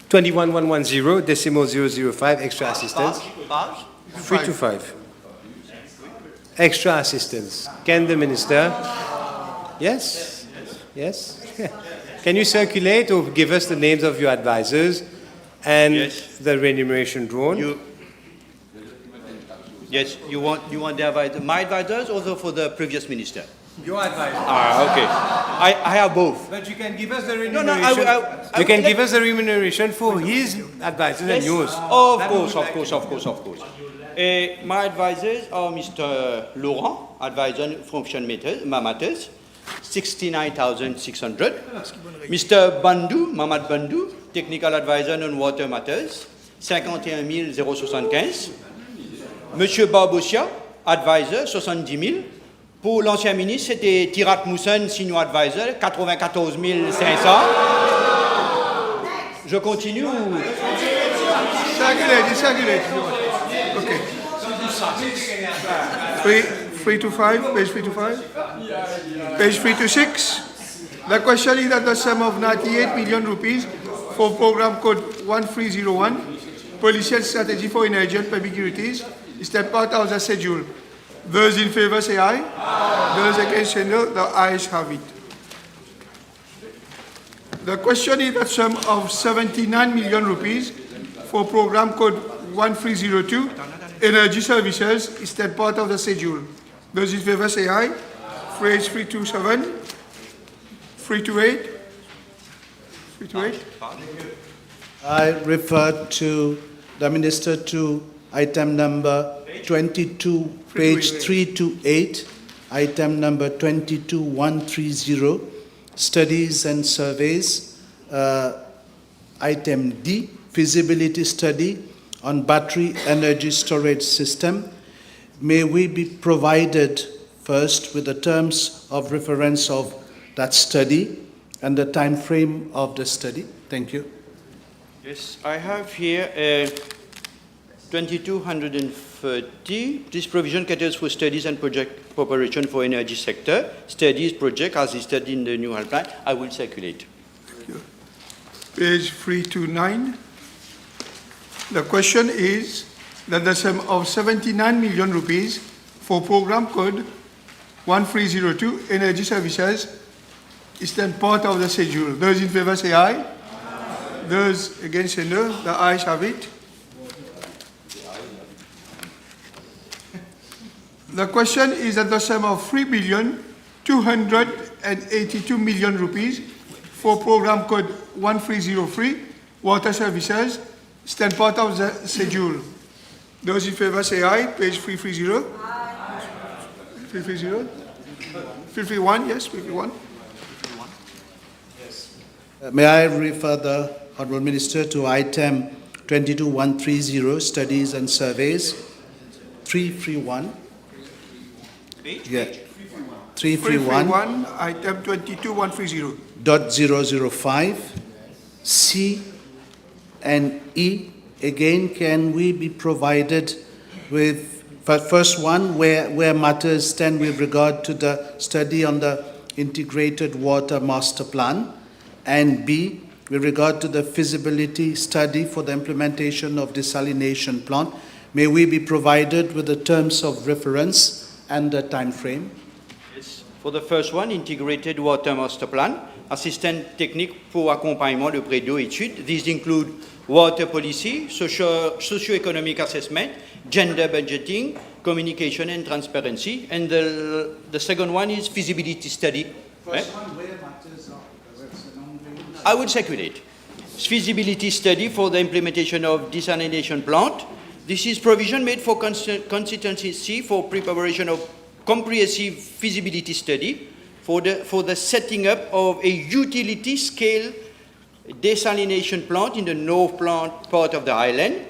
21110, decimal 005, extra assistance. 325. Extra assistance. Can the Minister? Yes? Yes? Can you circulate or give us the names of your advisors and the remuneration drawn? Yes, you want the advisor, my advisors or for the previous minister? Your advisor. Okay. I have both. But you can give us the remuneration. No, you can give us the remuneration for his advisors and yours. Of course. My advisors are Mr. Laurent, advisor function matters, 69,600. Mr. Bandou, Mamad Bandou, technical advisor on water matters, 51,075. Monsieur Barbosia, advisor, 70 000. Pour l'ancien ministre, c'était Tirat Moussan, senior advisor, 94 500. Je continue ou... Circulate. Okay. 325, page 325. Page 326. The question is that the sum of 98 million rupees for program code 1301, Policy and Strategy for Energy and Public Utilities, is that part of the schedule. Those in favor say aye. Those against say no. The ayes have it. The question is that sum of 79 million rupees for program code 1302, Energy Services, is that part of the schedule. Those in favor say aye. Page 327, 328, 328. I refer to the Minister to item number 22, page 328, item number 22130, studies and surveys, item D, feasibility study on battery energy storage system. May we be provided first with the terms of reference of that study and the time frame of the study? Thank you. Yes, I have here 2230. This provision caters for studies and project preparation for energy sector. Studies project as listed in the new plan. I will circulate. Thank you. Page 329. The question is that the sum of 79 million rupees for program code 1302, Energy Services, is then part of the schedule. Those in favor say aye. Those against say no. The ayes have it. The question is that the sum of 3,282,000,000 rupees for program code 1303, water services, stand part of the schedule. Those in favor say aye. Page 330. Aye. 330. 331, yes, 331. May I refer the Honourable Minister to item 22130, studies and surveys, 331. Yeah. 331, item 22130. .005, C and E. Again, can we be provided with, first one, where matters stand with regard to the study on the integrated water master plan, and B, with regard to the feasibility study for the implementation of desalination plant, may we be provided with the terms of reference and the time frame? Yes. For the first one, integrated water master plan, assistant technique pour accompagnement de près d'eau études. These include water policy, socio-economic assessment, gender budgeting, communication and transparency. And the second one is feasibility study. First one, where matters are. I will circulate. Feasibility study for the implementation of desalination plant. This is provision made for constituency for preparation of comprehensive feasibility study for the setting up of a utility scale desalination plant in the north part of the island.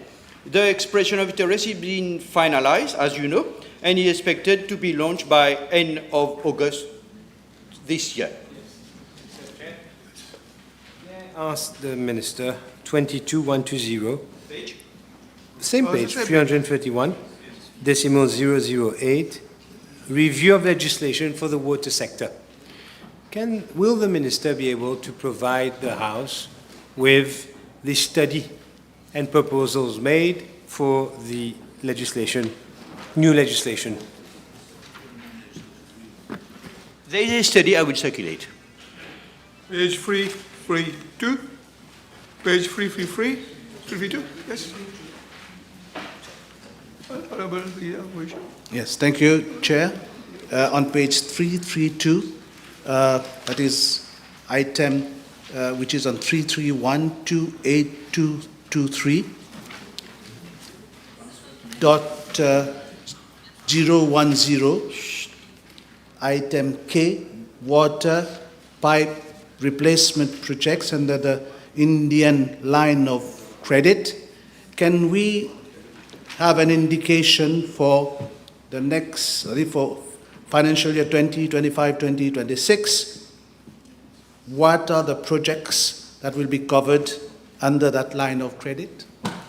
The expression of interest is being finalized, as you know, and is expected to be launched by end of August this year. Ask the Minister, 22120. Page? Same page, 331, decimal 008, review of legislation for the water sector. Will the Minister be able to provide the House with the study and proposals made for the legislation, new legislation? There is a study I will circulate. Page 332, page 333, 332, yes. Honourable Leader, Yes, thank you, Chair. On page 332, that is item which is on 3312823 dot 010, item K, water pipe replacement projects under the Indian line of credit. Can we have an indication for the next, for financial year 2025-2026, what are the projects that will be covered under that line of credit?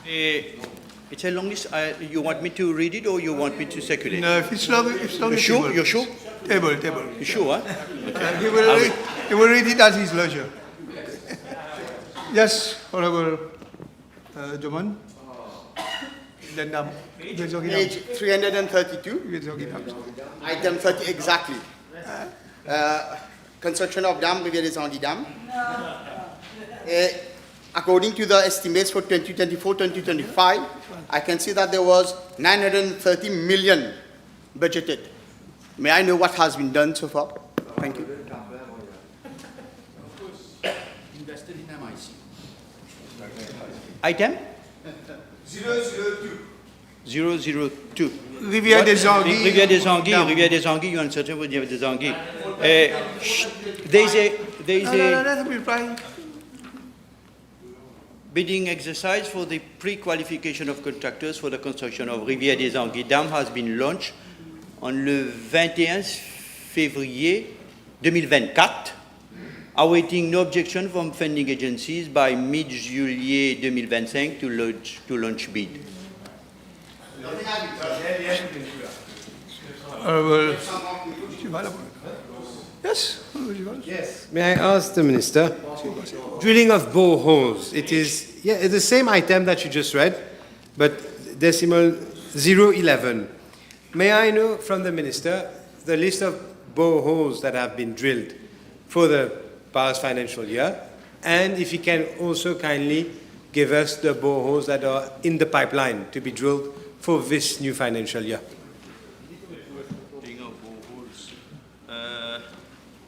It's a long list. You want me to read it or you want me to circulate? No, if it's not You're sure? You're sure? Table. You sure, huh? Okay. He will read it at his leisure. Yes, Honourable Joman. Page 332, item 30 exactly. Construction of dam, Rivière des Anguilles Dam. According to the estimates for 2024-2025, I can see that there was 930 million budgeted. May I know what has been done so far? Thank you. Invested in MIC. Item? 002. 002. Rivière des Anguilles. Rivière des Anguilles. Rivière des Anguilles. You answer to Rivière des Anguilles. There is a bidding exercise for the pre-qualification of contractors for the construction of Rivière des Anguilles Dam has been launched on le 21 février 2024, awaiting no objection from funding agencies by mid-juillet 2025 to launch bid. Yes. Yes. May I ask the Minister? Drilling of boreholes. It is it's the same item that you just read, but decimal 011. May I know from the Minister the list of boreholes that have been drilled for the past financial year, and if you can also kindly give us the boreholes that are in the pipeline to be drilled for this new financial year.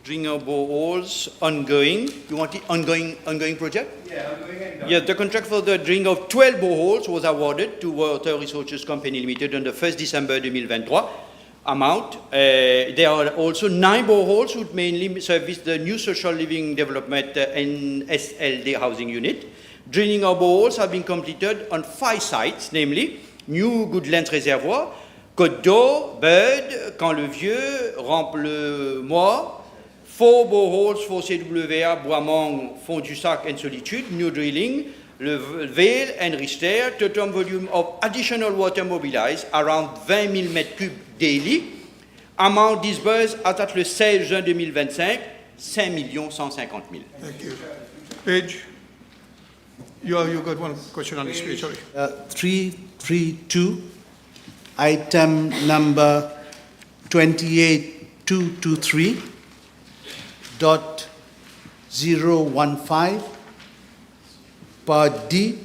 drilling of boreholes ongoing. You want it ongoing project? Yeah, ongoing. Yes, the contract for the drilling of 12 boreholes was awarded to Water Resources Company Limited on the 1st December 2023. Amount. There are also 9 boreholes which mainly service the new social living development NSLD housing unit. Drilling of boreholes have been completed on 5 sites, namely New Goodlands Reservoir, Côte d'Or, Bird, Camp-le-Vieux, Rampe-le-Mois, 4 boreholes for CWA, Bois-Mong, Fond-du-Sac and Solitude, new drilling, Le Vale and Richter, total volume of additional water mobilized around 20 000 m3 daily. Amount disbursed at le 16 juin 2025, 5 150 000. Thank you. Page. You got one question on this page, sorry. 332, item number 28223.015, Part D,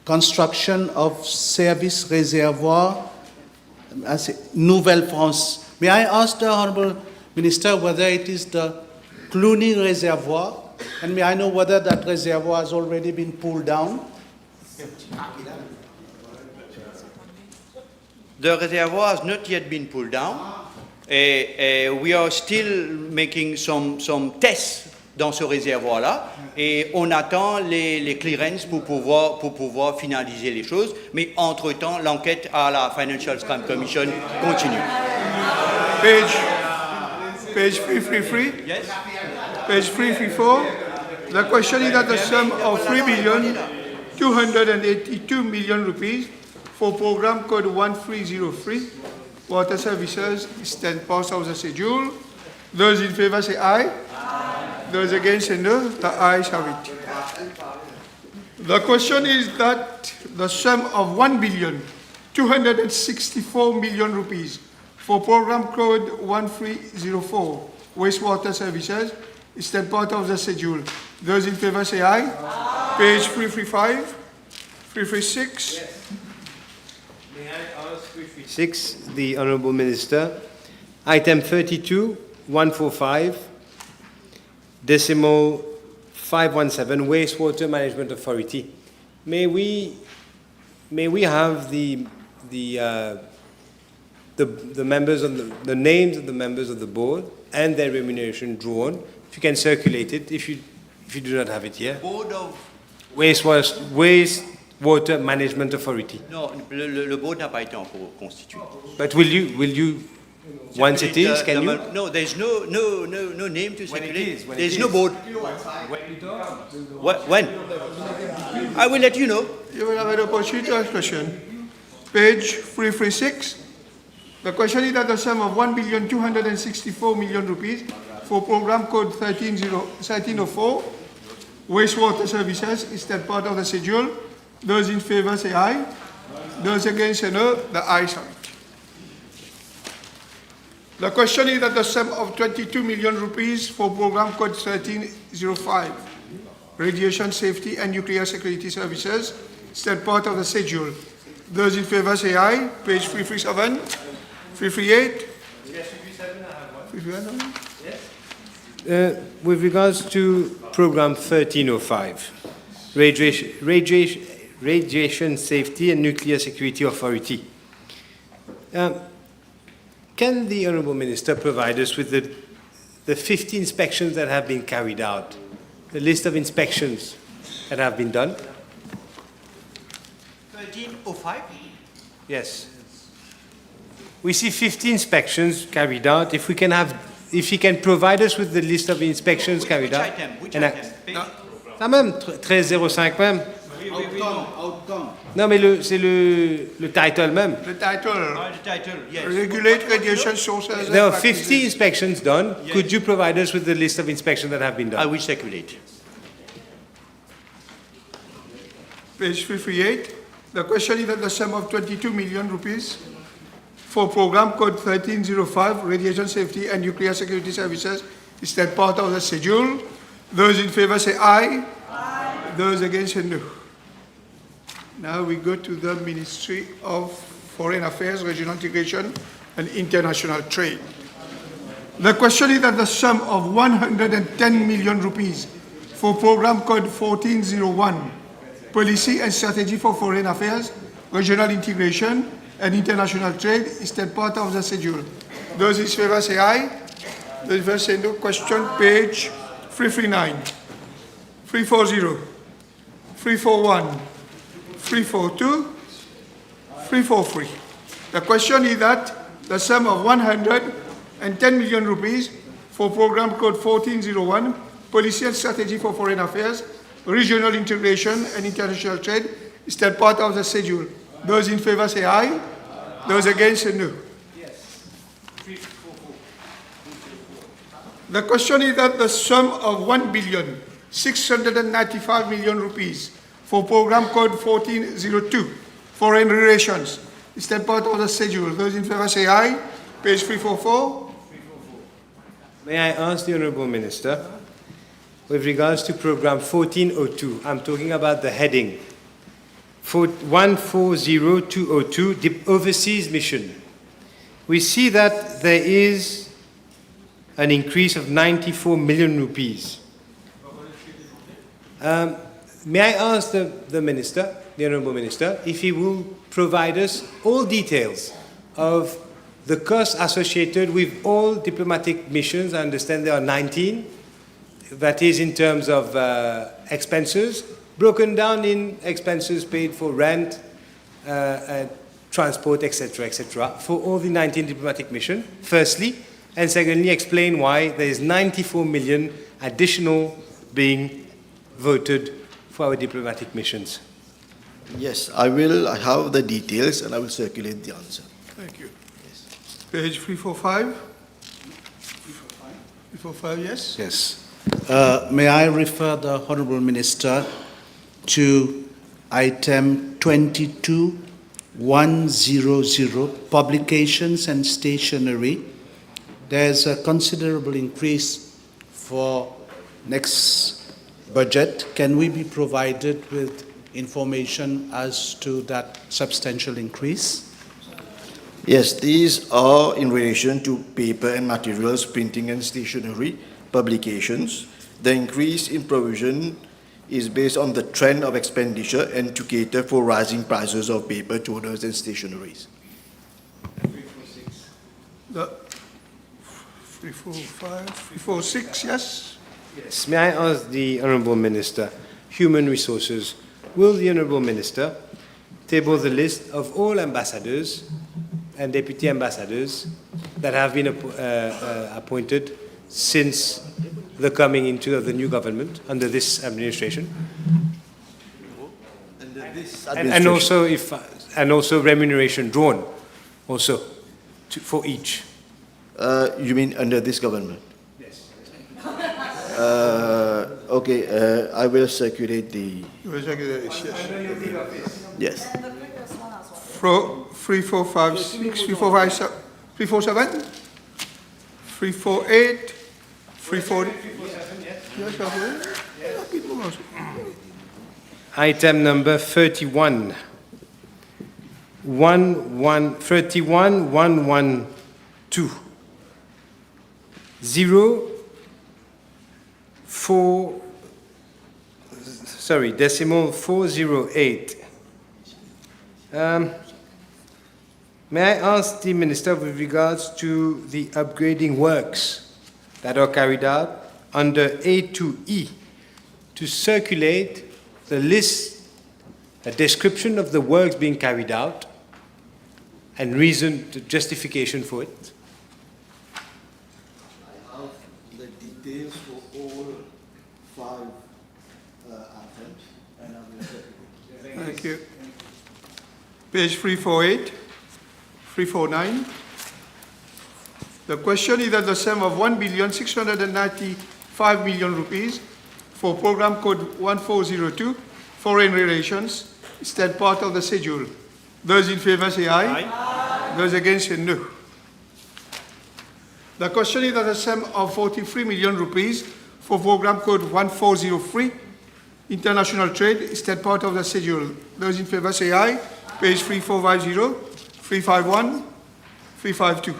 construction of service reservoir, Nouvelle-France. May I ask the Honourable Minister whether it is the Cluny Reservoir, and may I know whether that reservoir has already been pulled down? The reservoir has not yet been pulled down. We are still making some tests dans ce réservoir-là et on attend les clearances pour pouvoir finaliser les choses. Mais entre-temps, l'enquête à la Financial Crime Commission continue. Page 333. Yes. Page 334. The question is that the sum of 3,282,000,000 rupees for program code 1303, water services, is 10 parts of the schedule. Those in favor say aye. Those against say no. The ayes have it. The question is that the sum of 1,264,000,000 rupees for program code 1304, wastewater services, is 10 part of the schedule. Those in favor say aye. Page 335, 336. Yes. May I ask 336, the Honourable Minister, item 32.145, decimal 517, Wastewater Management Authority. May we have the members of the names of the members of the board and their remuneration drawn? If you can circulate it, if you do not have it here. Board of Wastewater Management Authority. Non, le board n'a pas été encore constitué. But will you once it is, can you? No, there's no name to circulate. There's no board. When? I will let you know. You will have an opportunity to ask question. Page 336. The question is that the sum of 1,264,000,000 rupees for program code 1304, wastewater services, is that part of the schedule. Those in favor say aye. Those against say no. The ayes have it. The question is that the sum of 22 million rupees for program code 1305, radiation safety and nuclear security services, is that part of the schedule. Those in favor say aye. Page 337, 338. Yes, 337, I have one. 339. Yes. With regards to program 1305, radiation safety and nuclear security authority. Can the Honourable Minister provide us with the 50 inspections that have been carried out, the list of inspections that have been done? 1305? Yes. We see 50 inspections carried out. If he can provide us with the list of inspections carried out. Which item? Ça même, 1305 même. Outcome. Non, mais c'est le title même. The title. The title, yes. Regulate radiation sources. There are 50 inspections done. Yes. Could you provide us with the list of inspections that have been done? I will circulate. Page 338. The question is that the sum of 22 million rupees for program code 1305, radiation safety and nuclear security services, is that part of the schedule. Those in favor say aye. Aye. Those against say no. Now we go to the Ministry of Foreign Affairs, Regional Integration and International Trade. The question is that the sum of 110 million rupees for program code 1401, Policy and Strategy for Foreign Affairs, Regional Integration and International Trade, is that part of the schedule. Those in favor say aye. Those in favor say no. Question page 339, 340, 341, 342, 343. The question is that the sum of 110 million rupees for program code 1401, Policy and Strategy for Foreign Affairs, Regional Integration and International Trade, is that part of the schedule. Those in favor say aye. Those against say no. The question is that the sum of 1,695 million rupees for program code 1402, Foreign Relations, is that part of the schedule. Those in favor say aye. Page 344. May I ask the Honourable Minister, with regards to program 1402, I'm talking about the heading, 140202, the overseas mission. We see that there is an increase of 94 million rupees. May I ask the Minister, the Honourable Minister, if he will provide us all details of the costs associated with all diplomatic missions? I understand there are 19. That is in terms of expenses, broken down in expenses paid for rent, transport, etc., for all the 19 diplomatic missions, firstly, and secondly, explain why there is 94 million additional being voted for our diplomatic missions. Yes, I have the details and I will circulate the answer. Thank you. Yes. Page 345. 345, yes? Yes. May I refer the Honourable Minister to item 22.100, Publications and Stationery. There's a considerable increase for next budget. Can we be provided with information as to that substantial increase? Yes, these are in relation to paper and materials, printing and stationery, publications. The increase in provision is based on the trend of expenditure and to cater for rising prices of paper, toners and stationeries. 345, 346, yes? Yes. May I ask the Honourable Minister, Human Resources, will the Honourable Minister table the list of all ambassadors and deputy ambassadors that have been appointed since the coming into of the new government under this administration? And also remuneration drawn also for each. You mean under this government? Yes. Okay, I will circulate the... You will circulate this, yes. Yes. 3456, 347, 348, 340. Item number 31. 31112. decimal 408. May I ask the Minister with regards to the upgrading works that are carried out under A2E to circulate the list, a description of the works being carried out and reason, the justification for it? I have the details for all 5 items and I will circulate. Thank you. Page 348, 349. The question is that the sum of 1,695 million rupees for program code 1402, Foreign Relations, is that part of the schedule. Those in favor say aye. Aye. Those against say no. The question is that the sum of 43 million rupees for program code 1403, International Trade, is that part of the schedule. Those in favor say aye. Page 3450, 351, 352.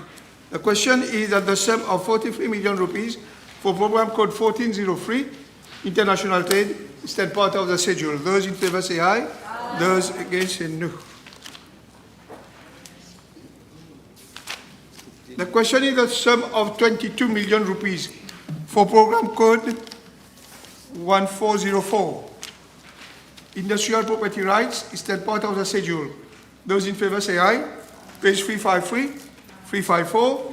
The question is that the sum of 43 million rupees for program code 1403, international trade, is that part of the schedule. Those in favor say aye. Aye. Those against say no. The question is the sum of 22 million rupees for program code 1404, industrial property rights, is that part of the schedule. Those in favor say aye. Page 353, 354.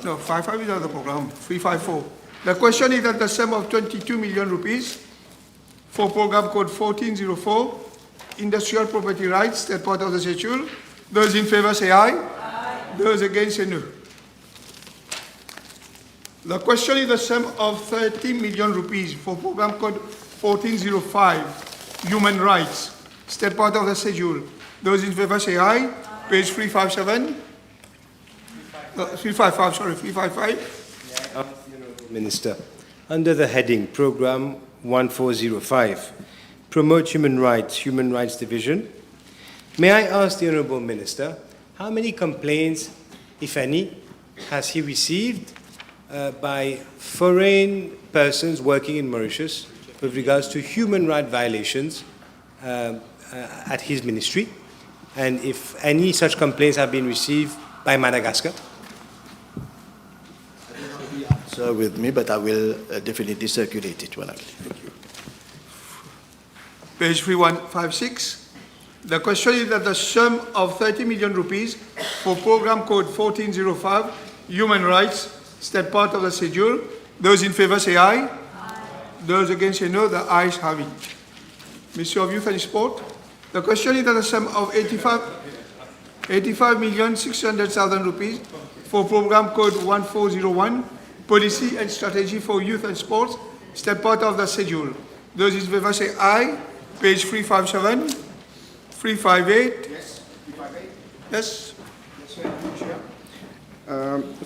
No, 55 is not the program. 354. The question is that the sum of 22 million rupees for program code 1404, industrial property rights, that part of the schedule. Those in favor say aye. Aye. Those against say no. The question is the sum of 30 million rupees for program code 1405, human rights, is that part of the schedule. Those in favor say aye. Aye. Page 357. 355, sorry, 355. Minister, under the heading Program 1405, Promote Human Rights Division, may I ask the Honourable Minister, how many complaints, if any, has he received by foreign persons working in Mauritius with regards to human rights violations at his ministry, and if any such complaints have been received by Madagascar? With me, but I will definitely circulate it when I leave. Page 3156. The question is that the sum of 30 million rupees for program code 1405, human rights, is that part of the schedule. Those in favor say aye. Aye. Those against say no. The ayes have it. Minister of Youth and Sport. The question is that the sum of 85,600,000 rupees for program code 1401, Policy and Strategy for Youth and Sports, is that part of the schedule. Those in favor say aye. Page 357, 358. Yes, 358. Yes.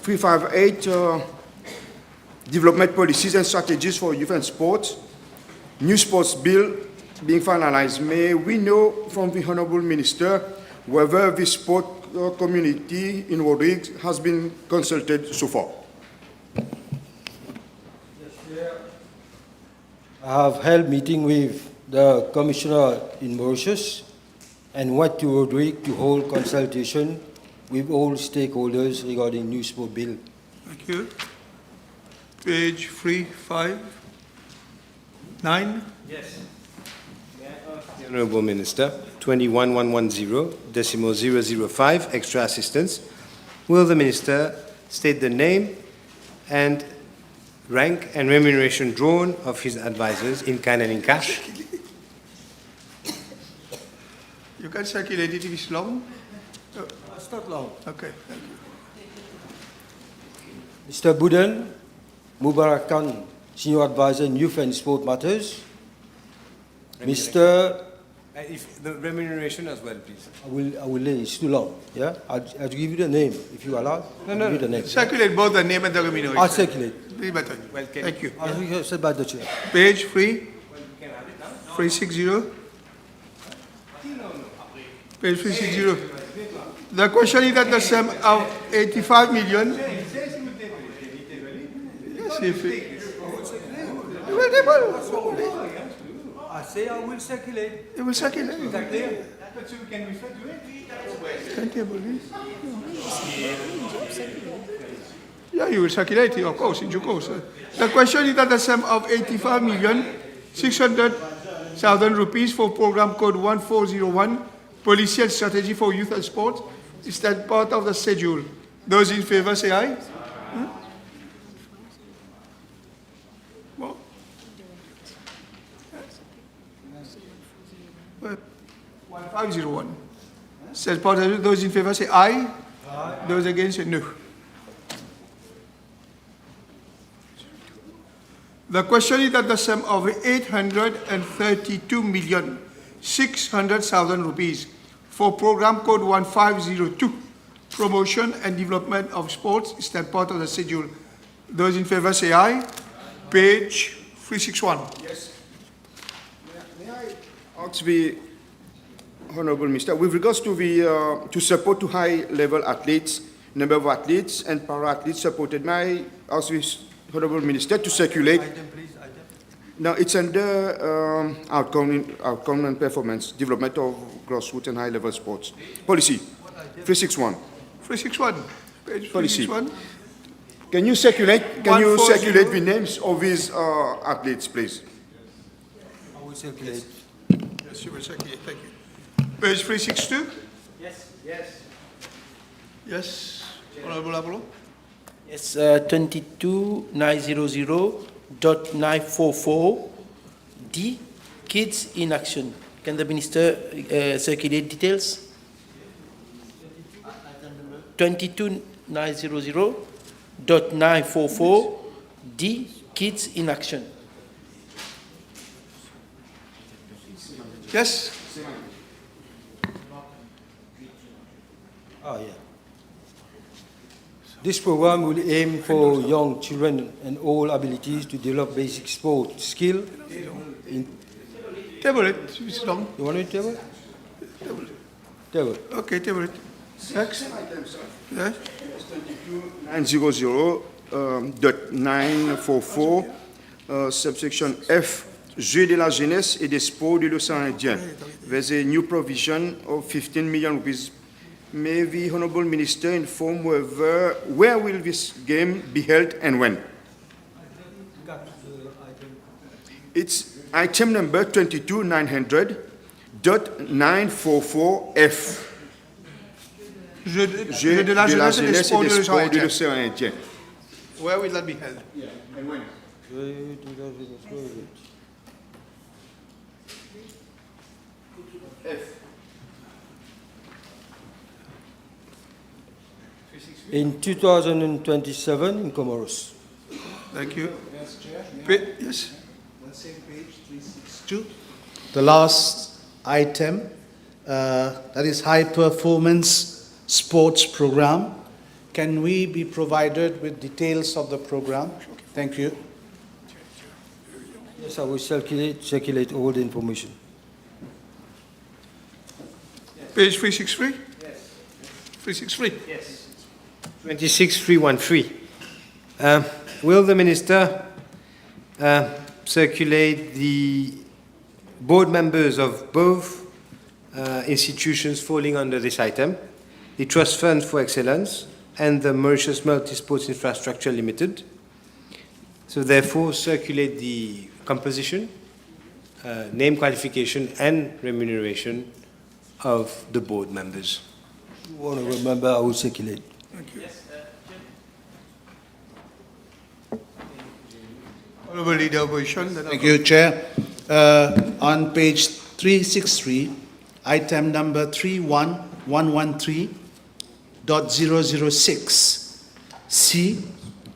358, development policies and strategies for youth and sports. New sports bill being finalized. May we know from the Honourable Minister whether the sport community in Rodrigues has been consulted so far? I have held meeting with the Commissioner in Mauritius and went to Rodrigues to hold consultation with all stakeholders regarding new sport bill. Thank you. Page 359. Yes. The Honourable Minister, 21110.005, extra assistance. Will the Minister state the name and rank and remuneration drawn of his advisors in kind and in cash? You can circulate it if it's long. It's not long. Okay, thank you. Mr. Buden, Mubarak Khan, Senior Advisor in Youth and Sport Matters. Mr. If the remuneration as well, please. I will it's too long. Yeah? I'll give you the name if you allow. No. The name. Circulate both the name and the remuneration. I'll circulate. Better. Well, thank you. I'll say by the chair. Page 360. Page 360. The question is that the sum of 85 million. Yes, if it. I say I will circulate. It will circulate. Is that clear? But you can refer to it. Can table this? Yeah, you will circulate it, of course, in due course. The question is that the sum of 85,600,000 rupees for program code 1401, Policy and Strategy for Youth and Sports, is that part of the schedule. Those in favor say aye. Well, 1501. Says part of it. Those in favor say aye. Aye. Those against say no. The question is that the sum of 832,600,000 rupees for program code 1502, Promotion and Development of Sports, is that part of the schedule. Those in favor say aye. Page 361. Yes. May I ask the Honourable Minister, with regards to the to support to high-level athletes number of athletes and para-athletes supported. May I ask this Honourable Minister to circulate? Now, it's under outcome and performance, development of grassroots and high-level sports. Policy, 361. 361. Page Policy. 361. Can you circulate the names of these athletes, please? I will circulate. Yes, you will circulate. Thank you. Page 362. Yes, yes. Yes, Honourable Apollo. Yes, 22900.944D, Kids in Action. Can the Minister circulate details? 22900.944D, Kids in Action. Yes. Ah, yeah. This program will aim for young children and all abilities to develop basic sport skill. Table it, Mr. Long. You want to table? Table. Okay, table it. Next. Yes. 900.944, subsection F, Jeux de la jeunesse et des sports de l'océan Indien. There's a new provision of 15 million rupees. May the Honourable Minister inform where will this game be held and when? It's item number 22900.944F. Jeux de la jeunesse et des sports de l'océan Indien. Where will that be held? Yeah, and when? F. In 2027 in Comoros. Thank you. Yes, Chair. Yes. On same page, 362. The last item, that is high performance sports program. Can we be provided with details of the program? Thank you. Yes, I will circulate all the information. Page 363? Yes. 363? Yes. 26313. Will the Minister circulate the board members of both institutions falling under this item, the Trust Fund for Excellence and the Mauritius Multi-Sports Infrastructure Limited? So therefore, circulate the composition, name qualification and remuneration of the board members. You want to remember, I will circulate. Thank you. Honourable Leader Opposition. Thank you, Chair. On page 363, item number 31113.006, C,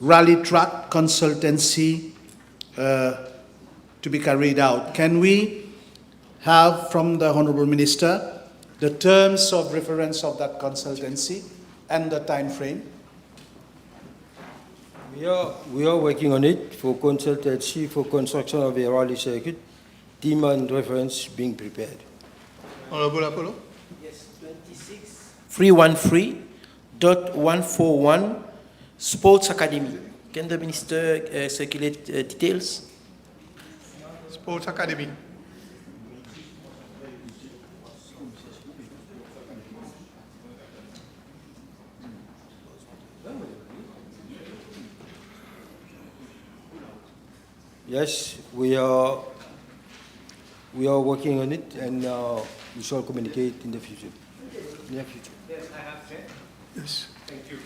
rally track consultancy to be carried out. Can we have from the Honourable Minister the terms of reference of that consultancy and the time frame? We are working on it for consultancy for construction of a rally circuit, team and reference being prepared. Honourable Apollo. Yes, 313.141 Sports Academy. Can the Minister circulate details? Sports Academy. Yes, we are working on it, and we shall communicate in the future. Near future. Yes, I have, Chair. Yes. Thank you.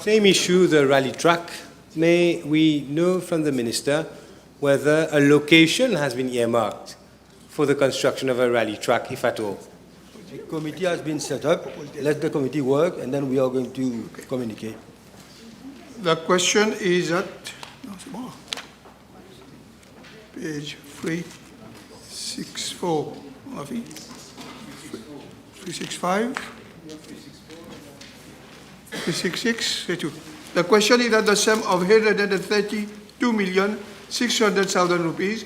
Same issue, the rally track. May we know from the Minister whether a location has been earmarked for the construction of a rally track, if at all? The committee has been set up. Let the committee work, and then we are going to communicate. The question is at page 364, 365, 366, 32. The question is that the sum of 832,600,000 rupees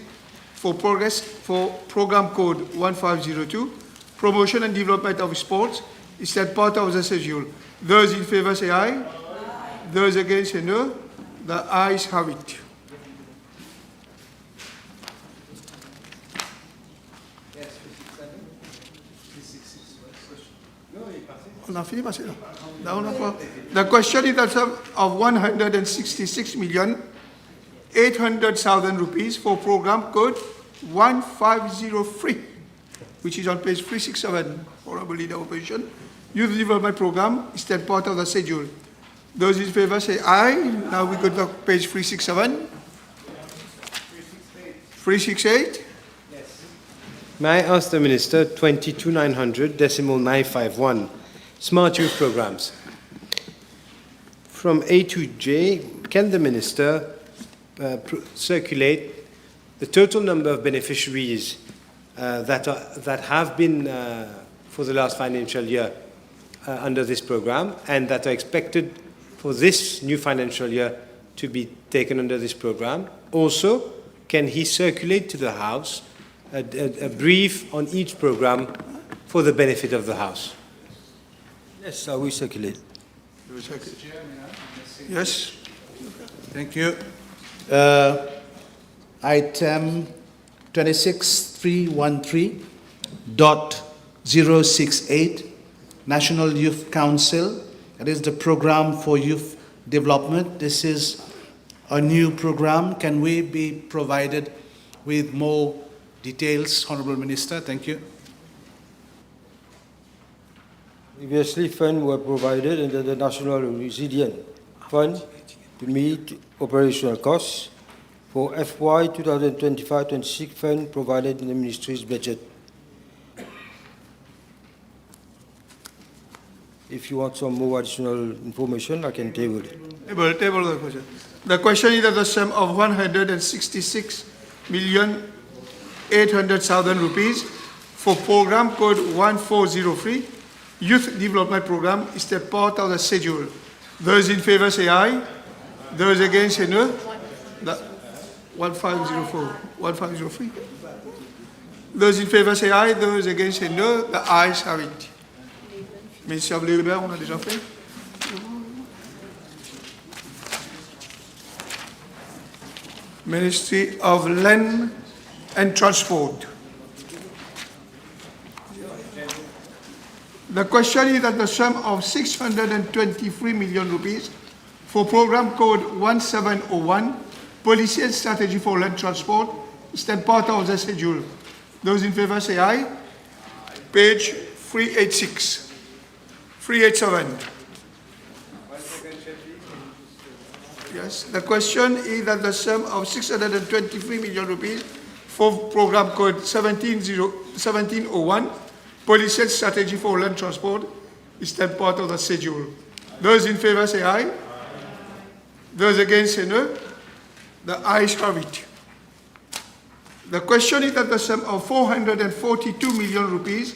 for progress for program code 1502, promotion and development of sports, Is that part of the schedule? Those in favor say aye. Those against say no. The ayes have it. On a fini passer là. Là, on a pas. The question is that of 166,800,000 rupees for program code 1503, which is on page 367, Honourable Leader Opposition. Youth Development Program is that part of the schedule. Those in favor say aye. Now we go to page 367. 368. May I ask the Minister 22,900,951 Smart Youth Programs. From A to J, can the Minister circulate the total number of beneficiaries that have been for the last financial year under this program and that are expected for this new financial year to be taken under this program? Also, can he circulate to the House a brief on each program for the benefit of the House? Yes, I will circulate. Yes. Thank you. Item 26313.068, National Youth Council. That is the program for youth development. This is a new program. Can we be provided with more details, Honourable Minister? Thank you. Previously, funds were provided under the National Resilient Fund to meet operational costs for FY 2025-26 fund provided in the Ministry's budget. If you want some more additional information, I can table it. Table the question. The question is that the sum of 166,800,000 rupees for program code 1403, Youth Development Program, is that part of the schedule. Those in favor say aye. Those against say no. 1504, 1503. Those in favor say aye. Those against say no. The ayes have it. Ministre of Labour, on a déjà fait. Ministry of Land and Transport. The question is that the sum of 623 million rupees for program code 1701, Policy and Strategy for Land Transport, is then part of the schedule. Those in favor say aye. Page 386, 387. Yes, the question is that the sum of 623 million rupees for program code 1701, Policy and Strategy for Land Transport, is then part of the schedule. Those in favor say aye. Those against say no. The ayes have it. The question is that the sum of 442 million rupees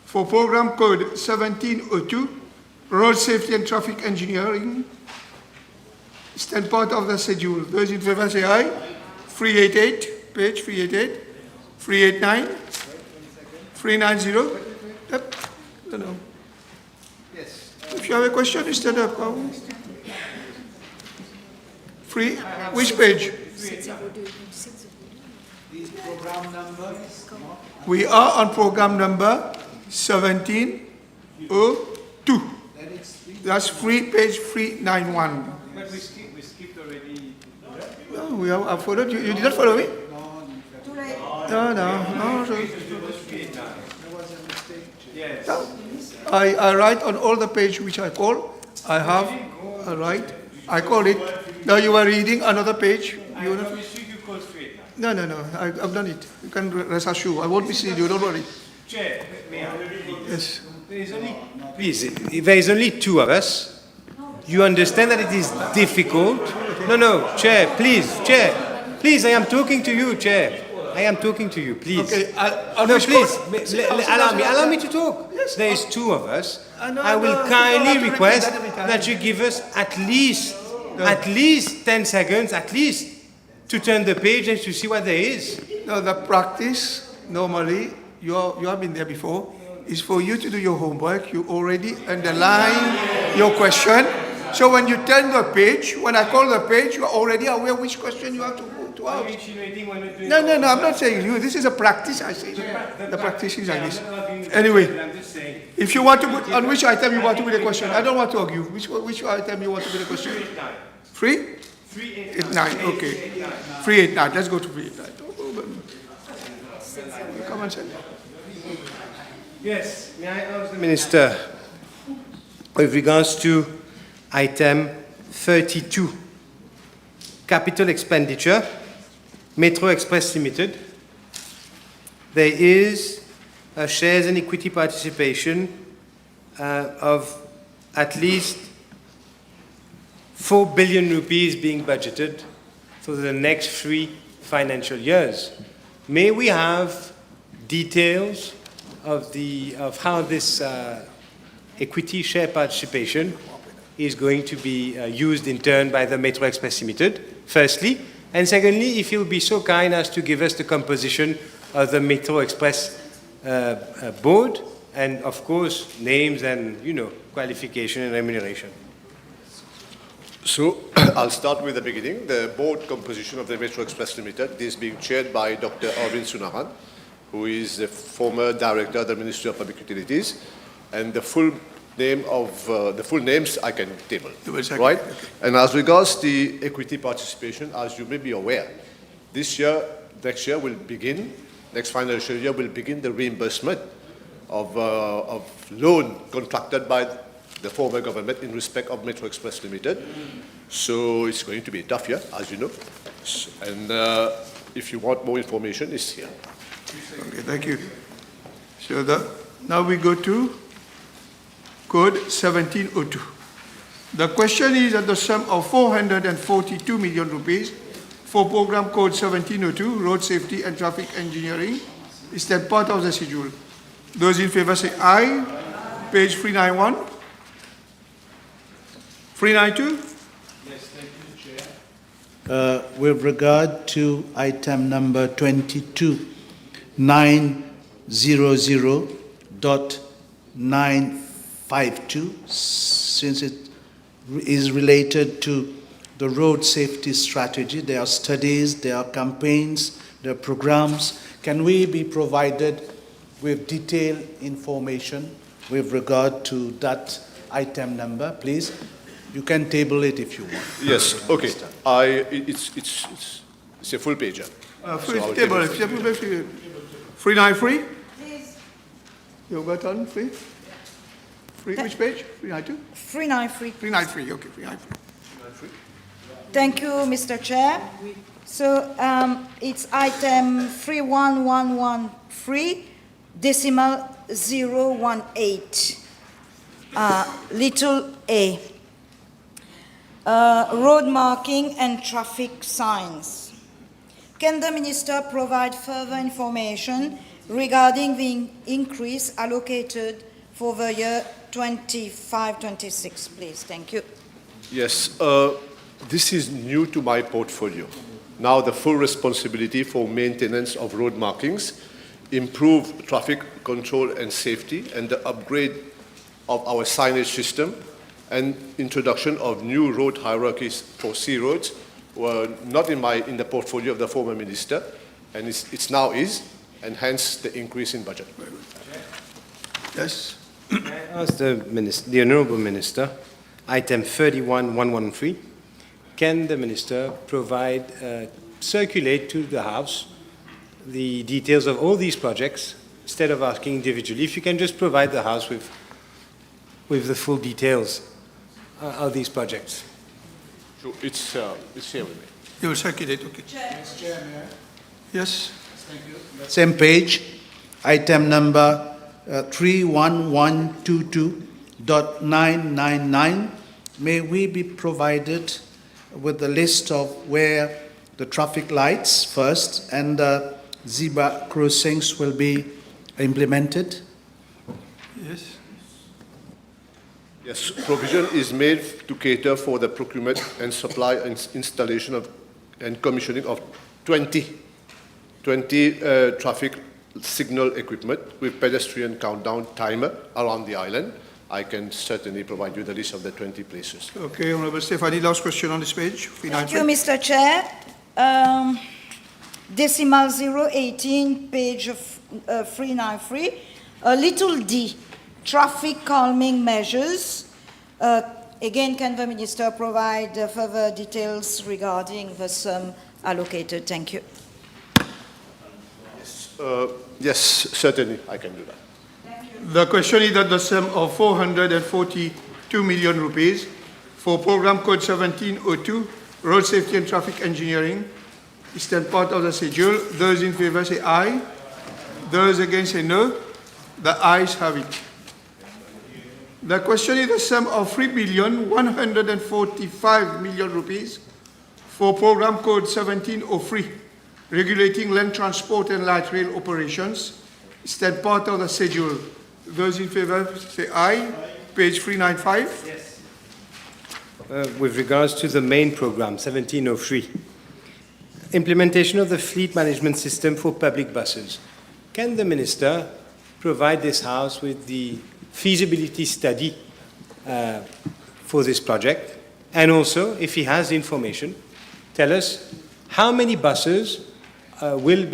for program code 1702, Road Safety and Traffic Engineering, is then part of the schedule. Those in favor say aye. 388, page 388, 389, 390. Yep. No. Yes. If you have a question, you stand up. Free. Which page? We are on program number 1702. That's free, page 391. But we skipped already. No, we have followed. You did not follow me? No. No. I write on all the page which I call. I have a right. I call it. Now you are reading another page. No. I've done it. You can rest assured. I won't mislead you. Don't worry. Chair, may I? Yes. Please, if there is only two of us, you understand that it is difficult. No, Chair, please, I am talking to you, Chair. I am talking to you, please. Okay, please, allow me to talk. Yes, there is two of us. I will kindly request that you give us at least 10 seconds, at least, to turn the page and to see what there is. No, the practice, normally, you have been there before. is for you to do your homework. You already underline your question. So when you turn the page, when I call the page, you are already aware which question you have to ask. No, I'm not saying you. This is a practice, I say. The practice is like this. Anyway, if you want to put, on which item you want to put a question? I don't want to argue. Which item you want to put a question? 3? 389, okay. 389, let's go to 389. Come on, sir. Yes, may I ask the Minister, with regards to item 32, capital expenditure, Metro Express Limited, there is a shares and equity participation of at least 4 billion rupees being budgeted for the next 3 financial years. May we have details of how this equity share participation is going to be used in turn by the Metro Express Limited, firstly, and secondly, if you'll be so kind as to give us the composition of the Metro Express board, and of course, names and, qualification and remuneration. So, I'll start with the beginning. The board composition of the Metro Express Limited is being chaired by Dr. Arvind Sunaran, who is the former director of the Ministry of Public Utilities, and the full names I can table, right? Okay. And as regards the equity participation, as you may be aware, next financial year will begin the reimbursement of loan contracted by the former government in respect of Metro Express Limited. So it's going to be a tough year, as you know. And if you want more information, it's here. Okay, thank you. So now we go to Code 1702. The question is that the sum of 442 million rupees for Program Code 1702, Road Safety and Traffic Engineering, is that part of the schedule. Those in favor say aye. Page 391. 392? Yes, thank you, Chair. With regard to item number 22.900.952, since it is related to the road safety strategy, there are studies, there are campaigns, there are programs. Can we be provided with detailed information with regard to that item number, please? You can table it if you want. Yes, okay. It's a full pager. Table it. 393? Please. You got on, free? Which page? 392? 393. 393, okay, 393. Thank you, Mr. Chair. So it's item 31113, decimal 018, little a. Road marking and traffic signs. Can the Minister provide further information regarding the increase allocated for the year 25-26, please? Thank you. Yes, this is new to my portfolio. Now the full responsibility for maintenance of road markings, improve traffic control and safety, and the upgrade of our signage system, and introduction of new road hierarchies for C roads were not in the portfolio of the former minister, and it's now is, and hence the increase in budget. Yes. I ask the Honourable Minister, item 31113, can the Minister provide, circulate to the House the details of all these projects, instead of asking individually? If you can just provide the House with the full details of these projects. So it's here with me. You will circulate, okay. Yes, Chair, may I? Yes. Thank you. Same page, item number 31122.999. May we be provided with the list of where the traffic lights first and zebra crossings will be implemented? Yes. Yes, provision is made to cater for the procurement and supply and installation of and commissioning of 20 traffic signal equipment with pedestrian countdown timer around the island. I can certainly provide you the list of the 20 places. Okay, Honourable Stephanie, last question on this page. Thank you, Mr. Chair. Decimal 018, page 393, little d, traffic calming measures. Again, can the Minister provide further details regarding the sum allocated? Thank you. Yes, certainly I can do that. The question is that the sum of 442 million rupees for program code 1702, road safety and traffic engineering, is then part of the schedule. Those in favor say aye. Those against say no. The ayes have it. The question is the sum of 3,145 million rupees for program code 1703, regulating land transport and light rail operations, is then part of the schedule. Those in favor say aye. Page 395. Yes. With regards to the main program, 1703, implementation of the fleet management system for public buses. Can the Minister provide this House with the feasibility study for this project? And also, if he has information, tell us how many buses will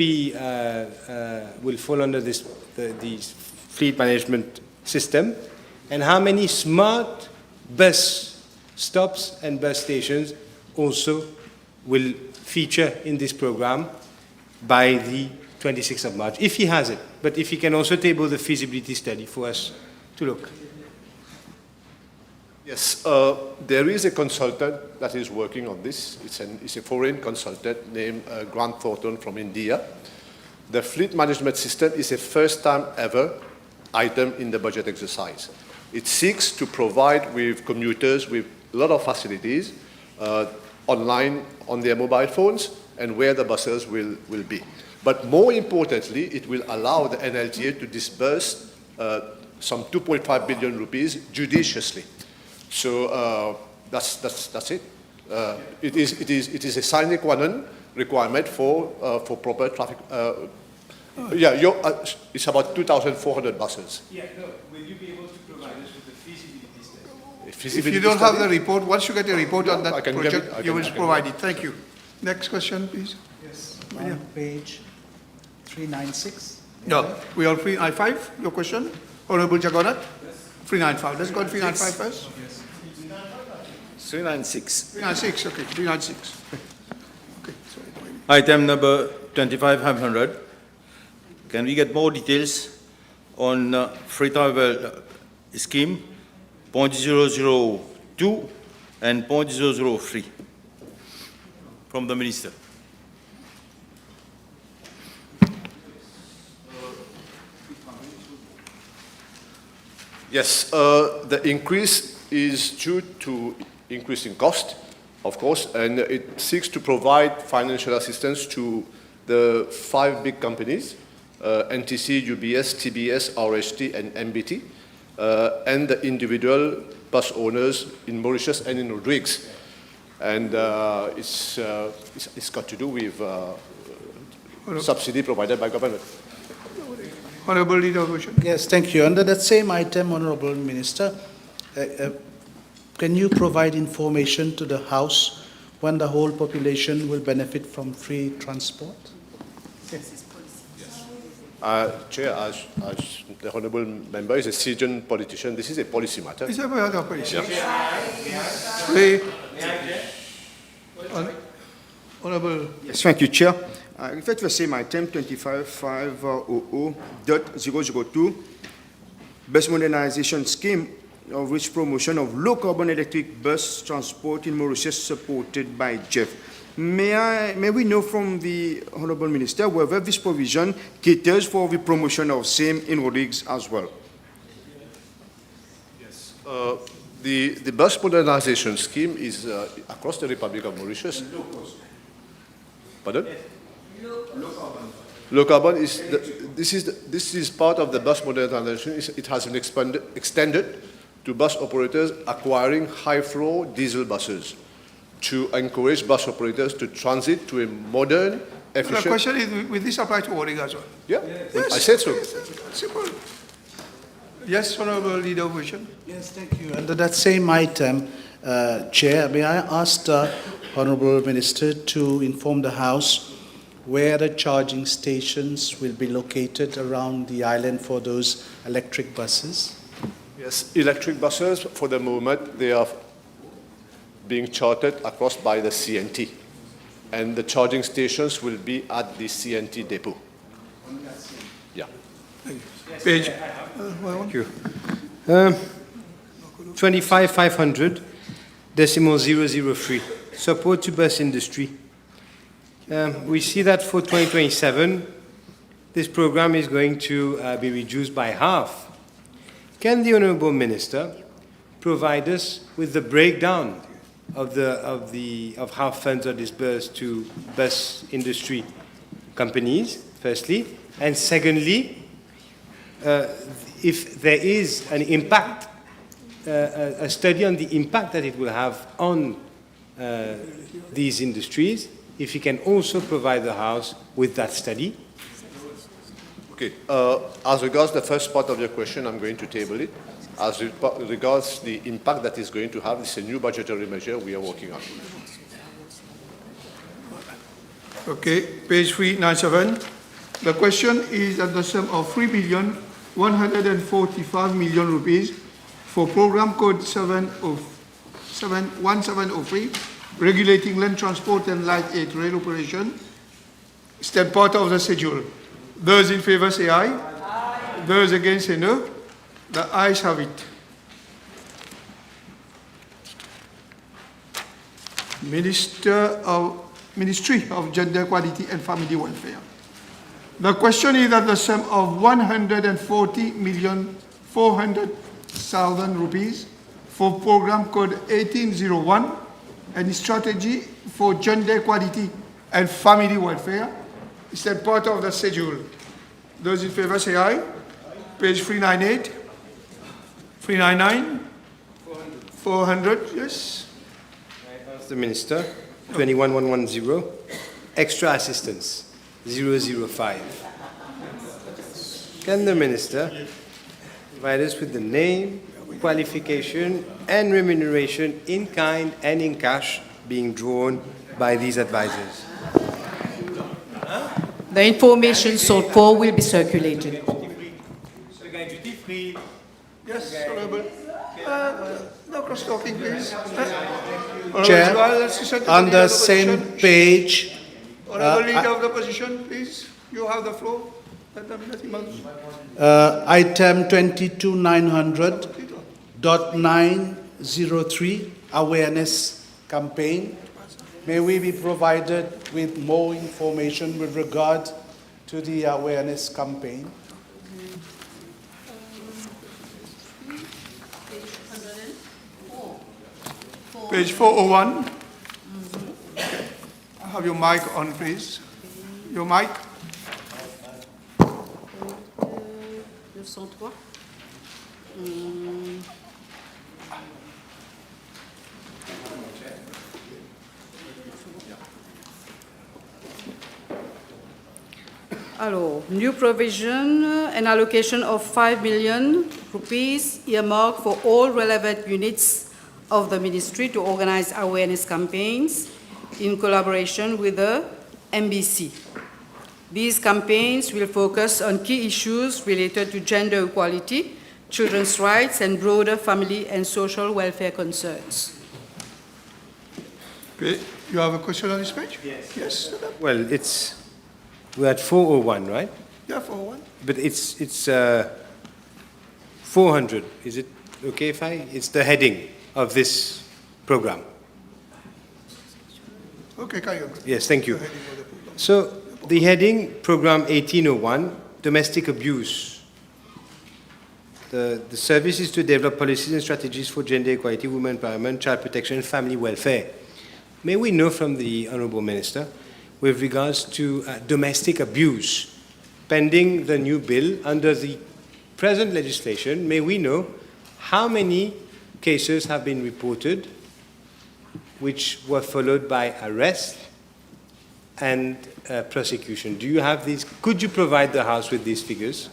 fall under this fleet management system, and how many smart bus stops and bus stations also will feature in this program by the 26th of March, if he has it. But if he can also table the feasibility study for us to look. Yes, there is a consultant that is working on this. It's a foreign consultant named Grant Thornton from India. The fleet management system is a first-time ever item in the budget exercise. It seeks to provide with commuters with a lot of facilities online on their mobile phones and where the buses will be. But more importantly, it will allow the NLTA to disburse some 2.5 billion rupees judiciously. So that's it. It is a sine qua non requirement for proper traffic. It's about 2,400 buses. Yeah, no. Will you be able to provide us with the feasibility study? Feasibility if you don't study? have the report, once you get a report on that project, you will provide it. it. Thank you. Next question, please. Yes, on page 396. No, we are 395, your question? Honourable Jagannath? Yes. 395. Let's go to 395 first. Yes. 396. 396, okay, 396. Okay, sorry. Item number 25,500. Can we get more details on free travel scheme, 0.002 and 0.003 from the Minister? Yes, the increase is due to increase in cost, of course, and it seeks to provide financial assistance to the 5 big companies, NTC, UBS, TBS, RHT, and MBT, and the individual bus owners in Mauritius and in Rodrigues. And it's got to do with subsidy provided by government. Honourable Leader of Opposition. Yes, thank you. Under that same item, Honourable Minister, can you provide information to the House when the whole population will benefit from free transport? Yes. Chair, as the Honourable Member is a seasoned politician, this is a policy matter. Is that a policy? Honourable. Yes, thank you, Chair. I refer to the same item, 25,500.002, bus modernization scheme, of which promotion of low-carbon electric bus transport in Mauritius supported by Jeff. May we know from the Honourable Minister whether this provision caters for the promotion of same in Rodrigues as well? Yes. The bus modernization scheme is across the Republic of Mauritius. Pardon? Low carbon is this is part of the bus modernization. It has been extended to bus operators acquiring high-flow diesel buses to encourage bus operators to transit to a modern The efficient. question is, will this apply to Rodrigues as well? Yeah, Yes, I said so. yes, simple. Yes, Honourable Leader of Opposition. Yes, thank you. Under that same item, Chair, may I ask the Honourable Minister to inform the House where the charging stations will be located around the island for those electric buses? Yes, electric buses, for the moment, they are being chartered across by the CNT. And the charging stations will be at the CNT depot. Yeah. Page. Thank you. 25,500, decimal 003, support to bus industry. We see that for 2027, this program is going to be reduced by half. Can the Honourable Minister provide us with the breakdown of how funds are disbursed to bus industry companies, firstly, and secondly, if there is an impact, a study on the impact that it will have on these industries, if you can also provide the House with that study. Okay. As regards the first part of your question, I'm going to table it. As regards the impact that is going to have, it's a new budgetary measure we are working on. Okay, page 397. The question is at the sum of 3,145,000,000 rupees for program code 1703, regulating land transport and light aid rail operation. Step part of the schedule. Those in favor say aye. Aye. Those against say no. The ayes have it. Ministry of Gender Equality and Family Welfare. The question is at the sum of 140,400,000 rupees for program code 1801 and strategy for gender equality and family welfare. Is that part of the schedule? Those in favor say aye. Page 398. 399. 400, yes. I ask the Minister, 21110, extra assistance, 005. Can the Minister provide us with the name, qualification, and remuneration in kind and in cash being drawn by these advisors? The information sought for will be circulated. Yes, Honourable. No cross-talking, please. Chair, on the same page, Honourable Leader of the Opposition, please. You have the floor. item 22,900.903, awareness campaign. May we be provided with more information with regard to the awareness campaign? Page 401. Have your mic on, please. Your mic. 203. Alors, new provision and allocation of 5 million rupees earmarked for all relevant units of the ministry to organize awareness campaigns in collaboration with the MBC. These campaigns will focus on key issues related to gender equality, children's rights, and broader family and social welfare concerns. Okay. You have a question on this page? Yes. Yes. Well, we're at 401, right? Yeah, 401. But it's 400. Is it okay if it's the heading of this program? Okay, carry on. Yes, thank you. So the heading, program 1801, domestic abuse. The service is to develop policies and strategies for gender equality, women empowerment, child protection, and family welfare. May we know from the Honourable Minister, with regards to domestic abuse, pending the new bill under the present legislation, may we know how many cases have been reported which were followed by arrest and prosecution. Do you have these? Could you provide the House with these figures?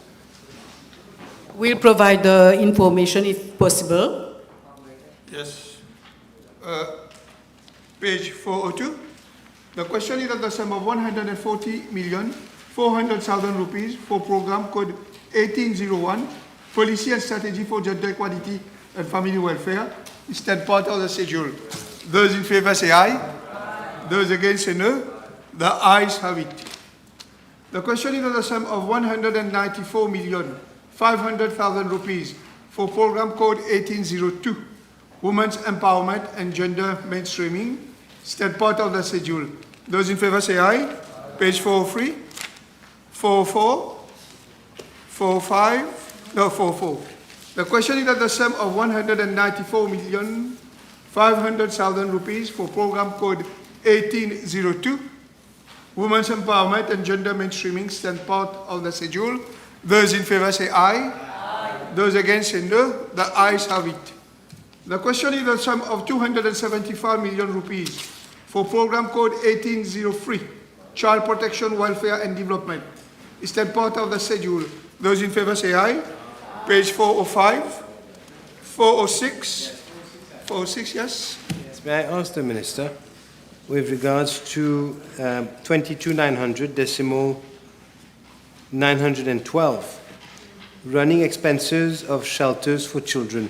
We'll provide the information if possible. Yes. Page 402. The question is that the sum of 140,400,000 rupees for program code 1801, Policy and Strategy for Gender Equality and Family Welfare, is that part of the schedule. Those in favor say aye. Those against say no. The ayes have it. The question is that the sum of 194,500,000 rupees for program code 1802, Women's Empowerment and Gender Mainstreaming, is that part of the schedule. Those in favor say aye. Page 403, 44, 45, no, 44. The question is that the sum of 194,500,000 rupees for program code 1802, Women's Empowerment and Gender Mainstreaming, stand part of the schedule. Those in favor say aye. Those against say no. The ayes have it. The question is the sum of 275 million rupees for program code 1803, Child Protection, Welfare and Development. Is that part of the schedule? Those in favor say aye. Page 405, 406, 406, yes? Yes. May I ask the Minister, with regards to 22,900 decimal 912, running expenses of shelters for children.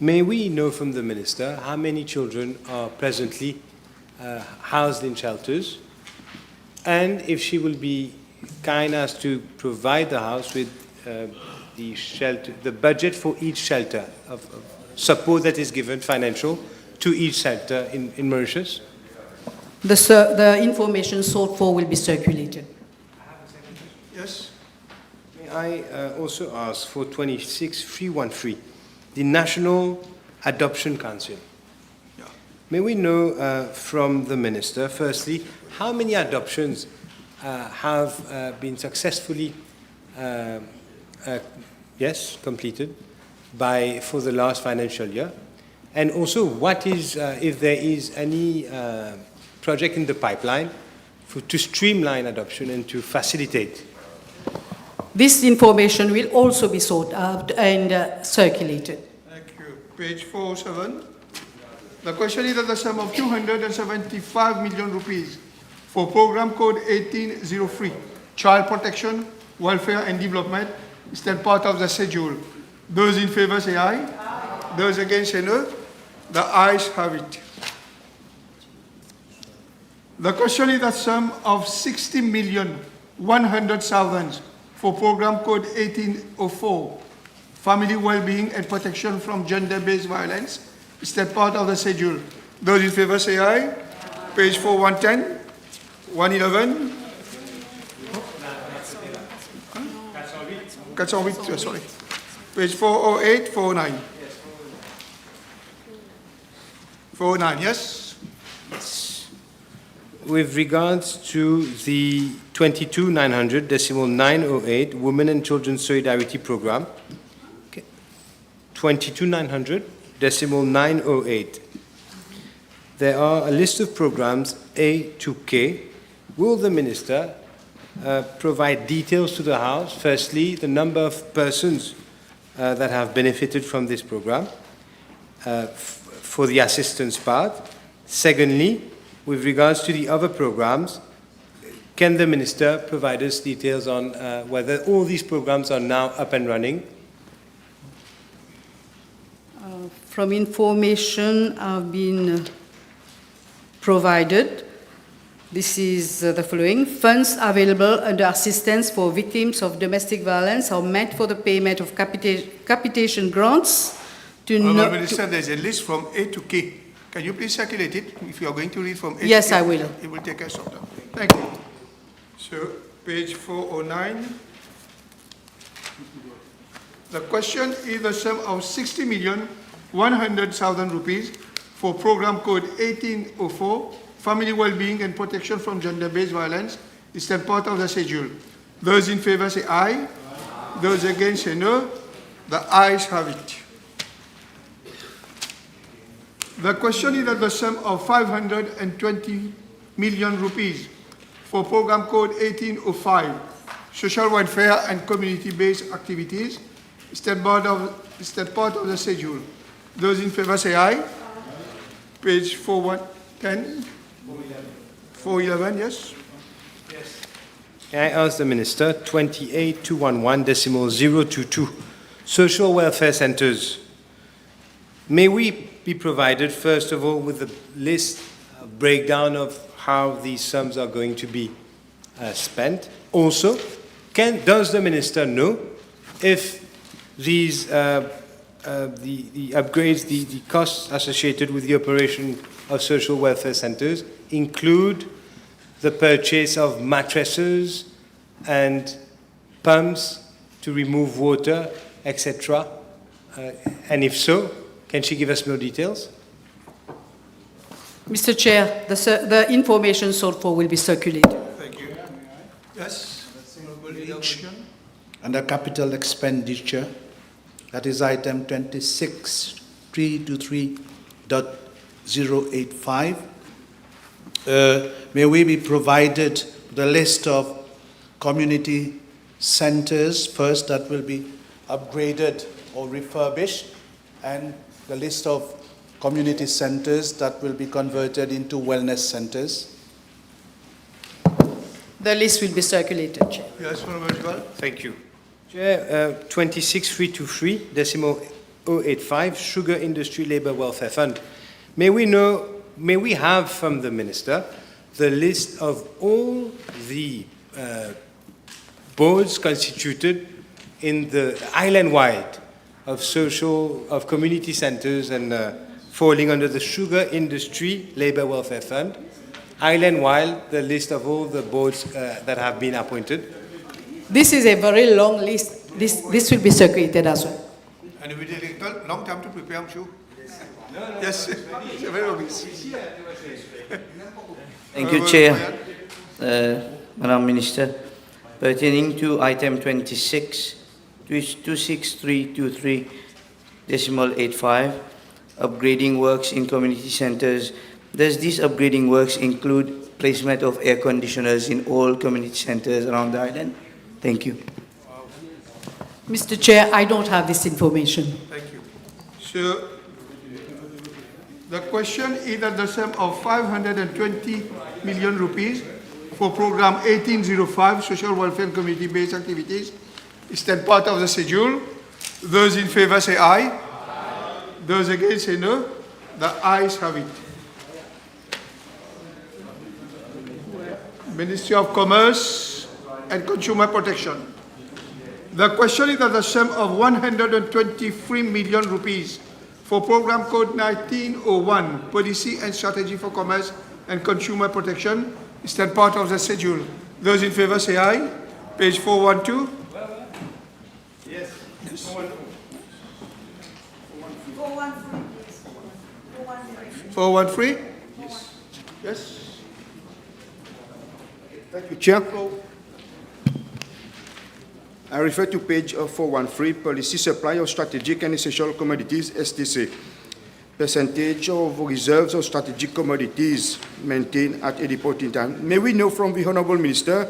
May we know from the Minister how many children are presently housed in shelters, and if she will be kind as to provide the House with the shelter, the budget for each shelter of support that is given financial to each shelter in Mauritius? The information sought for will be circulated. Yes. May I also ask for 26313, the National Adoption Council? Yeah. May we know from the Minister, firstly, how many adoptions have been successfully completed for the last financial year? And also, what is, if there is any project in the pipeline to streamline adoption and to facilitate? This information will also be sought out and circulated. Thank you. Page 407. The question is that the sum of 275 million rupees for program code 1803, Child Protection, Welfare and Development, is that part of the schedule. Those in favor say aye. Aye. Those against say no. The ayes have it. The question is the sum of 60,100,000 for program code 1804, Family Wellbeing and Protection from Gender-Based Violence. Is that part of the schedule? Those in favor say aye. Page 4110, 111. 408, sorry. Page 408, 409. 409, yes? With regards to the 22,900 decimal 908 Women and Children Solidarity Program, 22,900 decimal 908. There are a list of programs A to K. Will the Minister provide details to the House? Firstly, the number of persons that have benefited from this program for the assistance part. Secondly, with regards to the other programs, can the Minister provide us details on whether all these programs are now up and running? From information I've been provided, this is the following. Funds available under assistance for victims of domestic violence are meant for the payment of capitation grants to Honourable Minister, there's a list from A to K. Can you please circulate it if you are going to read from A to K? Yes, I will. It will take us some time. Thank you. So, page 409. The question is the sum of 60,100,000 rupees for program code 1804, Family Wellbeing and Protection from Gender-Based Violence, is that part of the schedule. Those in favor say aye. Aye. Those against say no. The ayes have it. The question is that the sum of 520 million rupees for Program Code 1805, Social Welfare and Community-Based Activities. Is that part of the schedule? Those in favor say aye. Page 410. 411, yes. Can I ask the Minister, 28211.022, social welfare centers. May we be provided, first of all, with a list, a breakdown of how these sums are going to be spent? Also, does the Minister know if these the upgrades, the costs associated with the operation of social welfare centers include the purchase of mattresses and pumps to remove water, etc.? And if so, can she give us more details? Mr. Chair, the information sought for will be circulated. Thank you. Yes. Under capital expenditure, that is item 26323.085. May we be provided the list of community centers first that will be upgraded or refurbished, and the list of community centers that will be converted into wellness centers? The list will be circulated, Chair. Yes, Honourable. Thank you. Chair, 26323.085, Sugar Industry Labour Welfare Fund. May we have from the Minister the list of all the boards constituted in the island-wide of community centers and falling under the Sugar Industry Labour Welfare Fund, island-wide, the list of all the boards that have been appointed? This is a very long list. This will be circulated as well. And it will take a long time to prepare, I'm sure. Yes, it's a very long list. Thank you, Chair. Madam Minister, pertaining to item 26323.85, upgrading works in community centers. Does these upgrading works include placement of air conditioners in all community centers around the island? Thank you. Mr. Chair, I don't have this information. Thank you. So, the question is that the sum of 520 million rupees for program 1805, Social Welfare and Community-Based Activities, is that part of the schedule? Those in favor say aye. Those against say no. The ayes have it. Ministry of Commerce and Consumer Protection. The question is that the sum of 123 million rupees for program code 1901, Policy and Strategy for Commerce and Consumer Protection, is that part of the schedule? Those in favor say aye. Page 412. Yes. 413. Yes. Thank you, Chair. I refer to page 413, Policy Supply of Strategic and Essential Commodities, STC. Percentage of reserves of strategic commodities maintained at any point in time. May we know from the Honourable Minister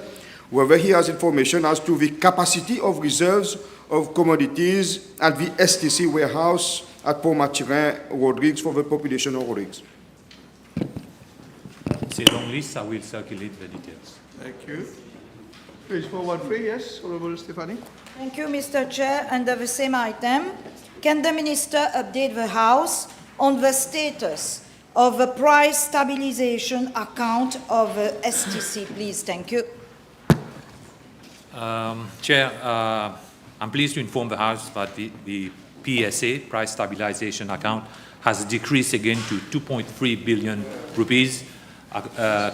whether he has information as to the capacity of reserves of commodities at the STC warehouse at Port Mathurin, Rodrigues, for the population of Rodrigues? It's a long list. I will circulate the details. Thank you. Page 413, yes, Honourable Stephanie. Thank you, Mr. Chair. Under the same item, can the Minister update the House on the status of the price stabilization account of the STC, please? Thank you. Chair, I'm pleased to inform the House that the PSA, Price Stabilization Account, has decreased again to 2.3 billion rupees.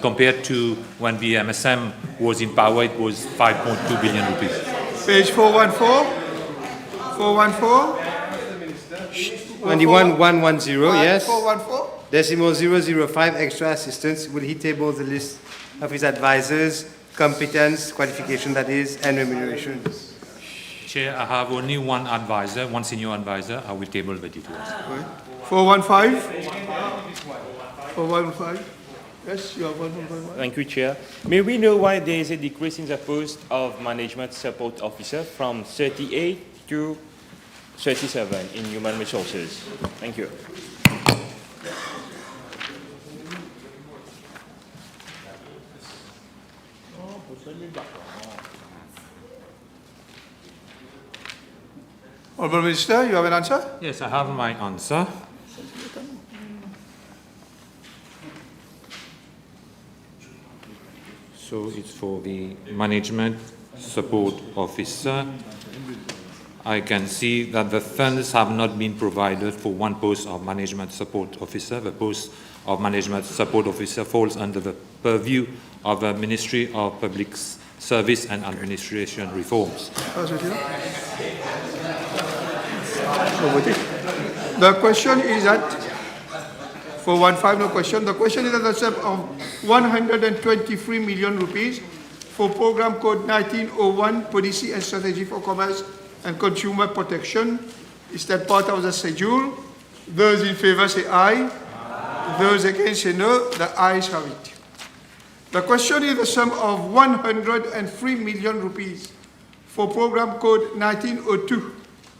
Compared to when the MSM was in power, it was 5.2 billion rupees. Page 414. 414. 21110, yes. 414. Decimal 005, extra assistance. Will he table the list of his advisors, competence, qualification, that is, and remuneration? Chair, I have only one advisor, one senior advisor. I will table the details. 415. 415. Yes, you have one. Thank you, Chair. May we know why there is a decrease in the post of Management Support Officer from 38 to 37 in Human Resources? Thank you. Honourable Minister, you have an answer? Yes, I have my answer. So it's for the Management Support Officer. I can see that the funds have not been provided for one post of Management Support Officer. The post of Management Support Officer falls under the purview of the Ministry of Public Service and Administration Reforms. The question is that, for 1.5, no question. The question is that the sum of 123 million rupees for program code 1901, Policy and Strategy for Commerce and Consumer Protection. Is that part of the schedule? Those in favor say aye. Those against say no. The ayes have it. The question is the sum of 103 million rupees for program code 1902,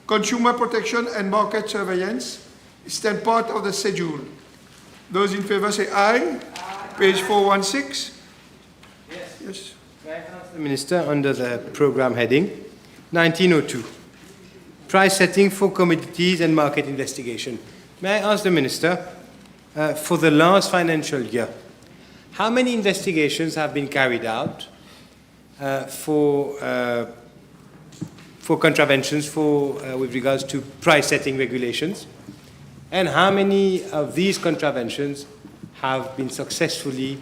Consumer Protection and Market Surveillance. Is that part of the schedule? Those in favor say aye. Page 416. Yes. May I ask the Minister under the program heading 1902, price setting for commodities and market investigation. May I ask the Minister, for the last financial year, how many investigations have been carried out for contraventions with regards to price setting regulations? And how many of these contraventions have been successfully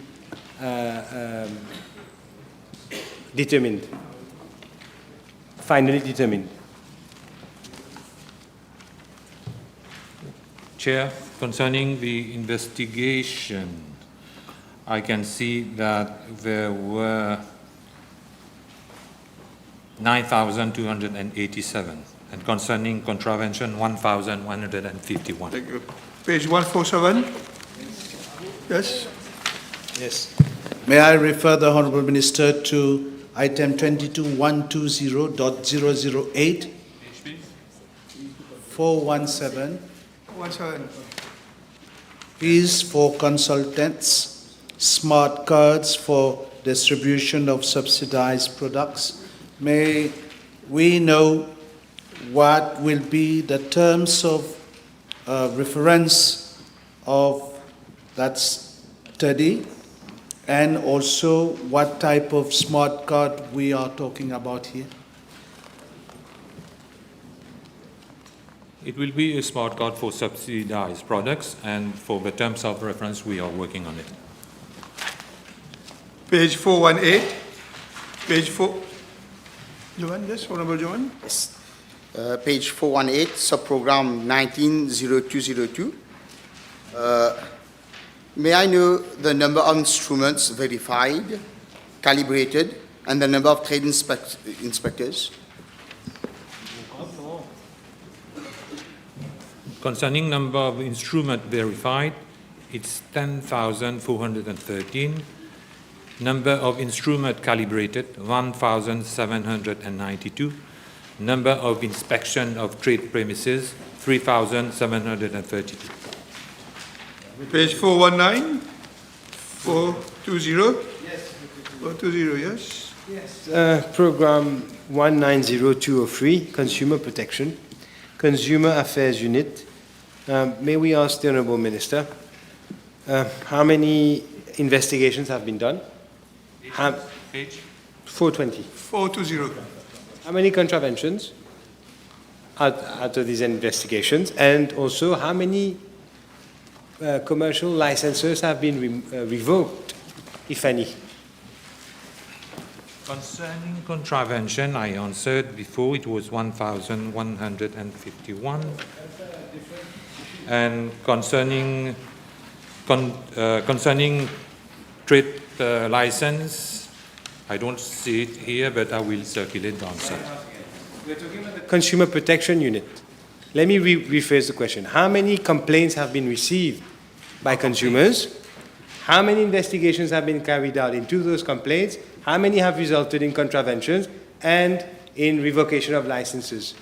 determined, finally determined? Chair, concerning the investigation, I can see that there were 9,287, and concerning contravention, 1,151. Thank you. Page 147. Yes. Yes. May I refer the Honourable Minister to item 22.120.008, 417. 17. Fees for consultants, smart cards for distribution of subsidized products. May we know what will be the terms of reference of that study, and also what type of smart card we are talking about here? It will be a smart card for subsidized products, and for the terms of reference, we are working on it. Page 418. Page 4. Johan, yes, Honourable Johan. Yes. Page 418, subprogram 190202. May I know the number of instruments verified, calibrated, and the number of trade inspectors? Concerning number of instrument verified, it's 10,413. Number of instrument calibrated, 1,792. Number of inspection of trade premises, 3,732. Page 419. 420. Yes. 420, yes. Yes. Program 190203, Consumer Protection, Consumer Affairs Unit. May we ask the Honourable Minister, how many investigations have been done? Page 420. 420. How many contraventions out of these investigations? And also, how many commercial licenses have been revoked, if any? Concerning contravention, I answered before, it was 1,151. And concerning trade license, I don't see it here, but I will circulate the answer. We're talking about the Consumer Protection Unit. Let me rephrase the question. How many complaints have been received by consumers? how many investigations have been carried out into those complaints, how many have resulted in contraventions and in revocation of licenses?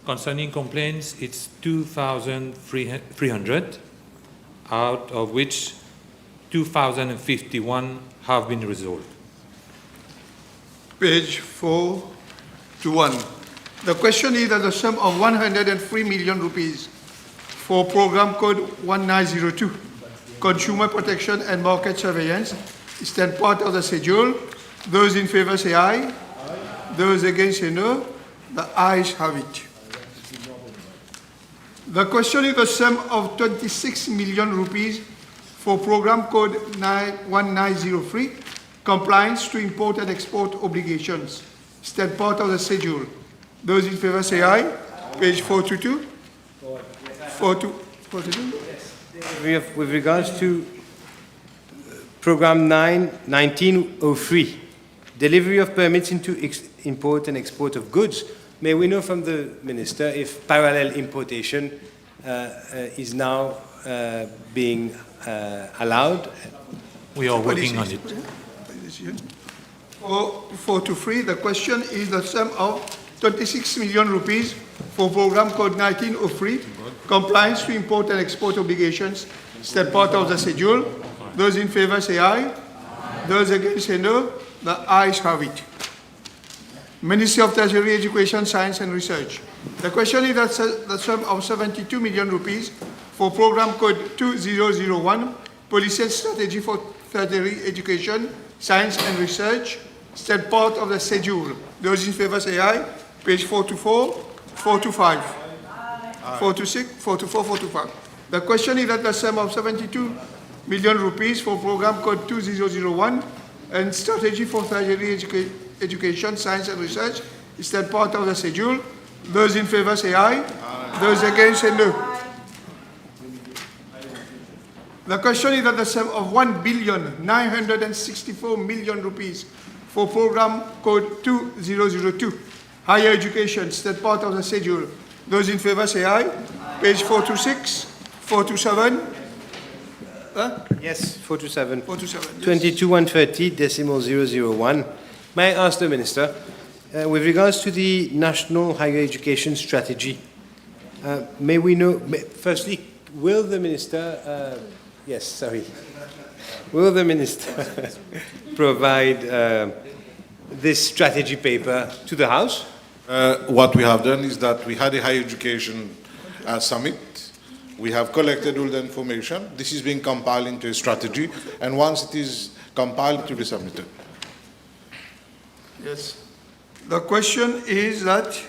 Concerning complaints, it's 2,300, out of which 2,051 have been resolved. Page 421. The question is that the sum of 103 million rupees for program code 1902, consumer protection and market surveillance, is then part of the schedule. Those in favor say aye. Those against say no. The ayes have it. The question is the sum of 26 million rupees for program code 1903, compliance to import and export obligations. Is that part of the schedule? Those in favor say aye. Page 422. 422. With regards to program 1903, delivery of permits into import and export of goods, may we know from the Minister if parallel importation is now being allowed? We are working on it. 423, the question is the sum of 26 million rupees for program code 1903, compliance to import and export obligations. Is that part of the schedule? Those in favor say aye. Those against say no. The ayes have it. Ministry of Treasury, Education, Science and Research. The question is that the sum of 72 million rupees for program code 2001, Policy and Strategy for Tertiary Education, Science and Research. Is that part of the schedule? Those in favor say aye. Page 424, 425, 426, 424, 425. The question is that the sum of 72 million rupees for program code 2001 and Strategy for Tertiary Education, Science and Research, is that part of the schedule? Those in favor say aye. Those against say no. The question is that the sum of 1,964,000,000 rupees for program code 2002, higher education, is that part of the schedule? Those in favor say aye. Page 426, 427. Yes, 427. 427. Yes. 22,130,001. May I ask the Minister, with regards to the National Higher Education Strategy, may we know, firstly, will the Minister, will the Minister provide this strategy paper to the House? What we have done is that we had a higher education summit. We have collected all the information. This is being compiled into a strategy, and once it is compiled, it will be submitted. Yes. The question is that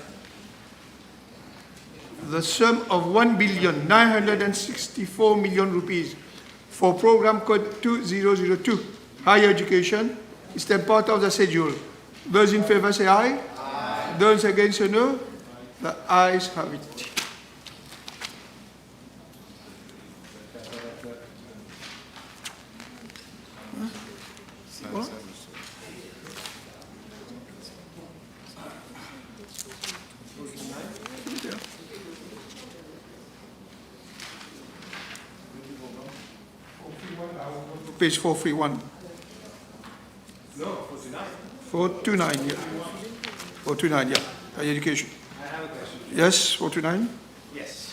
the sum of 1,964,000,000 rupees for program code 2002, higher education, is that part of the schedule? Those in favor say aye. Those against say no. The ayes have it. What? Page 431. No, 429. 429, yeah. 429, yeah. Higher education. I have a question. Yes, 429. Yes.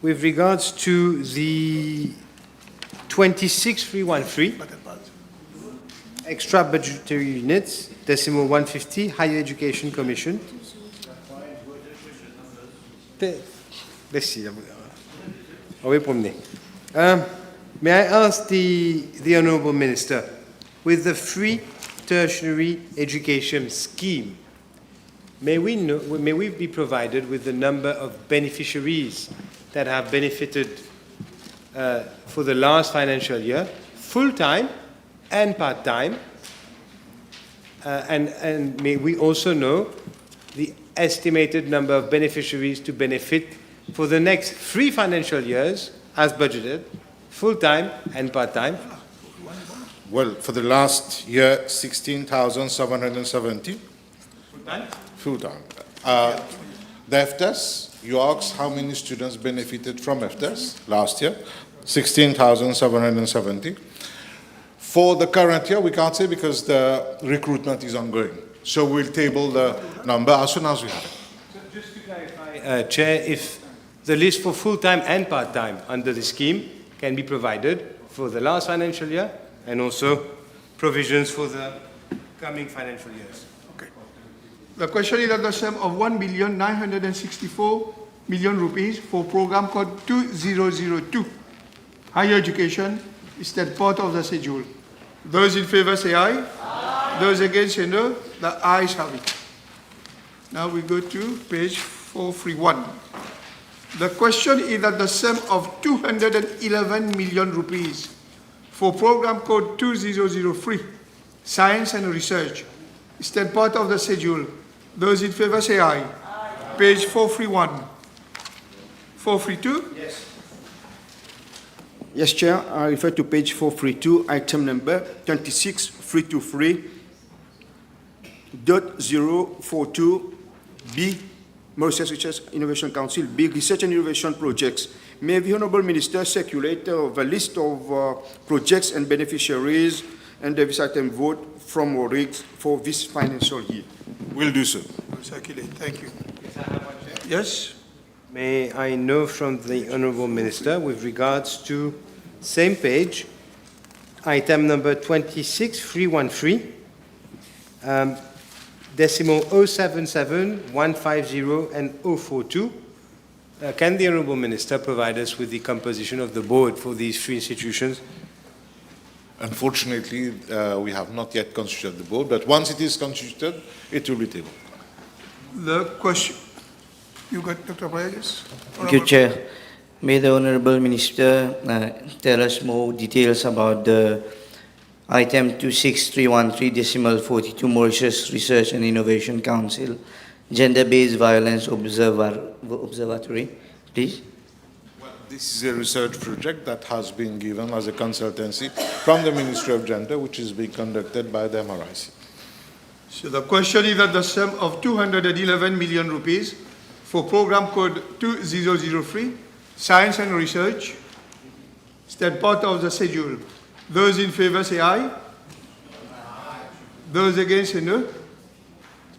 With regards to the 26313, extra budgetary units, decimal 150, Higher Education Commission. May I ask the Honourable Minister, with the free tertiary education scheme, may we be provided with the number of beneficiaries that have benefited for the last financial year, full-time and part-time, and may we also know the estimated number of beneficiaries to benefit for the next 3 financial years as budgeted, full-time and part-time? Well, for the last year, 16,770. Full-time? Full-time. The FTES, you asked how many students benefited from FTES last year. 16,770. For the current year, we can't say because the recruitment is ongoing. So we'll table the number as soon as we have it. So just to clarify, Chair, if the list for full-time and part-time under the scheme can be provided for the last financial year and also provisions for the coming financial years. Okay. The question is that the sum of 1,964,000,000 rupees for program code 2002, higher education, is that part of the schedule. Those in favor say aye. Aye. Those against say no. The ayes have it. Now we go to page 431. The question is that the sum of 211 million rupees for program code 2003, science and research, is that part of the schedule. Those in favor say aye. Aye. Page 431. 432? Yes. Yes, Chair. I refer to page 432, item number 26323.042B, Mauritius Research Innovation Council, big research and innovation projects. May the Honourable Minister circulate a list of projects and beneficiaries and this item vote from Rodrigues for this financial year. We'll do so. We'll circulate. Thank you. Yes, I have one, Chair. Yes. May I know from the Honourable Minister with regards to same page, item number 26313, decimal 077, 150 and 042. Can the Honourable Minister provide us with the composition of the board for these three institutions? Unfortunately, we have not yet constituted the board, but once it is constituted, it will be tabled. The question, you got Dr. Rodrigues? Thank you, Chair. May the Honourable Minister tell us more details about the item 26313.42 Mauritius Research and Innovation Council, Gender-Based Violence Observatory, please. Well, this is a research project that has been given as a consultancy from the Ministry of Gender, which is being conducted by the MRIC. So the question is that the sum of 211 million rupees for program code 2003, Science and Research, is that part of the schedule. Those in favor say aye. Aye. Those against say no.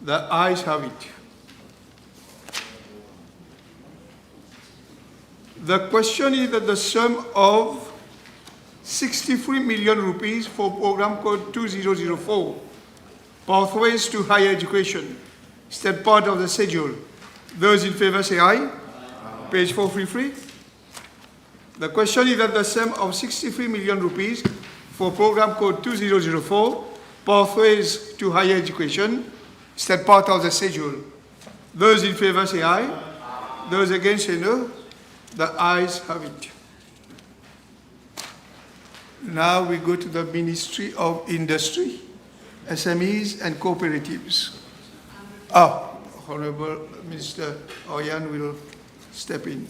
The ayes have it. The question is that the sum of 63 million rupees for program code 2004, Pathways to Higher Education, is that part of the schedule. Those in favor say aye. Aye. Page 433. The question is that the sum of 63 million rupees for program code 2004, Pathways to Higher Education, is that part of the schedule. Those in favor say aye. Aye. Those against say no. The ayes have it. Now we go to the Ministry of Industry, SMEs and Cooperatives. Honourable Minister Oyan will step in.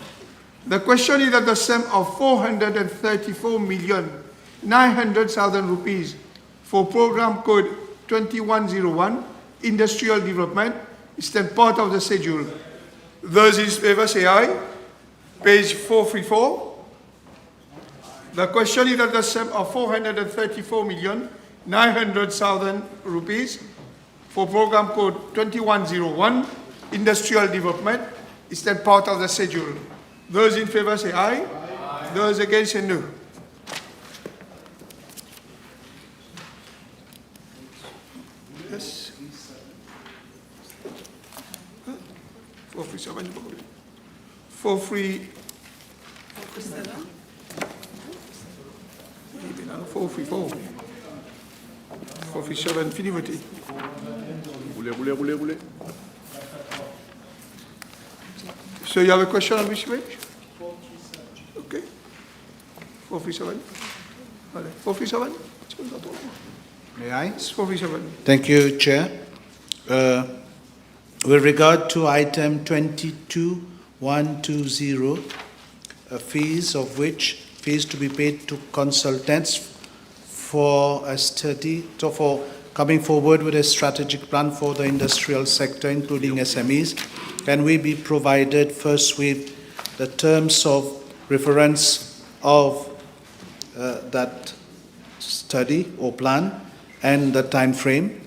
The question is that the sum of 434,900,000 rupees for program code 2101, Industrial Development, is then part of the schedule. Those in favor say aye. Page 434. The question is that the sum of 434,900,000 rupees for program code 2101, Industrial Development, is then part of the schedule. Those in favor say aye. Aye. Those against say no. Yes. 437. 434. 437. Fini voter. Roulez. So you have a question on which page? Okay. 437. 437. May I? 437. Thank you, Chair. With regard to item 22120, fees to be paid to consultants for a study, for coming forward with a strategic plan for the industrial sector, including SMEs, can we be provided first with the terms of reference of that study or plan and the time frame?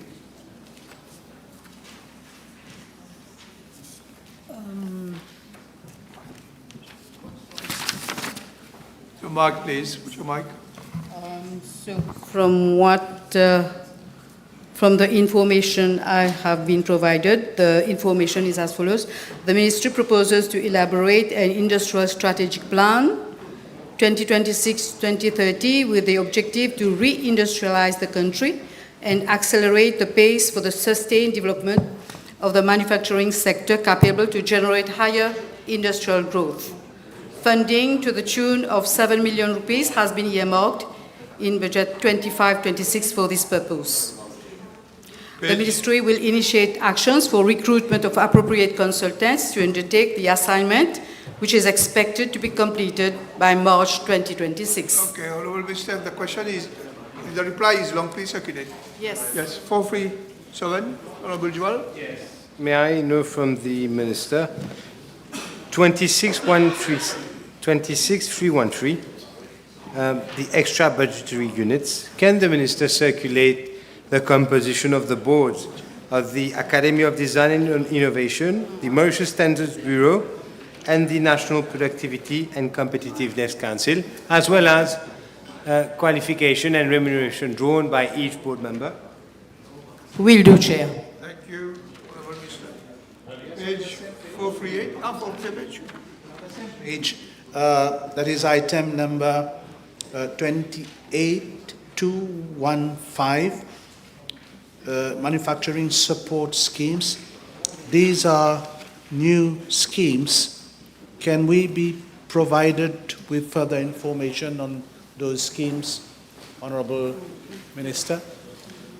Your mic, please. Put your mic. So from the information I have been provided, the information is as follows. The Ministry proposes to elaborate an industrial strategic plan 2026-2030 with the objective to re-industrialize the country and accelerate the pace for the sustained development of the manufacturing sector capable to generate higher industrial growth. Funding to the tune of 7 million rupees has been earmarked in budget 25-26 for this purpose. The Ministry will initiate actions for recruitment of appropriate consultants to undertake the assignment, which is expected to be completed by March 2026. Okay, Honourable Minister, the question is, the reply is long, please circulate. Yes. Yes, 437, Honourable Jewel. Yes. May I know from the Minister, 26313, the extra budgetary units, can the Minister circulate the composition of the boards of the Academy of Design and Innovation, the Mauritius Standards Bureau, and the National Productivity and Competitiveness Council, as well as qualification and remuneration drawn by each board member? Will do, Chair. Thank you, Honourable Minister. Page 438, 438. Page, that is item number 28215, manufacturing support schemes. These are new schemes. Can we be provided with further information on those schemes, Honourable Minister?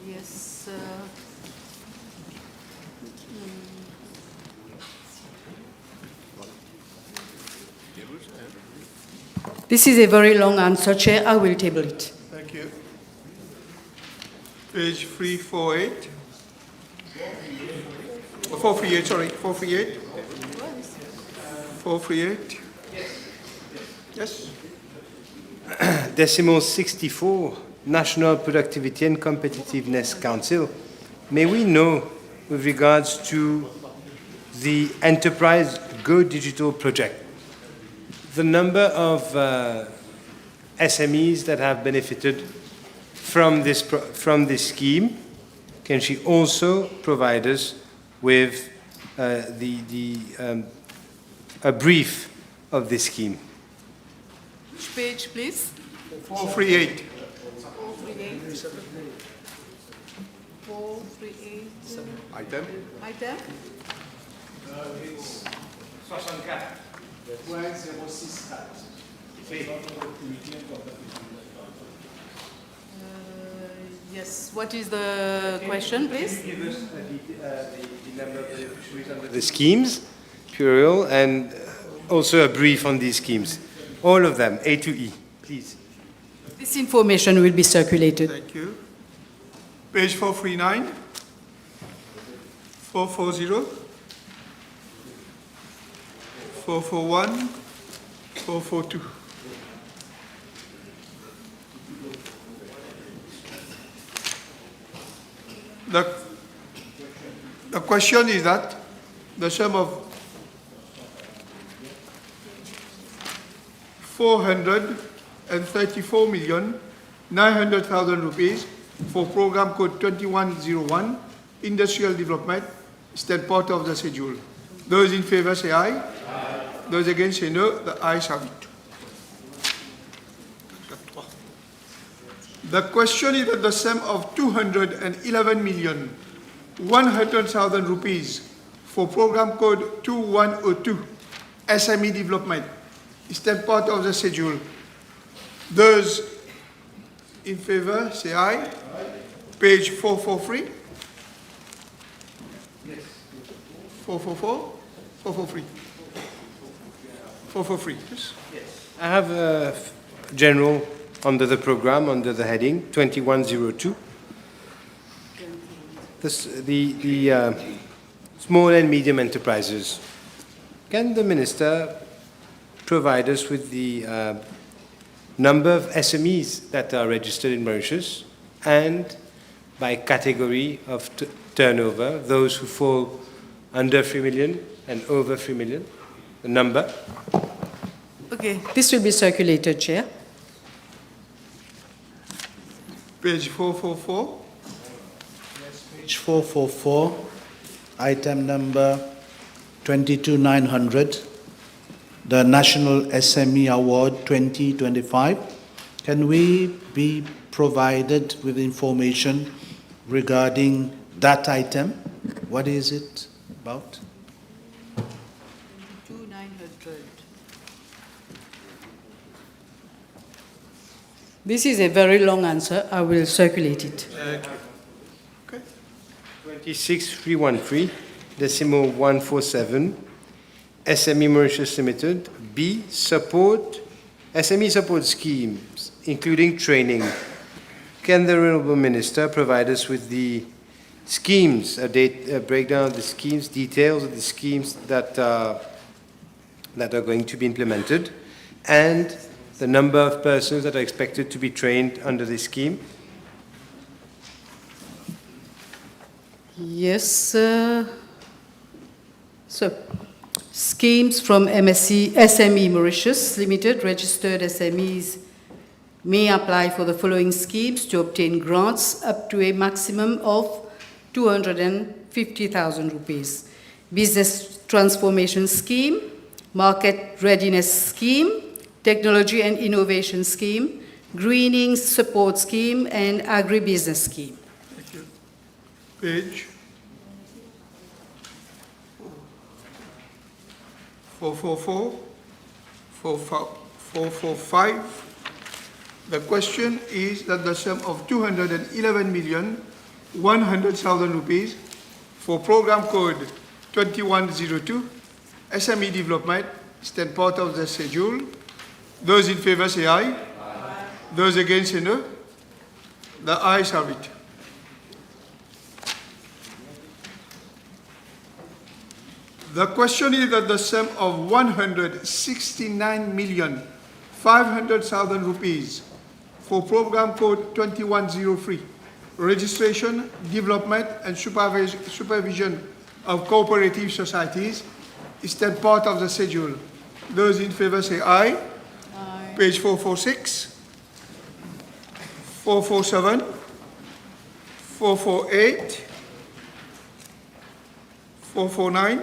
Yes. This is a very long answer, Chair. I will table it. Thank you. Page 348. 438, sorry, 438. 438. Yes. Decimal 64, National Productivity and Competitiveness Council. May we know, with regards to the Enterprise Go Digital project, the number of SMEs that have benefited from this scheme? Can she also provide us with a brief of this scheme? Which page, please? 438. 438. Item? Item? It's 64. Yes. What is the question, please? Can you give us the number of beneficiaries under the schemes, plural, and also a brief on these schemes? All of them, A to E, please. This information will be circulated. Thank you. Page 439. 440. 441. 442. The question is that the sum of 434,900,000 rupees for program code 2101, industrial development, is that part of the schedule. Those in favor say aye. Aye. Those against say no. The ayes have it. The question is that the sum of 211,100,000 rupees for program code 2102, SME development, is that part of the schedule. Those in favor say aye. Aye. Page 443. Yes. 444. 443. 443. Yes. I have a general under the program, under the heading 2102. The small and medium enterprises. Can the Minister provide us with the number of SMEs that are registered in Mauritius, and by category of turnover, those who fall under 3 million and over 3 million, the number. Okay, this will be circulated, Chair. Page 444. Page 444, item number 22900, the National SME Award 2025. Can we be provided with information regarding that item? What is it about? 2,900. This is a very long answer. I will circulate it. 26313, decimal 147, SME Mauritius Limited, B, support, SME support schemes, including training. Can the Honourable Minister provide us with the schemes, a breakdown of the schemes, details of the schemes that are going to be implemented, and the number of persons that are expected to be trained under this scheme? Yes, so schemes from SME Mauritius Limited, registered SMEs may apply for the following schemes to obtain grants up to a maximum of 250,000 rupees. Business Transformation Scheme, Market Readiness Scheme, Technology and Innovation Scheme, Greening Support Scheme, and Agribusiness Scheme. Thank you. Page 444, 445. The question is that the sum of 211,100,000 rupees for program code 2102, SME development, stand part of the schedule. Those in favor say aye. Aye. Those against say no. The ayes have it. The question is that the sum of 169,500,000 rupees for program code 2103, registration, development and supervision of cooperative societies, is then part of the schedule. Those in favor say aye. Aye. Page 446, 447, 448, 449.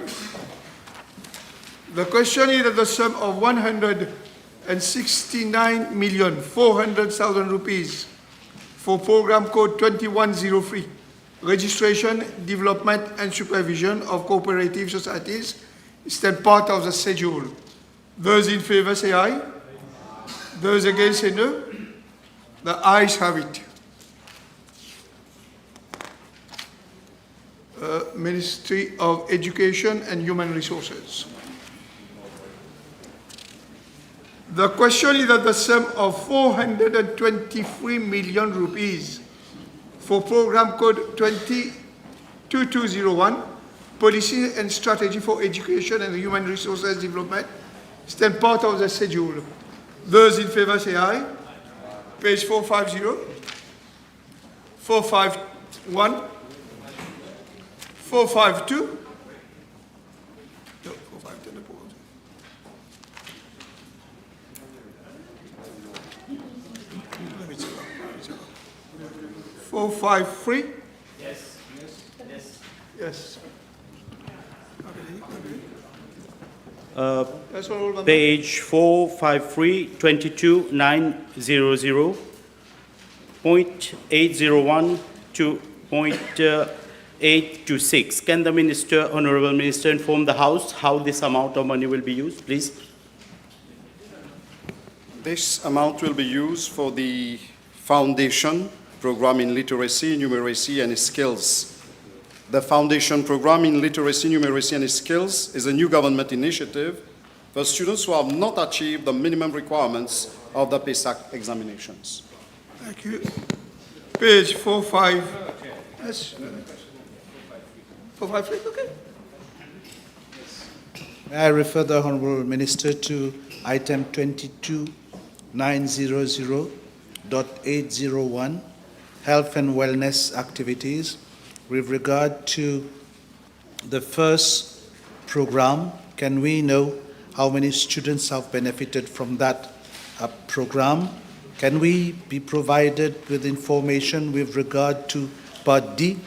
The question is that the sum of 169,400,000 rupees for program code 2103, registration, development and supervision of cooperative societies, is then part of the schedule. Those in favor say aye. Those against say no. The ayes have it. Ministry of Education and Human Resources. The question is that the sum of 423 million rupees for program code 2201, Policy and Strategy for Education and Human Resources Development, is then part of the schedule. Those in favor say aye. Page 450, 451, 452. No, 452. 453. Yes. Yes. Page 453, 22900, .801 to .826. Can the Minister, Honourable Minister, inform the House how this amount of money will be used, please? This amount will be used for the Foundation Program in Literacy, Numeracy and Skills. The Foundation Program in Literacy, Numeracy and Skills is a new government initiative for students who have not achieved the minimum requirements of the PESAC examinations. Thank you. Page 45. Yes. 453, okay. May I refer the Honourable Minister to item 22 900.801, health and wellness activities. With regard to the first program, can we know how many students have benefited from that program? Can we be provided with information with regard to Part D,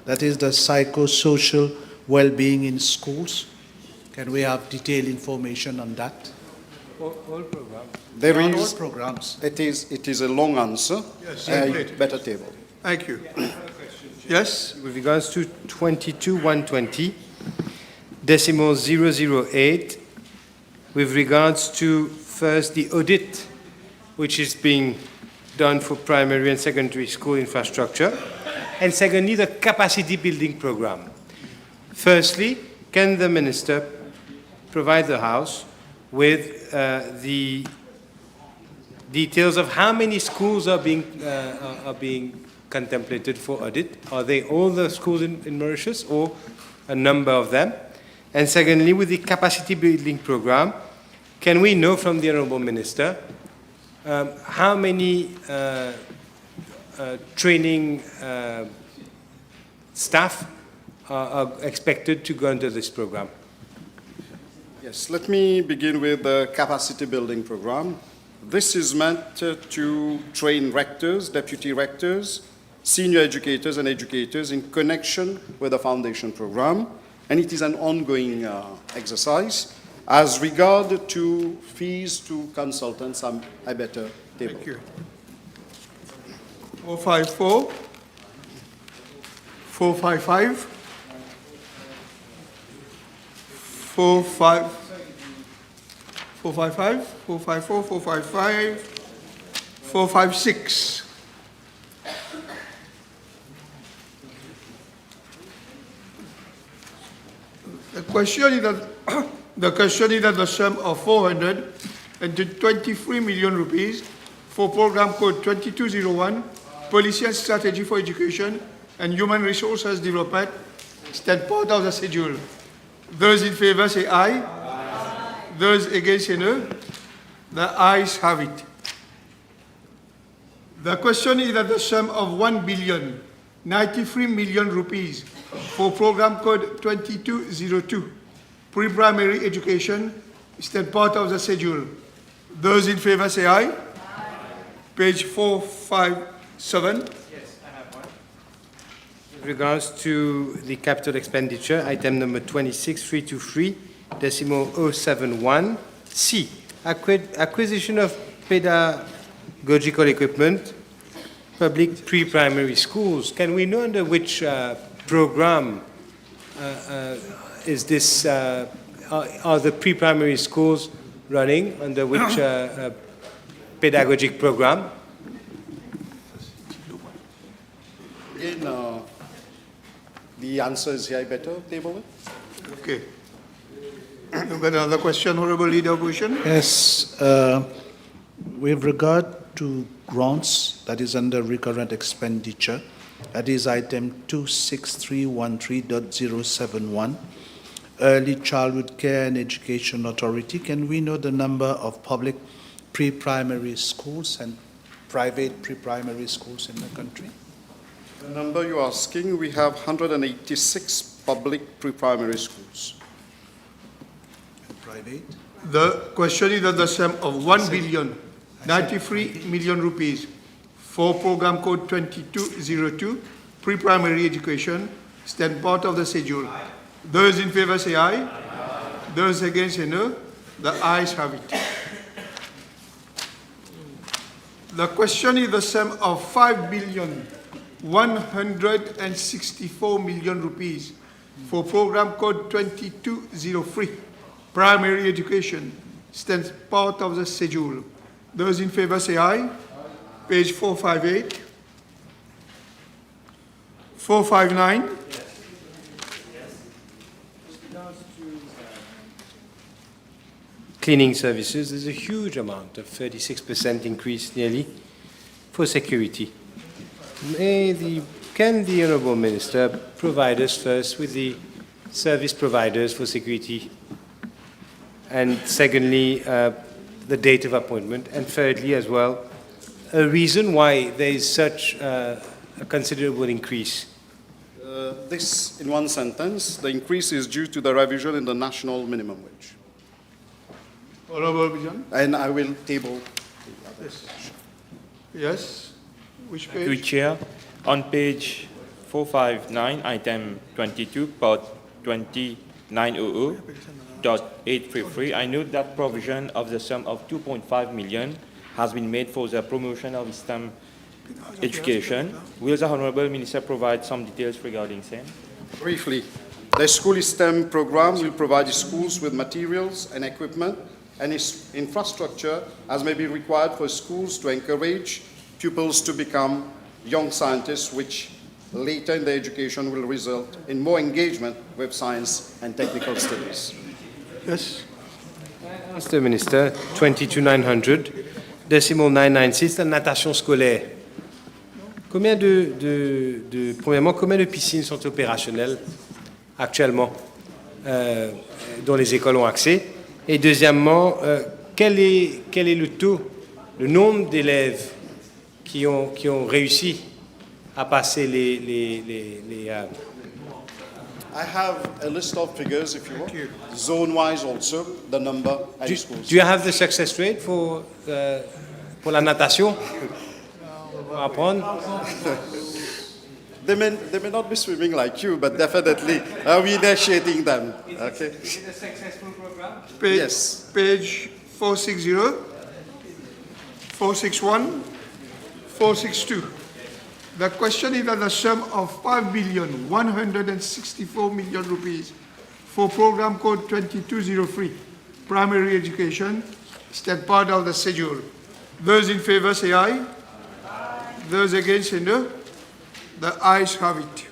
that is the psychosocial well-being in schools? Can we have detailed information on that? All programs. There On is, all programs. it is a long answer. Yes, Better table. Thank you. Yes? With regards to 22,120, decimal 008, with regards to first the audit, which is being done for primary and secondary school infrastructure, and secondly, the capacity building program. Firstly, can the Minister provide the House with the details of how many schools are being contemplated for audit? Are they all the schools in Mauritius or a number of them? And secondly, with the capacity building program, can we know from the Honourable Minister how many training staff are expected to go into this program? Yes, let me begin with the capacity building program. This is meant to train rectors, deputy rectors, senior educators and educators in connection with the foundation program, and it is an ongoing exercise. As regard to fees to consultants, I better table. Thank you. 454, 455, 455, 454, 455, 456. The question is that the sum of 423 million rupees for program code 2201, Policy and Strategy for Education and Human Resources Development, stand part of the schedule. Those in favor say aye. Aye. Those against say no. The ayes have it. The question is that the sum of 1,093 million rupees for program code 2202, pre-primary education, stand part of the schedule. Those in favor say aye. Aye. Page 457. Yes, I have one. With regards to the capital expenditure, item number 26323, decimal 071, C, acquisition of pedagogical equipment, public pre-primary schools. Can we know under which program is this, are the pre-primary schools running, under which pedagogic program? Again, the answer is here, I better table it. Okay. You've got another question, Honourable Leader Opposition? Yes, with regard to grants, that is under recurrent expenditure, that is item 26313.071, Early Childhood Care and Education Authority. Can we know the number of public pre-primary schools and private pre-primary schools in the country? The number you're asking, we have 186 public pre-primary schools. Private? The question is that the sum of 1,093 million rupees for program code 2202, pre-primary education, stand part of the schedule. Aye. Those in favor say aye. Aye. Those against say no. The ayes have it. The question is the sum of 5,164 million rupees for program code 2203, primary education, stands part of the schedule. Those in favor say aye. Page 458. 459. Cleaning services, there's a huge amount of 36% increase nearly for security. Can the Honourable Minister provide us first with the service providers for security, and secondly, the date of appointment, and thirdly as well, a reason why there is such a considerable increase. This, in one sentence, the increase is due to the revision in the national minimum wage. Honourable Bijan? And I will table. Yes. Which Thank you, page? Chair. On page 459, item 22, part 2900.833, I note that provision of the sum of 2.5 million has been made for the promotion of STEM education. Will the Honourable Minister provide some details regarding same? Briefly, the school STEM program will provide schools with materials and equipment and infrastructure as may be required for schools to encourage pupils to become young scientists, which later in their education will result in more engagement with science and technical studies. Yes. Mr. Minister, 22,900, décimal 996, la natation scolaire. Premièrement, combien de piscines sont opérationnelles actuellement dont les écoles ont accès? Et deuxièmement, quel est le taux, le nombre d'élèves qui ont réussi à passer I have a list of figures, if you want, zone-wise also, the number and schools. Do you have the success rate pour la natation? Apprendre? They may not be swimming like you, but definitely we're initiating them. Okay. Is it a successful program? Yes. Page 460, 461, 462. The question is that the sum of 5,164 million rupees for program code 2203, primary education, is that part of the schedule. Those in favor say aye. Those against say no. The ayes have it.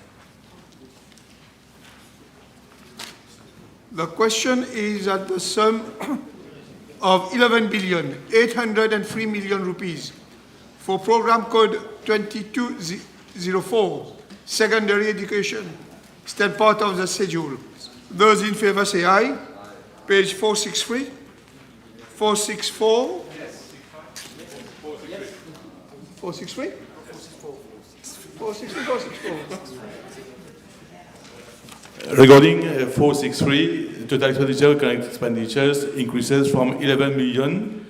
The question is that the sum of 11,803 million rupees for program code 2204, secondary education, is that part of the schedule. Those in favor say aye. Page 463, 464, 463? 464. Regarding 463, total expenditure, current expenditures increases from 11 billion,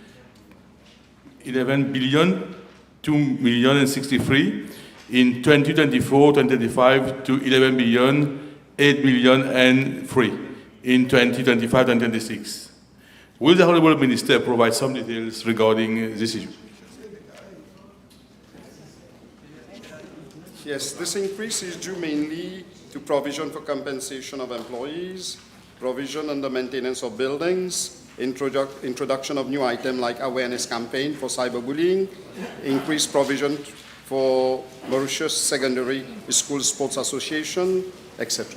2 million and 63 in 2024-2025 to 11 billion, 8 billion and 3 in 2025-2026. Will the Honourable Minister provide some details regarding this issue? Yes, this increase is due mainly to provision for compensation of employees, provision under maintenance of buildings, introduction of new items like awareness campaign for cyberbullying, increased provision for Mauritius Secondary School Sports Association, etc.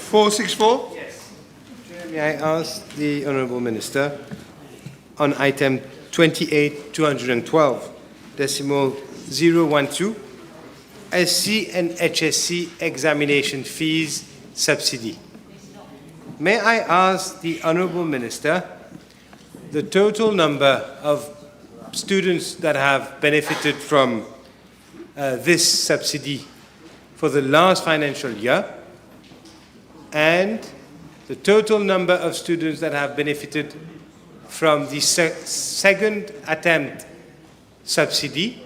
464? Yes. May I ask the Honourable Minister on item 28,212, decimal 012, SC and HSC examination fees subsidy. May I ask the Honourable Minister the total number of students that have benefited from this subsidy for the last financial year, and the total number of students that have benefited from the second attempt subsidy,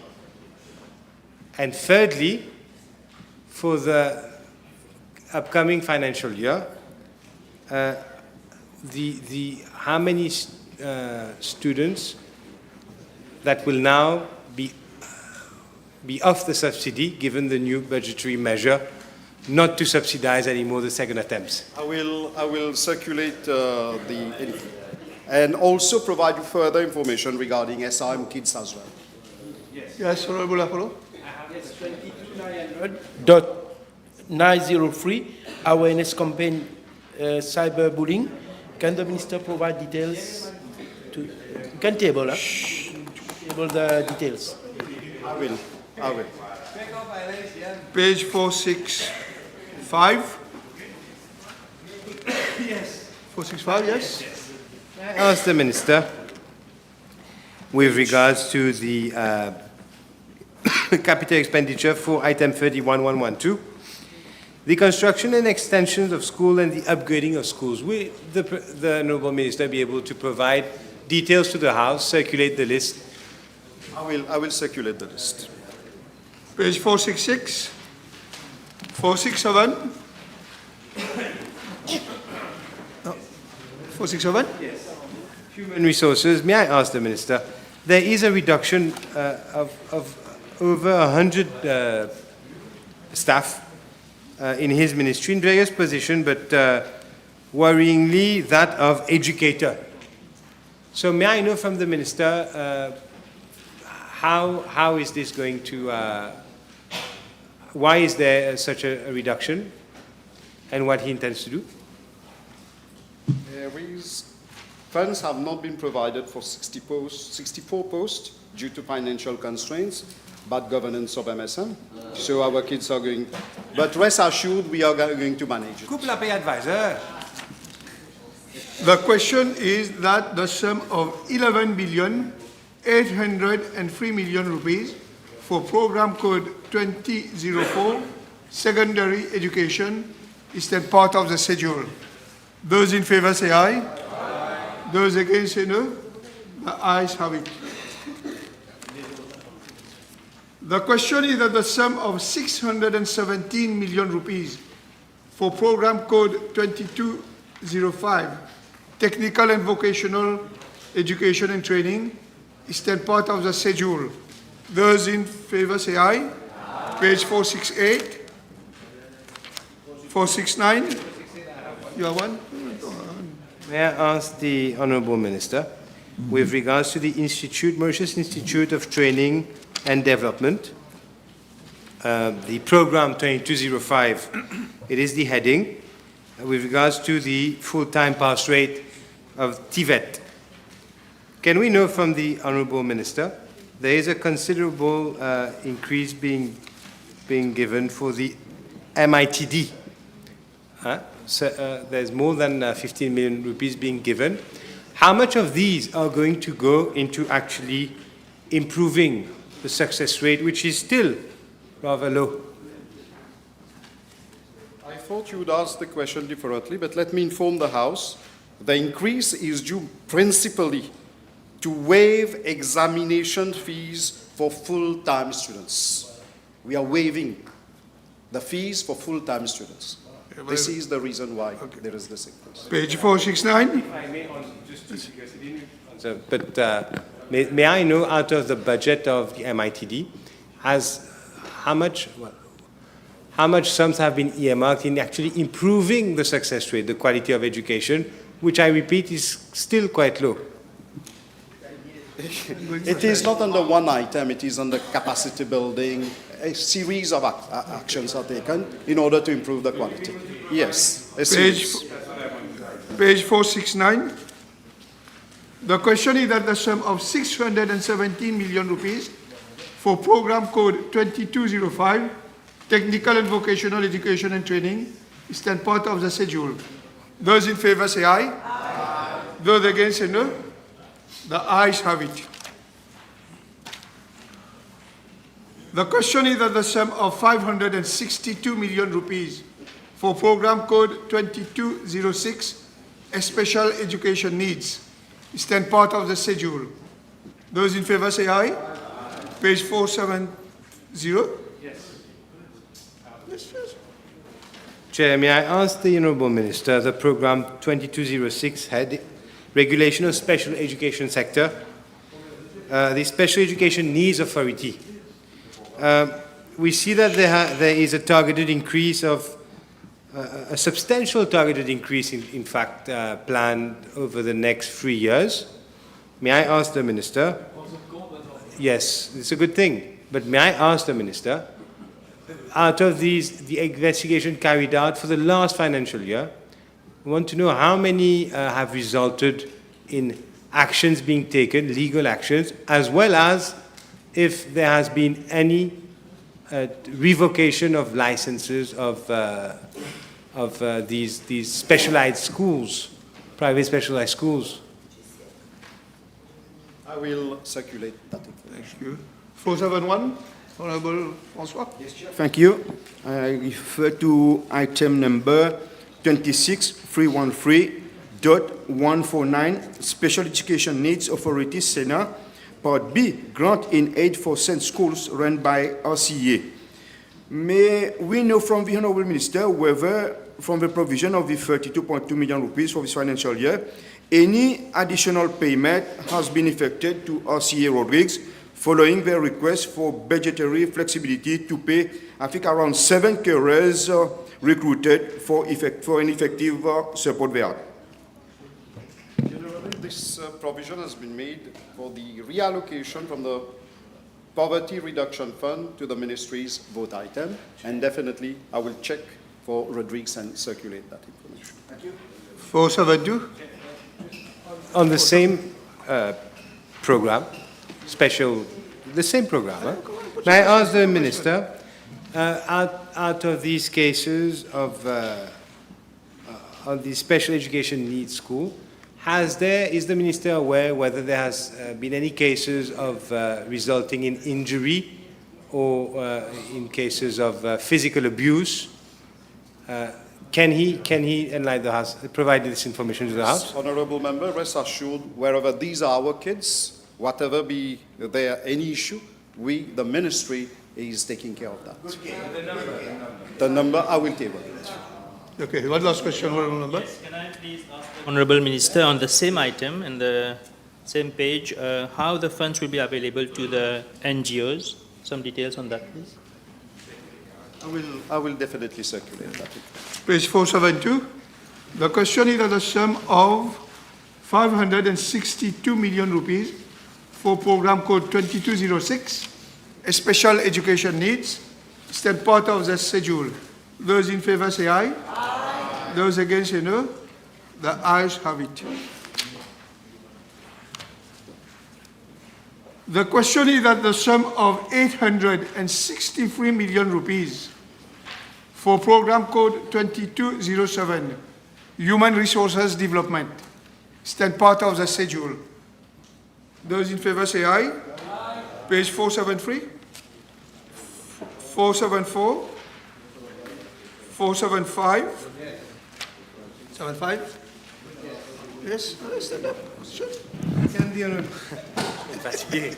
and thirdly, for the upcoming financial year, how many students that will now be off the subsidy, given the new budgetary measure, not to subsidize anymore the second attempts? I will circulate and also provide you further information regarding SRM kids as well. Yes, Honourable Apollo. Yes, 22,900.903, awareness campaign cyberbullying. Can the Minister provide details? You can table the details. I will. Page 465. Yes. 465, yes? I ask the Minister, with regards to the capital expenditure for item 31112, the construction and extensions of schools and the upgrading of schools. Will the Honourable Minister be able to provide details to the House, circulate the list? I will circulate the list. Page 466, 467. 467? Yes. Human resources. May I ask the Minister, there is a reduction of over 100 staff in his ministry in various positions, but worryingly that of educator. So may I know from the Minister how is this going to, why is there such a reduction and what he intends to do? Funds have not been provided for 64 posts due to financial constraints, bad governance of MSM. So our kids are going, but rest assured we are going to manage it. Coupe la paix advisor. The question is that the sum of 11,803 million rupees for program code 2004, secondary education, is then part of the schedule. Those in favor say aye. Those against say no. The ayes have it. The question is that the sum of 617 million rupees for program code 2205, technical and vocational education and training, is then part of the schedule. Those in favor say aye. Page 468. 469. You have one? May I ask the Honourable Minister, with regards to the Mauritius Institute of Training and Development, the program 2205, it is the heading, with regards to the full-time pass rate of TVET. Can we know from the Honourable Minister, there is a considerable increase being given for the MITD. There's more than 15 million rupees being given. How much of these are going to go into actually improving the success rate, which is still rather low? I thought you would ask the question differently, but let me inform the House. The increase is due principally to waive examination fees for full-time students. We are waiving the fees for full-time students. This is the reason why there is this increase. Page 469. If I may, but may I know, out of the budget of the MITD, how much sums have been earmarked in actually improving the success rate, the quality of education, which I repeat is still quite low? It is not under one item, it is under capacity building. A series of actions are taken in order to improve the quality. Yes, a series. Page 469. The question is that the sum of 617 million rupees for program code 2205, technical and vocational education and training, is then part of the schedule. Those in favor say aye. Aye. Those against say no. The ayes have it. The question is that the sum of 562 million rupees for program code 2206, special education needs, is then part of the schedule. Those in favor say aye. Page 470. Yes. Chair, may I ask the Honourable Minister, the program 2206 head, regulation of special education sector, the Special Education Needs Authority. We see that there is a targeted increase of, a substantial targeted increase, in fact, planned over the next 3 years. May I ask the Minister? Yes, it's a good thing. But may I ask the Minister, out of the investigation carried out for the last financial year, we want to know how many have resulted in actions being taken, legal actions, as well as if there has been any revocation of licenses of these specialized schools private specialized schools. I will circulate that information. Thank you. 471, Honourable François. Thank you. I refer to item number 26313.149, Special Education Needs Authority, SENA, Part B, Grant in Aid for Saint Schools run by RCA. May we know from the Honourable Minister whether, from the provision of the 32.2 million rupees for this financial year, any additional payment has been effected to RCA Rodrigues following their request for budgetary flexibility to pay, I think, around 7 carers recruited for an effective support there. This provision has been made for the reallocation from the Poverty Reduction Fund to the Ministry's vote item, and definitely I will check for Rodrigues and circulate that information. Thank you. 472. On the same program, the same program, huh? May I ask the Minister, out of these cases of the special education needs school, is the Minister aware whether there has been any cases of resulting in injury or in cases of physical abuse? Can he enlighten the House, provide this information to the House? Honourable Member, rest assured, wherever these are our kids, whatever be there any issue, we, the Ministry, is taking care of that. The number, I will table it. Okay, one last question, Honourable Member. Yes, can I please ask the Honourable Minister on the same item and the same page, how the funds will be available to the NGOs? Some details on that, please. I will definitely circulate that. Page 472. The question is that the sum of 562 million rupees for program code 2206, special education needs, is that part of the schedule. Those in favour say aye. Aye. Those against say no. The ayes have it. The question is that the sum of 863 million rupees for program code 2207, Human Resources Development, is that part of the schedule. Those in favour say aye. Aye. Page 473, 474, 475, 75. Yes, stand up. Sure. Can the Honourable say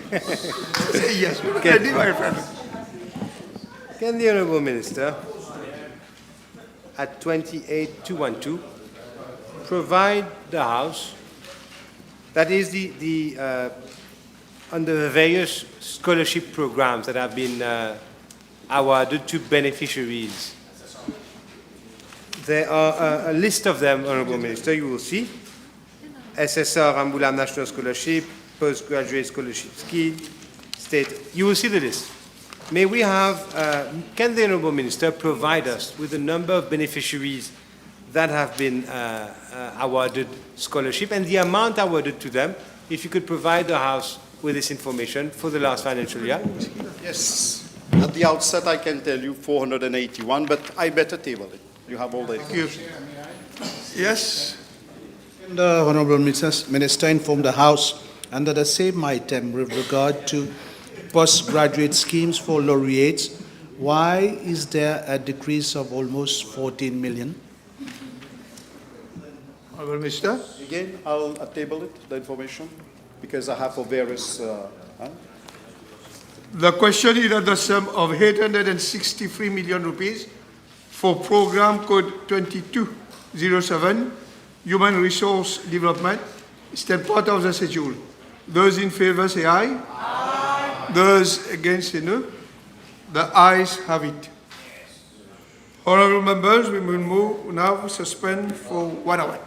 yes. Ready, my friend. Can the Honourable Minister, at 28212, provide the House, that is under the various scholarship programs that have been awarded to beneficiaries. There are a list of them, Honourable Minister, you will see. SSR Rambulam National Scholarship, Postgraduate Scholarship Scheme, State. You will see the list. May we have, can the Honourable Minister provide us with the number of beneficiaries that have been awarded scholarship and the amount awarded to them, if you could provide the House with this information for the last financial year? Yes. At the outset, I can tell you 481, but I better table it. You have all the information. Yes. The Honourable Minister informed the House under the same item with regard to postgraduate schemes for laureates. Why is there a decrease of almost 14 million? Honourable Minister. Again, I'll table it, the information, because I have for various... The question is that the sum of 863 million rupees for program code 2207, Human Resource Development, is that part of the schedule. Those in favour say aye. Aye. Those against say no. The ayes have it. Honourable members, we will move now, suspend for 1 hour.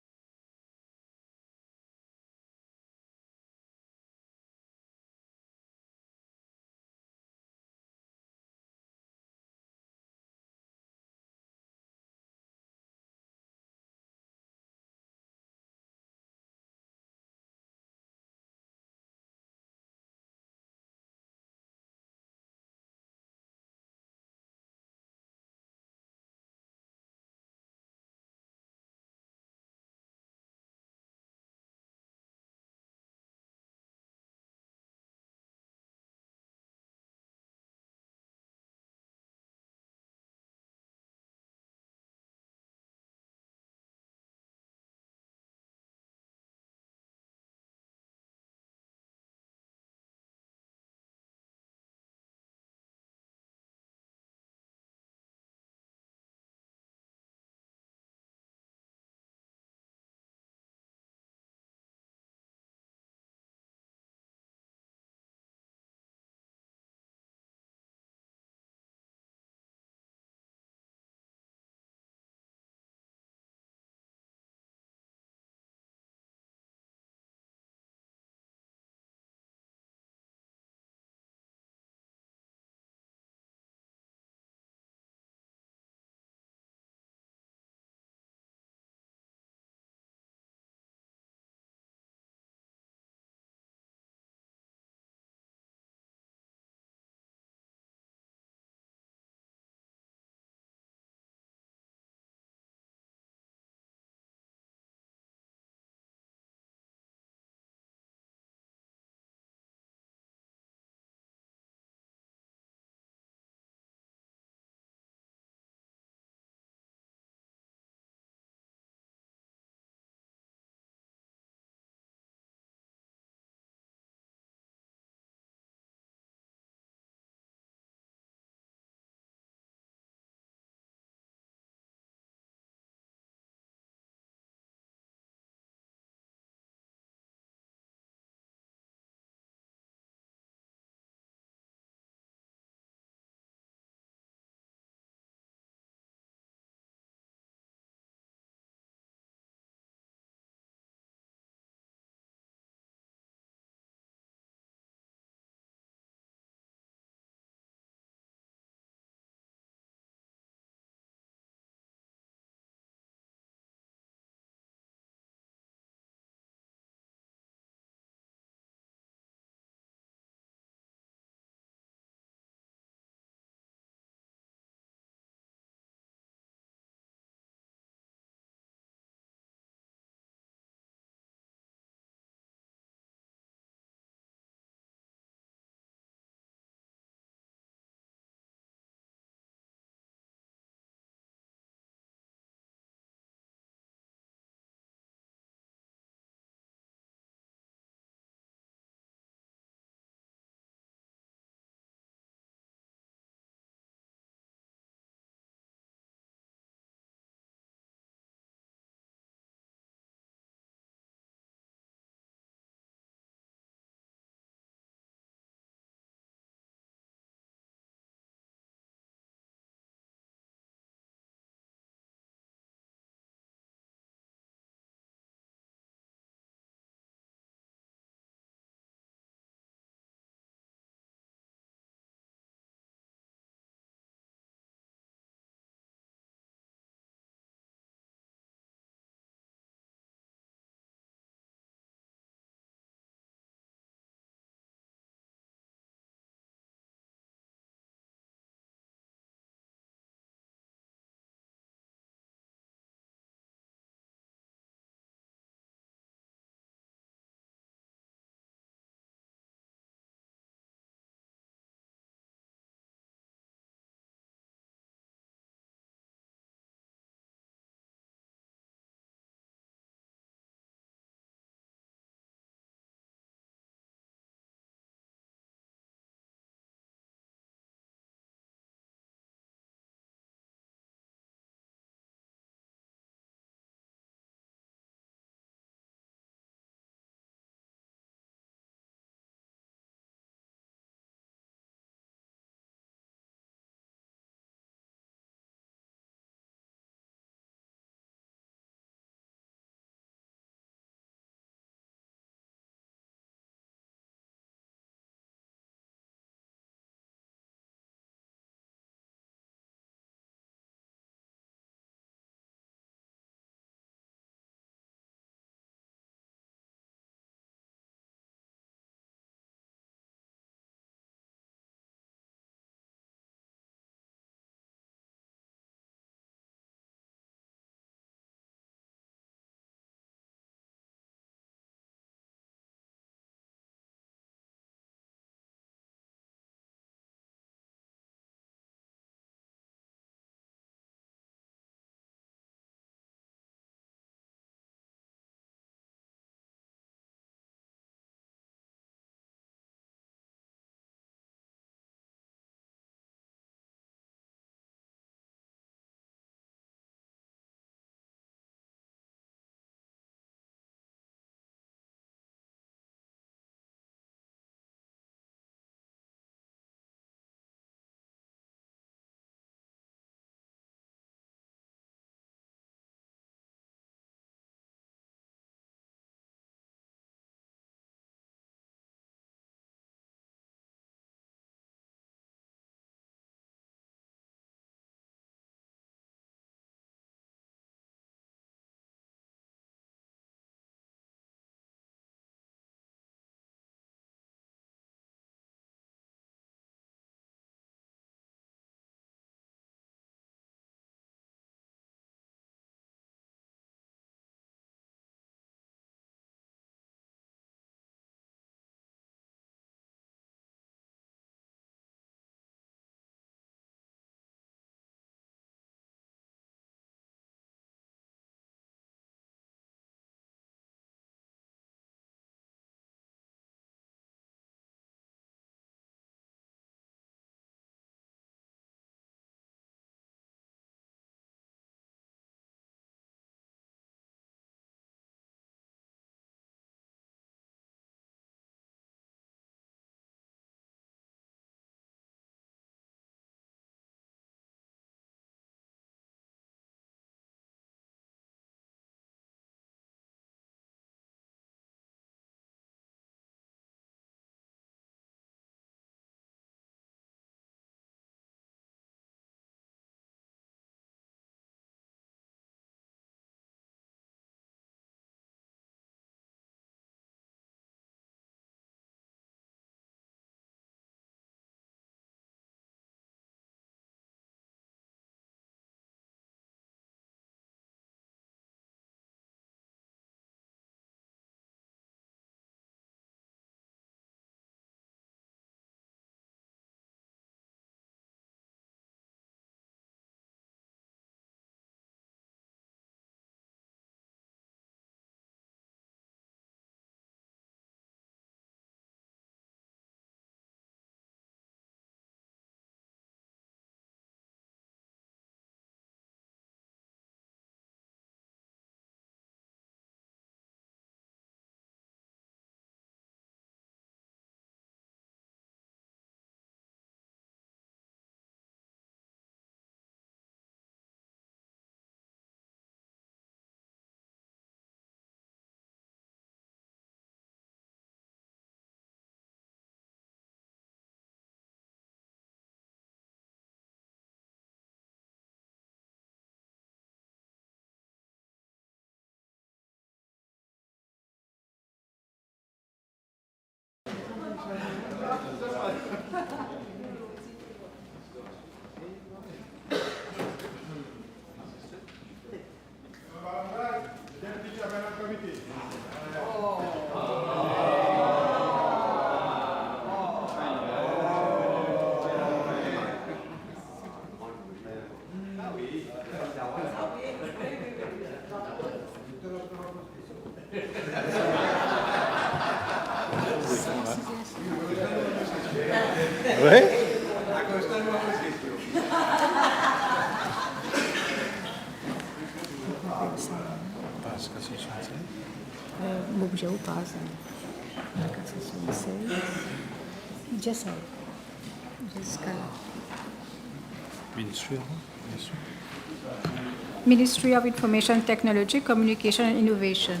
Ministry of Information Technology, Communication and Innovation.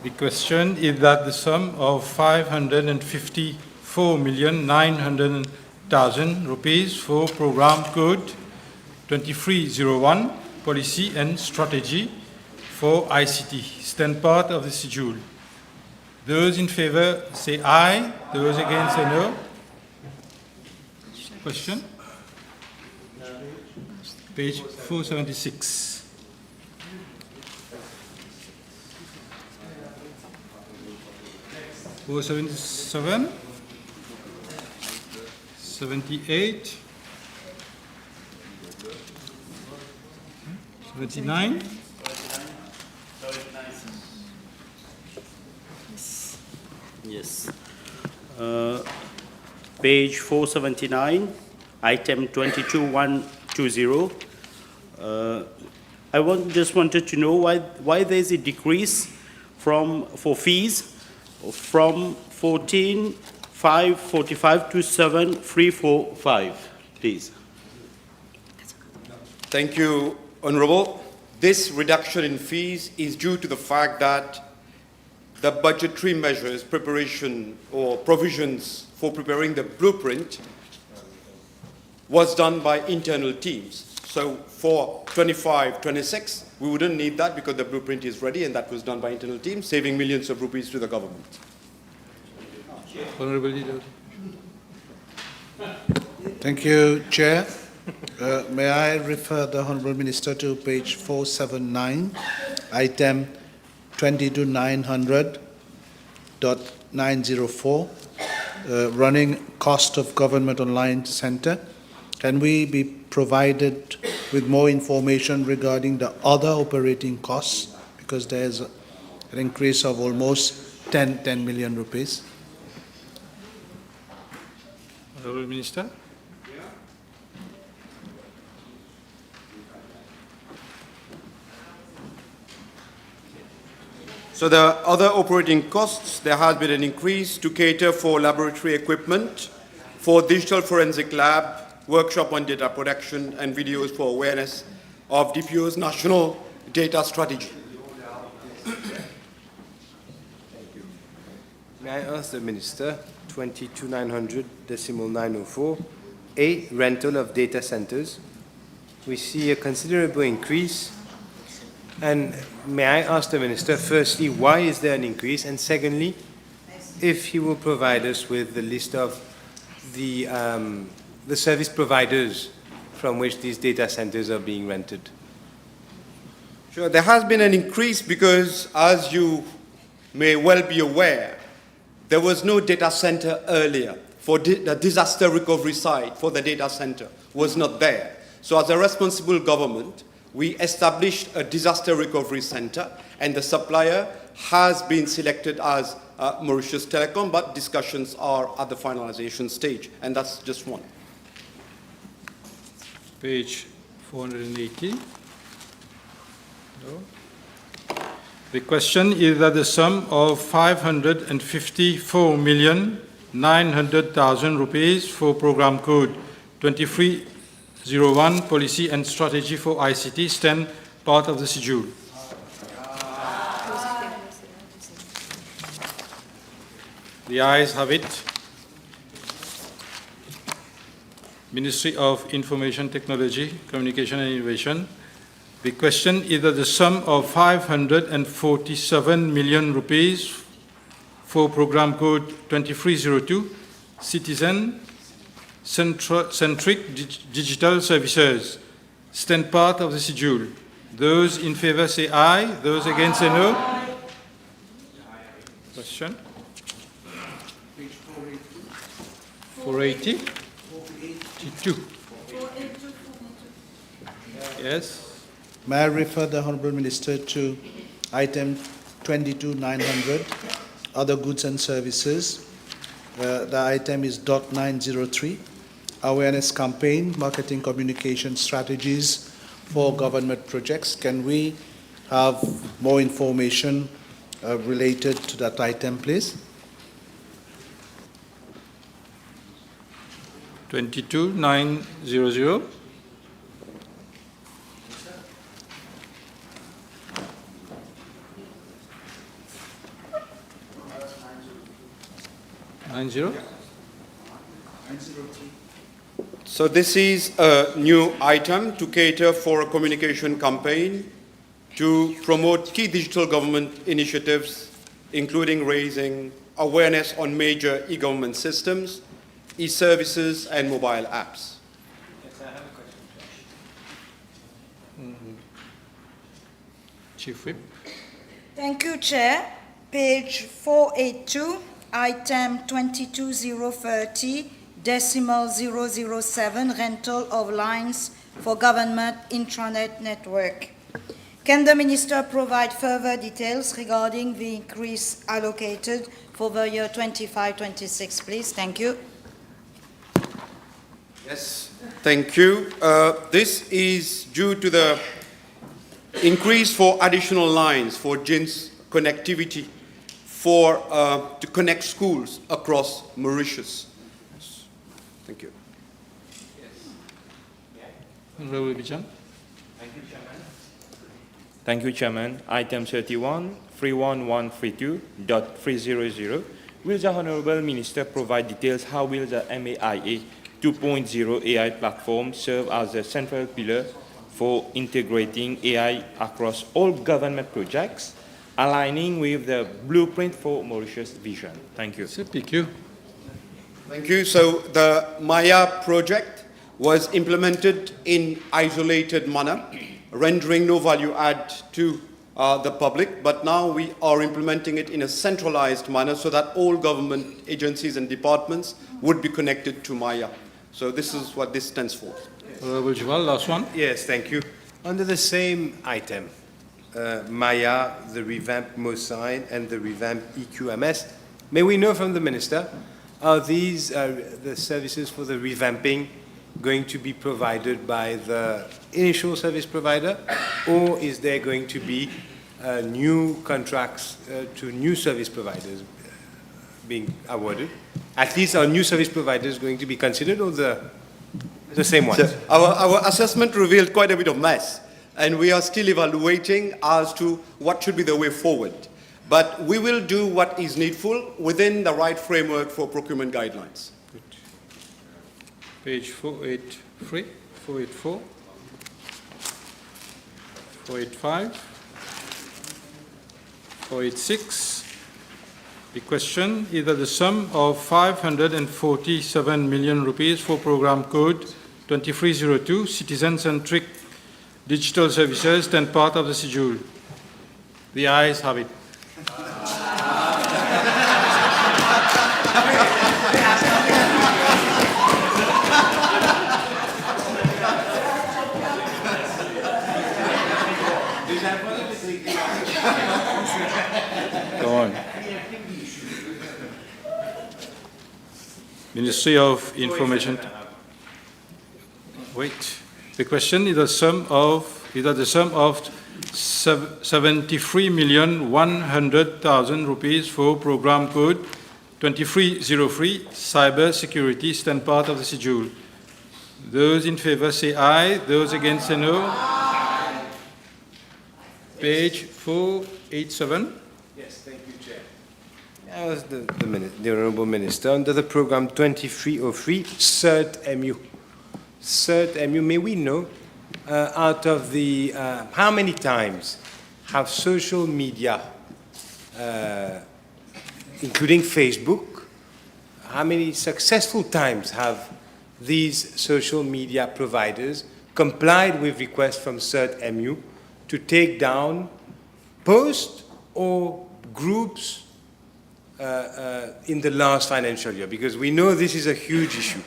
The question is that the sum of 554,900,000 rupees for Program Code 2301, Policy and Strategy for ICT, stand part of the schedule. Those in favor say aye, those against say no. Question? Page 476. Four 77, 78, 79. Yes. Page 479, item 22120. Just wanted to know why there's a decrease for fees from 14,545 to 7,345, please. Thank you, Honourable. This reduction in fees is due to the fact that the budgetary measures, preparation or provisions for preparing the blueprint was done by internal teams. So for 25-26, we wouldn't need that because the blueprint is ready and that was done by internal teams, saving millions of rupees to the government. Honourable Leader. Thank you, Chair. May I refer the Honourable Minister to page 479, item 22,900.904, running cost of government online centre. Can we be provided with more information regarding the other operating costs? Because there's an increase of almost 10 million rupees. Honourable Minister. So the other operating costs, there has been an increase to cater for laboratory equipment, for digital forensic lab, workshop on data production, and videos for awareness of DPO's national data strategy. May I ask the Minister, 22,900.904, A, rental of data centers. We see a considerable increase. And may I ask the Minister, firstly, why is there an increase? And secondly, if he will provide us with the list of the service providers from which these data centers are being rented. Sure, there has been an increase because, as you may well be aware, there was no data center earlier. For the disaster recovery side for the data center was not there. So as a responsible government, we established a disaster recovery center, and the supplier has been selected as Mauritius Telecom, but discussions are at the finalization stage, and that's just one. Page 480. No. The question is that the sum of 554,900,000 rupees for program code 2301, Policy and Strategy for ICT, stand part of the schedule. The ayes have it. Ministry of Information Technology, Communication and Innovation. The question is that the sum of 547 million rupees for program code 2302, citizen-centric digital services. Stand part of the schedule. Those in favor say aye. Those against say no. Question? 480? 482. Yes. May I refer the Honourable Minister to item 22,900, other goods and services. The item is .903, awareness campaign, marketing communication strategies for government projects. Can we have more information related to that item, please? 22,900. So this is a new item to cater for a communication campaign to promote key digital government initiatives, including raising awareness on major e-government systems, e-services, and mobile apps. Chief Whip. Thank you, Chair. Page 482, item 22030, decimal 007, rental of lines for government intranet network. Can the Minister provide further details regarding the increase allocated for the year 25-26, please? Thank you. Yes, thank you. This is due to the increase for additional lines for GINS connectivity to connect schools across Mauritius. Thank you. Honourable Bijan. Thank you, Chairman. Item 31, 31132.300. Will the Honourable Minister provide details how will the MAIA 2.0 AI platform serve as a central pillar for integrating AI across all government projects, aligning with the blueprint for Mauritius vision? Thank you. Thank you. So the Maya project was implemented in isolated manner, rendering no value add to the public, but now we are implementing it in a centralized manner so that all government agencies and departments would be connected to Maya. So this is what this stands for. Honourable Jewel, last one. Yes, thank you. Under the same item, Maya, the revamped MoSign, and the revamped EQMS, may we know from the Minister, are these the services for the revamping going to be provided by the initial service provider, or is there going to be new contracts to new service providers being awarded? At least are new service providers going to be considered, or the same ones? So our assessment revealed quite a bit of mess, and we are still evaluating as to what should be the way forward. But we will do what is needful within the right framework for procurement guidelines. Good. Page 483, 484, 485, 486. The question, either the sum of 547 million rupees for program code 2302, citizen-centric digital services, and part of the schedule. The ayes have it. Go on. Ministry of Information. Wait. The question is the sum of 73,100,000 rupees for program code 2303, cyber security, stand part of the schedule. Those in favor say aye. Those against say no. Aye. Page 487. Yes, thank you, Chair. As the Honourable Minister, under the program 2303, CERT-MU. CERT-MU, may we know, out of the, how many times have social media, including Facebook, how many successful times have these social media providers complied with requests from CERT-MU to take down posts or groups in the last financial year? Because we know this is a huge issue.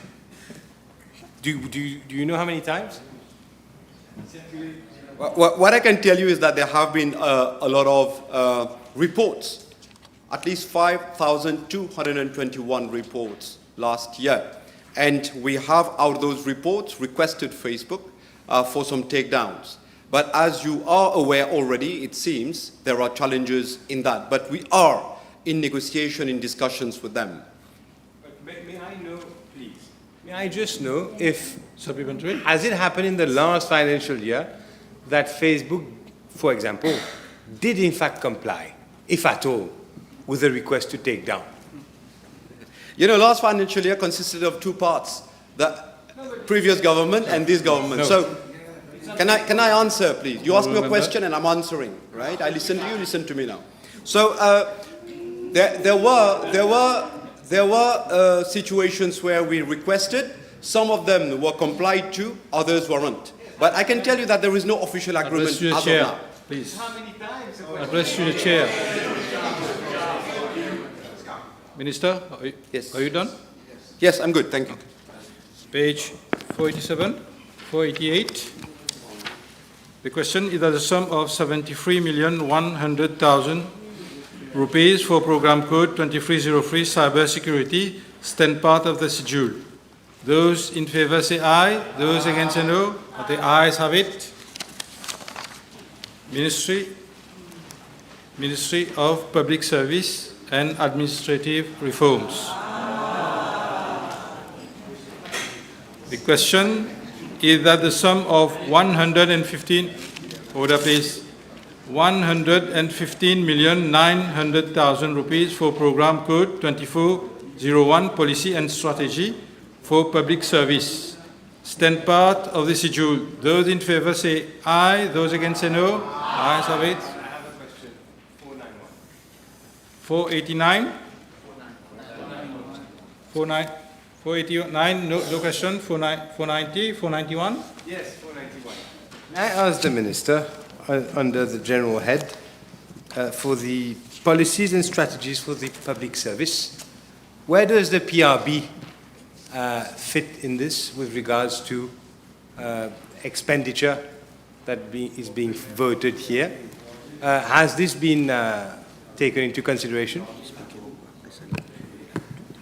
Do you know how many times? What I can tell you is that there have been a lot of reports, at least 5,221 reports last year. And we have, out of those reports, requested Facebook for some takedowns. But as you are aware already, it seems there are challenges in that. But we are in negotiation, in discussions with them. But may I know, please? May I just know if, supplementary, has it happened in the last financial year that Facebook, for example, did in fact comply, if at all, with the request to take down? You know, last financial year consisted of two parts, the previous government and this government. No. So, can I answer, please? You asked me a question and I'm answering, right? I listen to you, listen to me now. So, there were situations where we requested. Some of them were complied to, others weren't. But I can tell you that there is no official agreement Address to the as chair, of now. please. How many times? Address to the chair. Minister, Yes. are you done? Yes, I'm good, thank you. Page 487, 488. The question is that the sum of 73,100,000 rupees for program code 2303 cyber security stand part of the schedule. Those in favor say aye, those against say no. The ayes have it. Ministry of Public Service and Administrative Reforms. The question is that the sum of 115,900,000 rupees for program code 2401 policy and strategy for public service stand part of the schedule. Those in favor say aye, those against say no. Ayes have it. 489. 489, no question. 490, 491? Yes, 491. May I ask the Minister, under the general head, for the policies and strategies for the public service, where does the PRB fit in this with regards to expenditure that is being voted here? Has this been taken into consideration?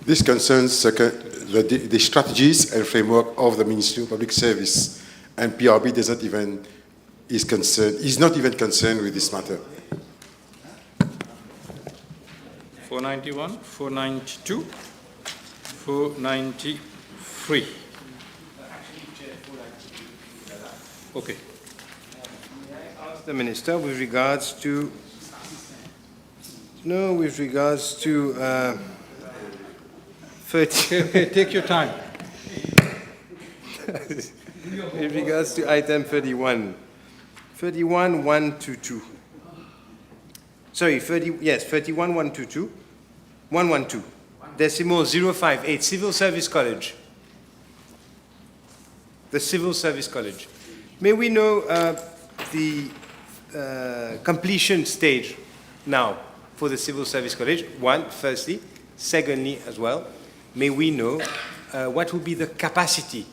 This concerns the strategies and framework of the Ministry of Public Service, and PRB is not even concerned with this matter. 491, 492, 493. Okay. Ask the Minister with regards to 30. Take your time. With regards to item 31. 31122. Sorry, 31122. 112. Decimal 058. Civil Service College. The Civil Service College. May we know the completion stage now for the Civil Service College? Firstly. Secondly, as well, may we know what will be the capacity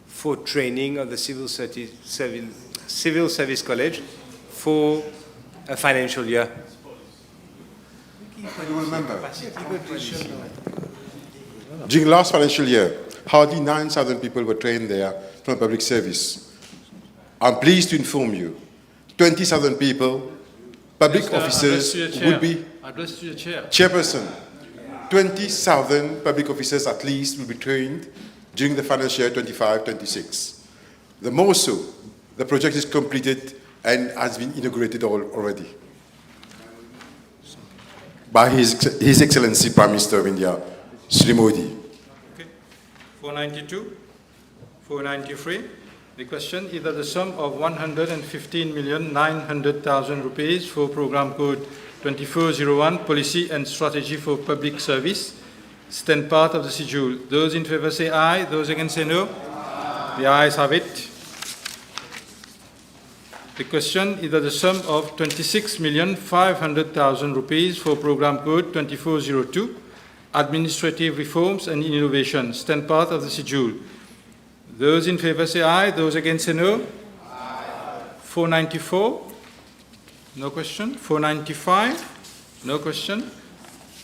for training of the Civil Service College for a financial year? You remember, during last financial year, hardly 9,000 people were trained there from public service. I'm pleased to inform you, 20,000 people, public officers would be... Address to the chair. Chairperson, 20,000 public officers at least will be trained during the financial year 25-26. The more so, the project is completed and has been inaugurated already by His Excellency Prime Minister of India, Sri Modi. Okay. 492, 493. The question is that the sum of 115,900,000 rupees for program code 2401 policy and strategy for public service stand part of the schedule. Those in favor say aye. Those against say no. The ayes have it. The question is that the sum of 26,500,000 rupees for Program Code 2402, Administrative Reforms and Innovation, stand part of the schedule. Those in favor say aye. Those against say no. Aye. 494. No question. 495. No question.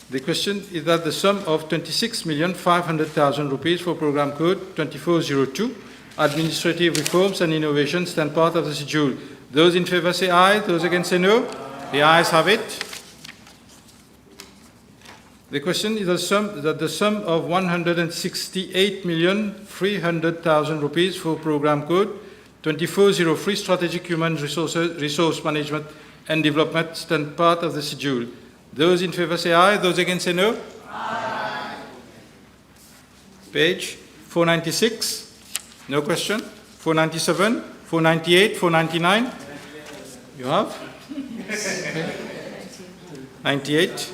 The question is that the sum of 26,500,000 rupees for Program Code 2402, Administrative Reforms and Innovation, stand part of the schedule. Those in favor say aye. Those against say no. The ayes have it. The question is that the sum of 168,300,000 rupees for Program Code 2403, Strategic Human Resource Management and Development, stand part of the schedule. Those in favor say aye. Those against say no. Aye. Page 496. No question. 497, 498, 499. You have? 98.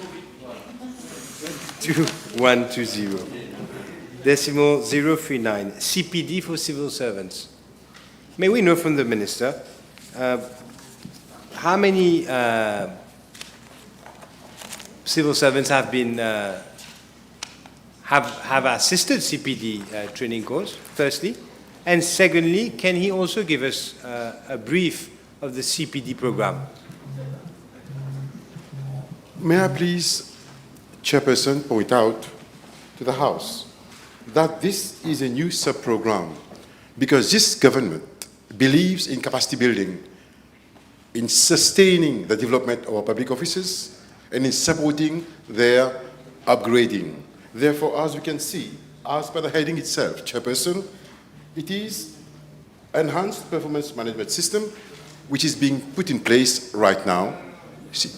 2120. Decimal 039. CPD for civil servants. May we know from the Minister how many civil servants have been have assisted CPD training course, firstly? And secondly, can he also give us a brief of the CPD program? May I please, Chairperson, point out to the House that this is a new sub-program because this government believes in capacity building, in sustaining the development of our public offices, and in supporting their upgrading. Therefore, as we can see, as per the heading itself, Chairperson, it is enhanced performance management system which is being put in place right now. See.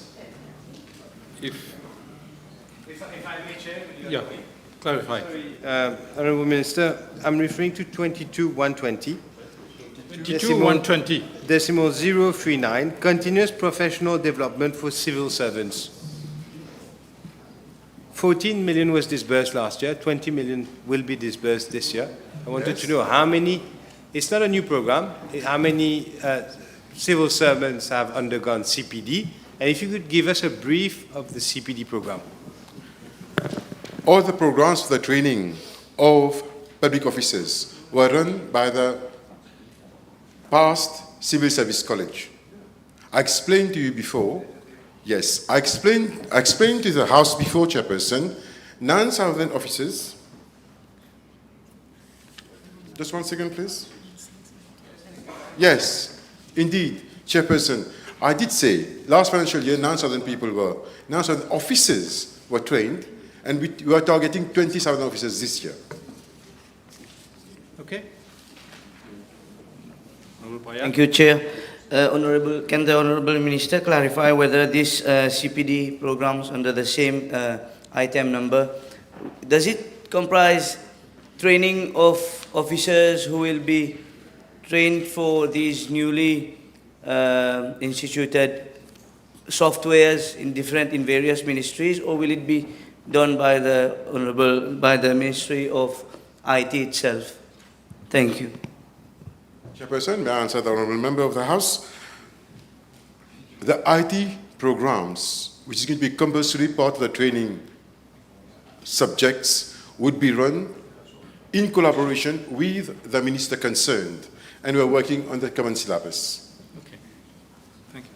If I may, Chair, yeah, clarify. Honourable Minister, I'm referring to 22-120. 22-120. Decimal 039, continuous professional development for civil servants. 14 million was disbursed last year, 20 million will be disbursed this year. I wanted to know how many, it's not a new program, how many civil servants have undergone CPD, and if you could give us a brief of the CPD program. All the programs for the training of public officers were run by the past Civil Service College. I explained to you before, yes, I explained to the House before, Chairperson, 9,000 officers. Just 1 second, please. Yes, indeed, Chairperson, I did say last financial year 9,000 officers were trained, and we are targeting 20,000 officers this year. Okay. Thank you, Chair. Honourable, can the Honourable Minister clarify whether this CPD programs under the same item number, does it comprise training of officers who will be trained for these newly instituted softwares in various ministries, or will it be done by the Ministry of IT itself? Thank you. Chairperson, may I answer the Honourable Member of the House? The IT programs, which is going to be compulsory part of the training subjects, would be run in collaboration with the Minister concerned, and we're working on the common syllabus. Okay, thank you.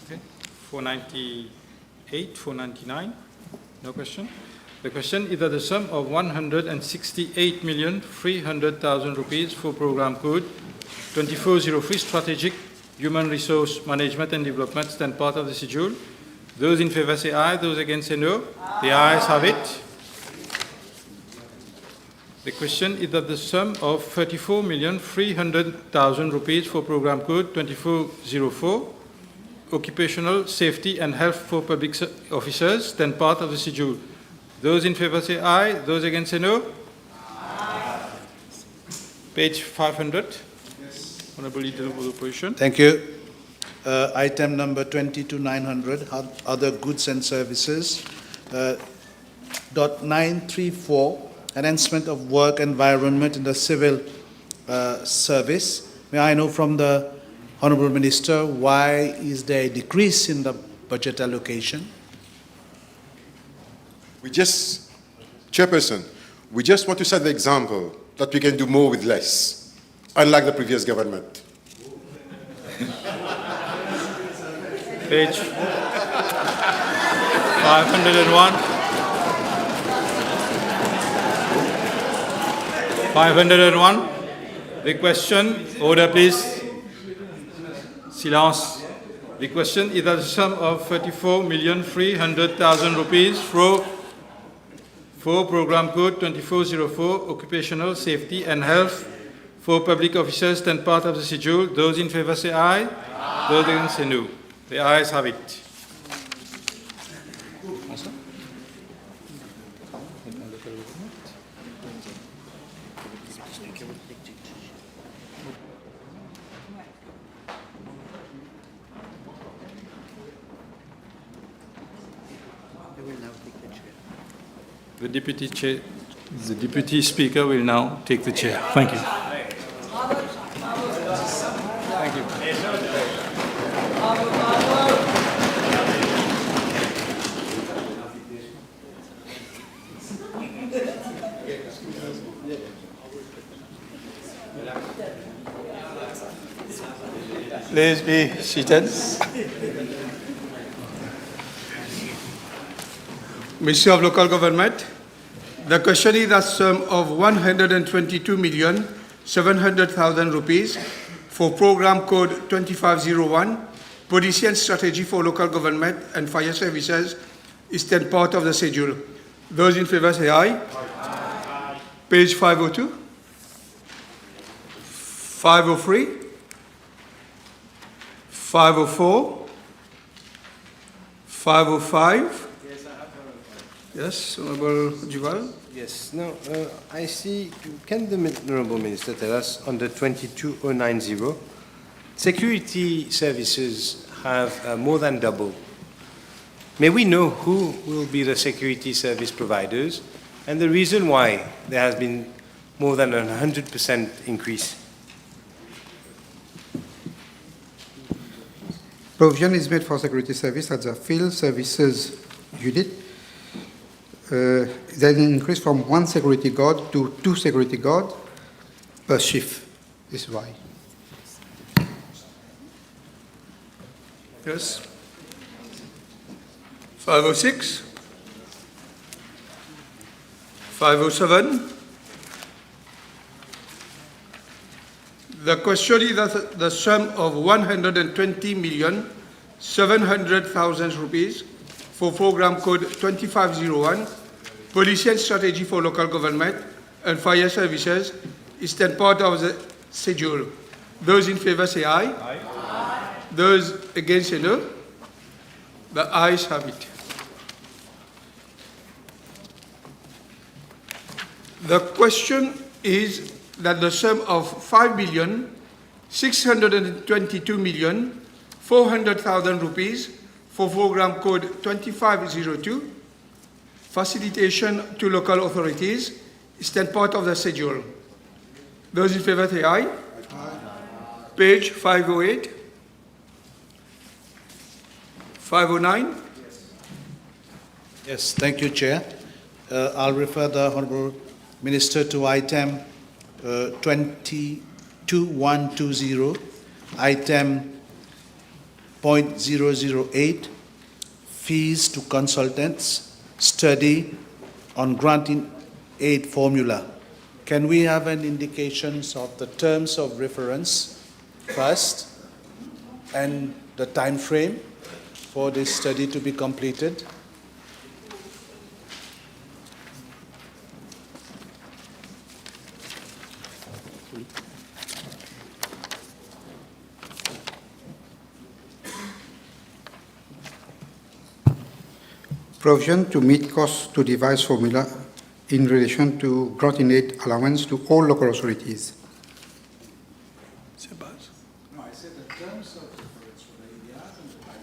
Okay, 498, 499, no question. The question is that the sum of 168,300,000 rupees for Program Code 2403, Strategic Human Resource Management and Development, stand part of the schedule. Those in favor say aye, those against say no. The ayes have it. The question is that the sum of 34,300,000 rupees for Program Code 2404, Occupational Safety and Health for Public Officers, stand part of the schedule. Those in favor say aye, those against say no. Aye. Page 500. Yes. Honourable Leader of the Opposition. Thank you. Item number 22-900, other goods and services. 934, enhancement of work environment in the civil service. May I know from the Honourable Minister, why is there a decrease in the budget allocation? Chairperson, we just want to set the example that we can do more with less, unlike the previous government. Page 501. 501. The question, order please. Silence. The question is that the sum of 34,300,000 rupees for Program Code 2404, Occupational Safety and Health for public officers, 10 part of the schedule. Those in favor say aye. Those against say no. The ayes have it. The Deputy Speaker will now take the chair. Thank you. Thank you. Please be seated. Ministry of Local Government, the question is a sum of 122,700,000 rupees for Program Code 2501, Policy and Strategy for Local Government and Fire Services is 10 part of the schedule. Those in favor say aye. Aye. Page 502, 503, 504, 505. Yes, Honourable Juval. Yes, now I see, can the Honourable Minister tell us on the 22090, security services have more than doubled. May we know who will be the security service providers and the reason why there has been more than 100% increase? Provision is made for security service at the field services unit. There's an increase from 1 security guard to 2 security guards per shift. This is why. Yes. 506, 507. The question is that the sum of 120,700,000 rupees for Program Code 2501, Policy and Strategy for Local Government and Fire Services is 10 part of the schedule. Those in favor say aye. Aye. Aye. Those against say no. The ayes have it. The question is that the sum of 5,622,400,000 rupees for Program Code 2502, Facilitation to Local Authorities, is 10 part of the schedule. Those in favor say aye. Aye. Page 508, 509. Yes, thank you, Chair. I'll refer the Honourable Minister to item 22120, item .008, fees to consultants, study on granting aid formula. Can we have an indication of the terms of reference first and the time frame for this study to be completed? Provision to meet costs to devise formula in relation to granting aid allowance to all local authorities.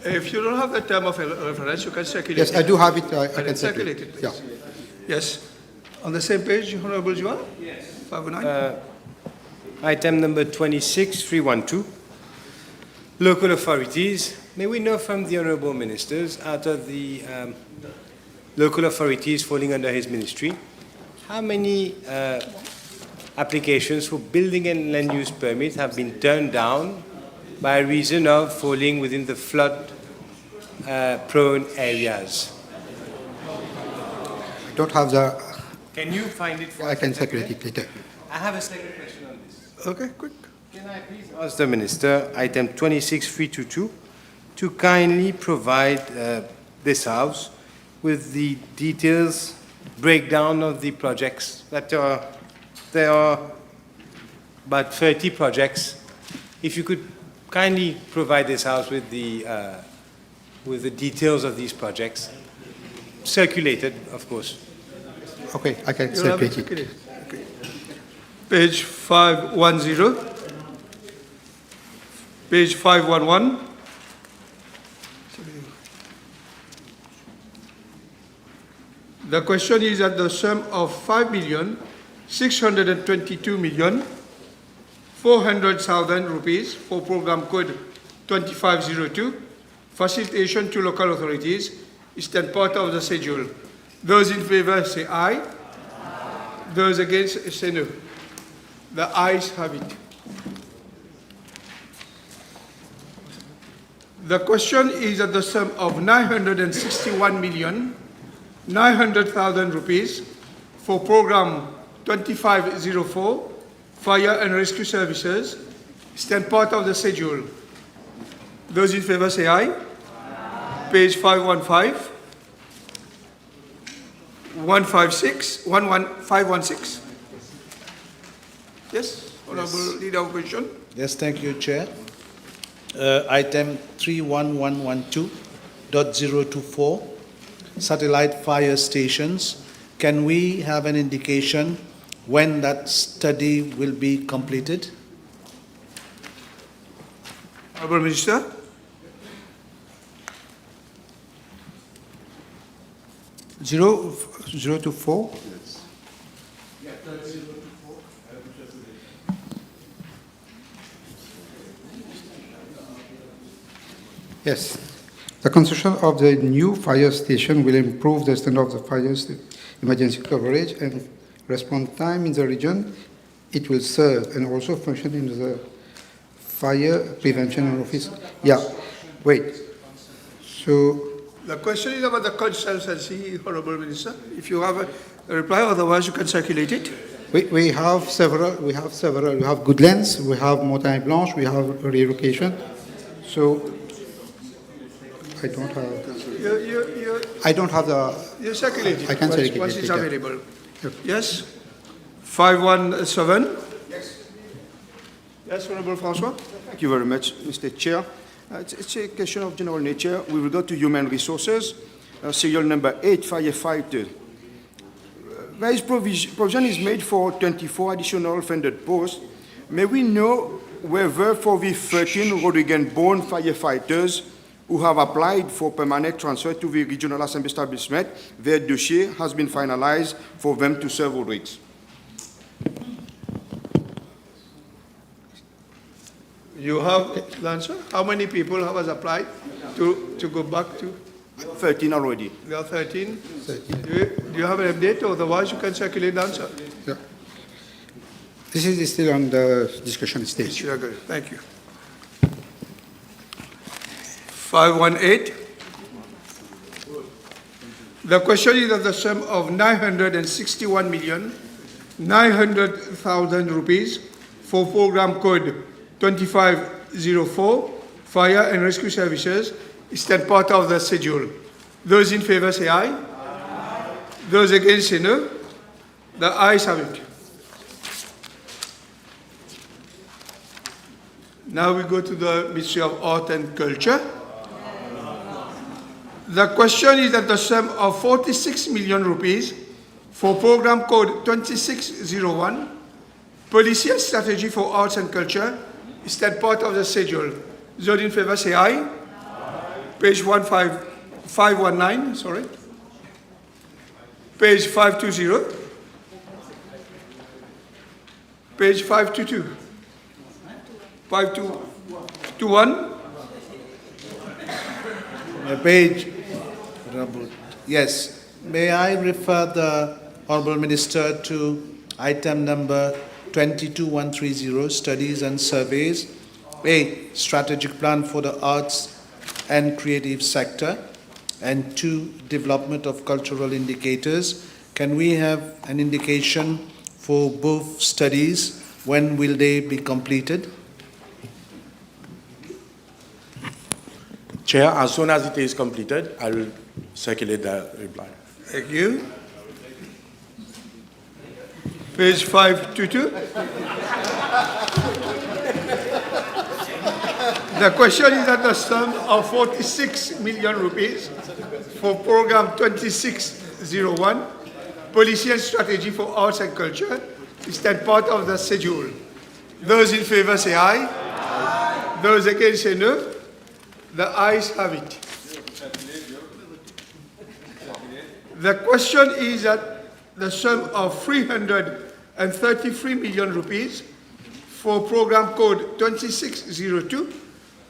If you don't have the term of reference, you can circulate it. Yes, I do have it. I can circulate it, yeah. please. Yes. On the same page, Honourable Juan? Yes. 509. Item number 26312, local authorities. May we know from the Honourable Ministers, out of the local authorities falling under his ministry, how many applications for building and land use permits have been turned down by reason of falling within the flood prone areas? I don't have the... Can you find it for us? I can circulate it later. I have a second question on this. Okay, quick. Can I please ask the Minister, item 26322, to kindly provide this House with the details, breakdown of the projects that there are about 30 projects. If you could kindly provide this House with the details of these projects, circulated, of course. Okay, I can You'll have it circulate it. circulated. Okay. Page 510. Page 511. The question is at the sum of 5,622,400,000 rupees for program code 2502, facilitation to local authorities, is then part of the schedule. Those in favor say aye. Those against say no. The ayes have it. The question is at the sum of 961,900,000 rupees for program 2504, Fire and Rescue Services, stand part of the schedule. Those in favor say aye. Page 515, 516. Yes, Honourable Leader of Opposition. Yes, thank you, Chair. Item 31112.024, satellite fire stations. Can we have an indication when that study will be completed? Honourable Minister. Zero to four. Yes. The construction of the new fire station will improve the standard of the fire emergency coverage and response time in the region. It will serve and also function in the fire prevention office. Yeah. Wait. So The question is about the consultancy, Honourable Minister. If you have a reply, otherwise you can circulate it. we have several. We have Goodlands. We have Montagne Blanche. We have relocation. So I don't have. I don't have the. You circulate it. I can circulate once it. it's available. Yes. 517. Yes, Honourable François. Thank you very much, Mr. Chair. It's a question of general nature. With regard to human resources, serial number 8, firefighter. There is provision is made for 24 additional funded posts. May we know whether for the 13 Rodrigues-born firefighters who have applied for permanent transfer to the Regional Assembly establishment, their dossier has been finalized for them to serve Rodrigues? You have the answer? How many people have applied to go back to? 13 already. There are 13. Do you have an update? Otherwise, you can circulate the answer. Yeah. This is still on the discussion stage. Sure, good. Thank you. 518. The question is of the sum of 961,900,000 rupees for program code 2504, Fire and Rescue Services, is that part of the schedule. Those in favor say aye. Those against say no. The ayes have it. Now we go to the Ministry of Art and Culture. The question is at the sum of 46 million rupees for program code 2601, Policy and Strategy for Arts and Culture, is that part of the schedule. Those in favor say aye. Page 519, sorry. Page 520. Page 522. 5221. Page, yes. May I refer the Honourable Minister to item number 22130, Studies and Surveys. A, Strategic Plan for the Arts and Creative Sector. And 2, Development of Cultural Indicators. Can we have an indication for both studies? When will they be completed? Chair, as soon as it is completed, I will circulate the reply. Thank you. Page 522. The question is that the sum of 46 million rupees for program 2601, Policy and Strategy for Arts and Culture, is that part of the schedule. Those in favor say aye. Aye. Those against say no. The ayes have it. The question is that the sum of 333 million rupees for program code 2602,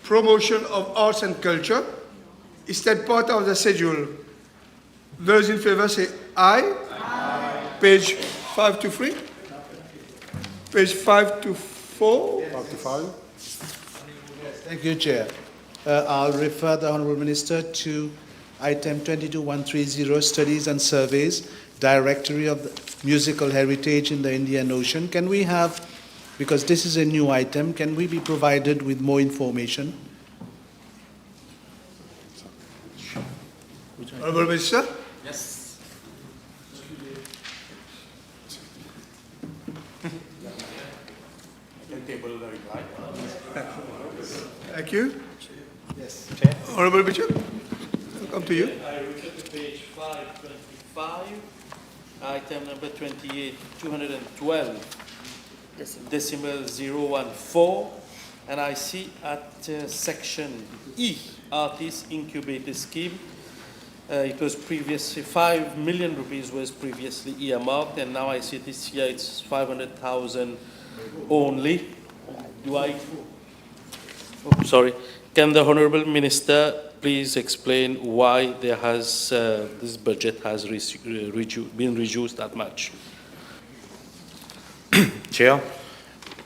Promotion of Arts and Culture, is that part of the schedule. Those in favor say aye. Aye. Page 523. Page 524. 525. Thank you, Chair. I'll refer the Honourable Minister to item 22130, Studies and Surveys, Directory of the Musical Heritage in the Indian Ocean. Can we have, because this is a new item, can we be provided with more information? Honourable Minister? Yes. Thank you. Yes, Chair. Honourable Bishop, I'll come to you. I refer to page 525, item number 212, decimal 014, and I see at section E, Artist Incubator Scheme, it was previously 5 million rupees was previously earmarked, and now I see this year it's 500,000 only. Do I? Oh, sorry. Can the Honourable Minister please explain why there has this budget has been reduced that much? Chair,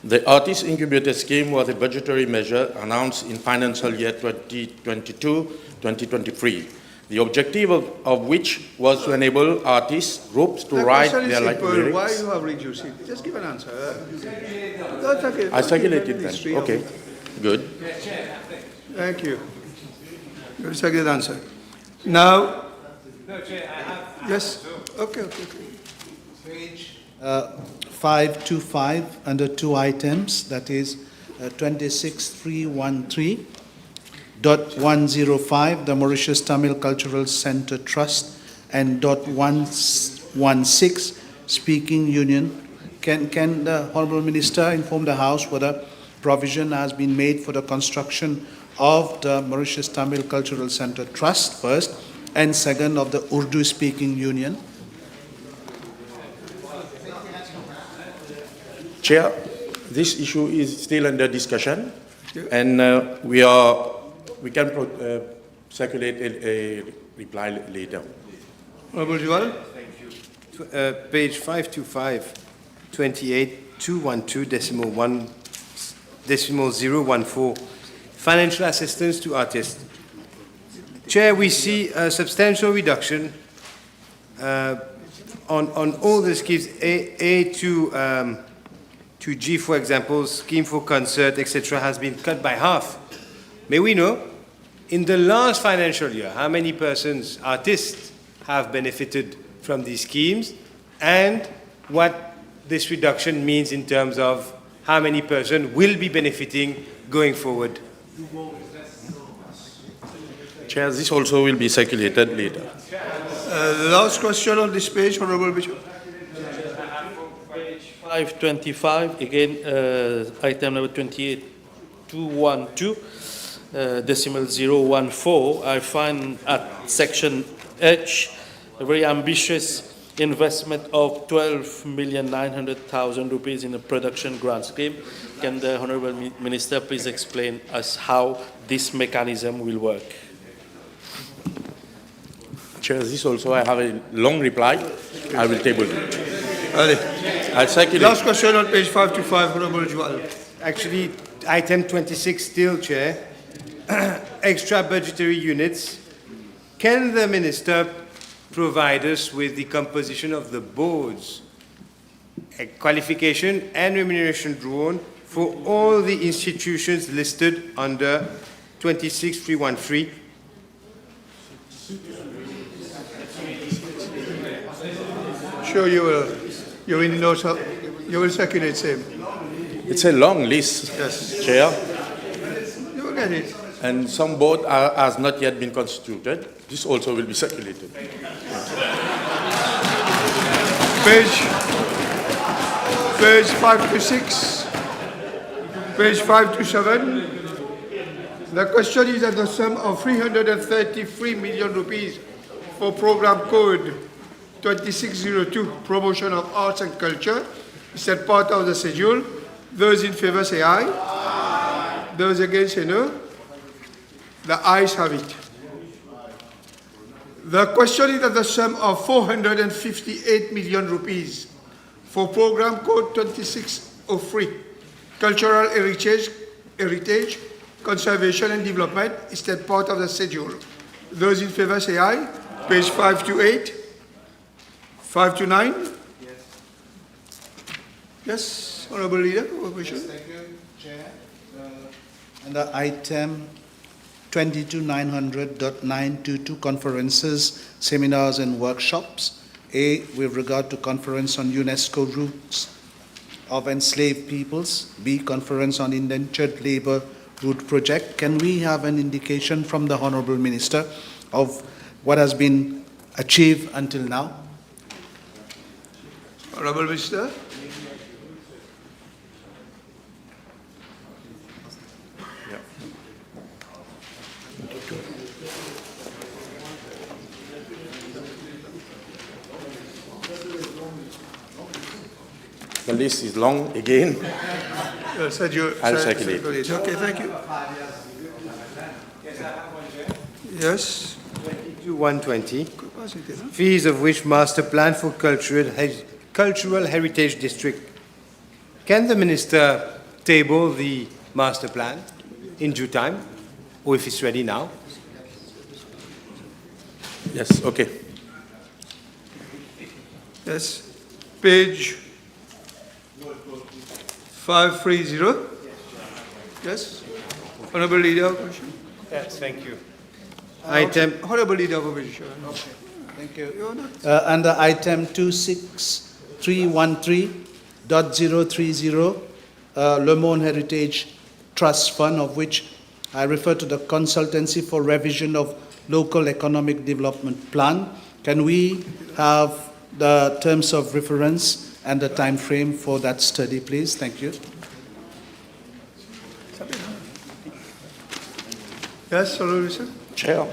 the Artist Incubator Scheme was a budgetary measure announced in financial year 2022-2023. The objective of which was to enable artists, groups to write their lyrics. Why you have reduced it? Just give an answer. That's okay. I circulated then. Okay, good. Thank you. That's a good answer. Now, yes. Okay. Page 525 under 2 items, that is 26313.105, the Mauritius Tamil Cultural Center Trust, and .116, Speaking Union. Can the Honourable Minister inform the House whether provision has been made for the construction of the Mauritius Tamil Cultural Center Trust first, and second of the Urdu Speaking Union? Chair, this issue is still under discussion, and we can circulate a reply later. Honourable Juwal? Thank you. Page 525, 28212, decimal 014, financial assistance to artists. Chair, we see a substantial reduction on all the schemes, A to G, for example, scheme for concert, etc., has been cut by half. May we know, in the last financial year, how many persons, artists, have benefited from these schemes, and what this reduction means in terms of how many persons will be benefiting going forward? Chair, this also will be circulated later. Last question on this page, Honourable Bishop. 525, again, item number 28212, decimal 014, I find at section H a very ambitious investment of 12,900,000 rupees in a production grant scheme. Can the Honourable Minister please explain us how this mechanism will work? Chair, this also I have a long reply. I will table it. I'll circulate. Last question on page 525, Honourable Jewel. Actually, item 26 still, Chair. Extra budgetary units. Can the Minister provide us with the composition of the boards, a qualification and remuneration drawn for all the institutions listed under 26313? Sure you will. You will note, you will circulate same. It's a long list, Yes. Chair. You will get it. And some board has not yet been constituted. This also will be circulated. Page 5 to 6, page 5 to 7. The question is that the sum of 333 million rupees for program code 2602, promotion of arts and culture, is that part of the schedule. Those in favor say aye. Aye. Those against say no. The ayes have it. The question is that the sum of 458 million rupees for program code 2603, cultural heritage, conservation and development, is that part of the schedule. Those in favor say aye. Page 5 to 8. 5 to 9? Yes, Honourable Leader, Opposition. Yes, thank you, Chair. Under item 22,900.922, conferences, seminars and workshops. A, with regard to conference on UNESCO routes of enslaved peoples. B, conference on indentured labour route project. Can we have an indication from the Honourable Minister of what has been achieved until now? Honourable Minister. The list is long again. I'll circulate. Okay, thank you. Yes. 120. Fees of which master plan for cultural heritage district. Can the Minister table the master plan in due time, or if it's ready now? Yes, okay. Yes. Page 530. Yes. Honourable Leader of Opposition. Yes, thank you. Item. Honourable Leader of Opposition. Okay. Thank you. Under item 26313.030, Le Monde Heritage Trust Fund, of which I refer to the consultancy for revision of local economic development plan. Can we have the terms of reference and the time frame for that study, please? Thank you. Yes, Honourable Minister. Chair.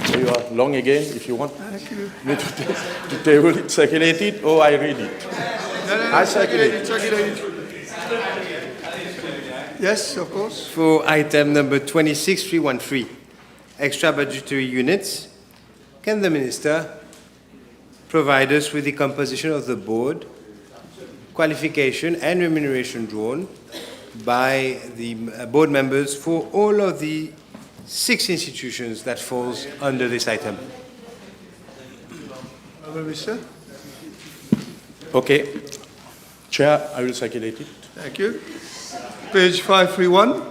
So you are long again, if you want Thank you. me to table it, circulate it, or I read it. No, I circulate it. circulate it. Yes, of course. For item number 26313, extra budgetary units, can the Minister provide us with the composition of the board, qualification and remuneration drawn by the board members for all of the 6 institutions that falls under this item? Honourable Minister. Okay. Chair, I will circulate it. Thank you. Page 531.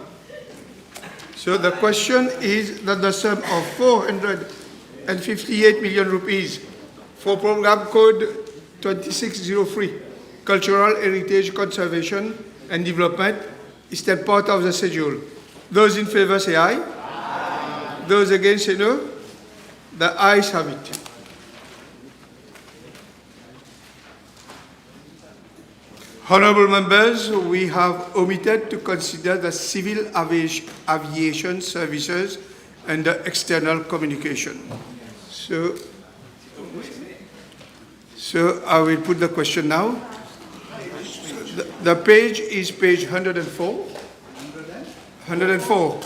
So the question is that the sum of 458 million rupees for program code 2603, cultural heritage conservation and development, is that part of the schedule. Those in favor say aye. Aye. Those against say no. The ayes have it. Honourable members, we have omitted to consider the civil aviation services and the external communication. So, So I will put the question now. The page is page 104. 104.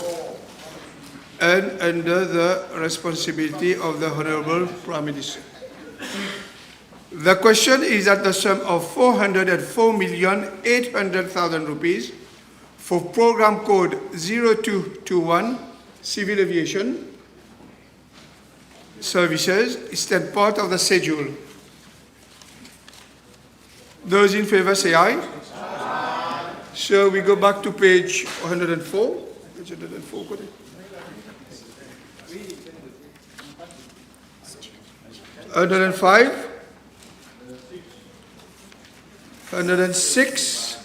And under the responsibility of the Honourable Prime Minister. The question is at the sum of 404,800,000 rupees for program code 0221 Civil Aviation Services is that part of the schedule. Those in favor say aye. Aye. So we go back to page 104. Page 104, got it? 105, 106,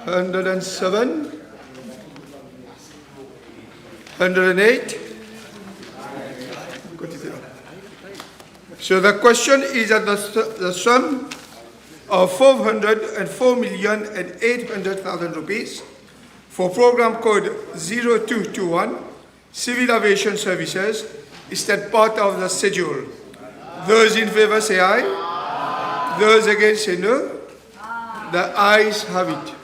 107, 108. So the question is that the sum of 404,800,000 rupees for program code 0221 Civil Aviation Services is that part of the schedule. Those in favor say aye. Those against say no. The ayes have it.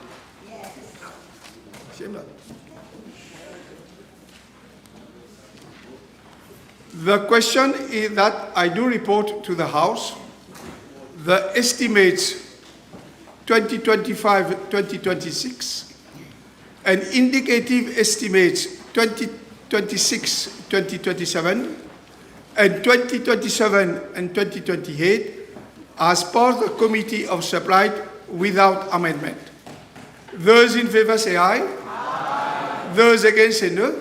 The question is that I do report to the House the estimates 2025-2026 and indicative estimates 2026-2027 and 2027 and 2028 as part of the Committee of Supply without amendment. Those in favor say aye. Aye. Those against say no.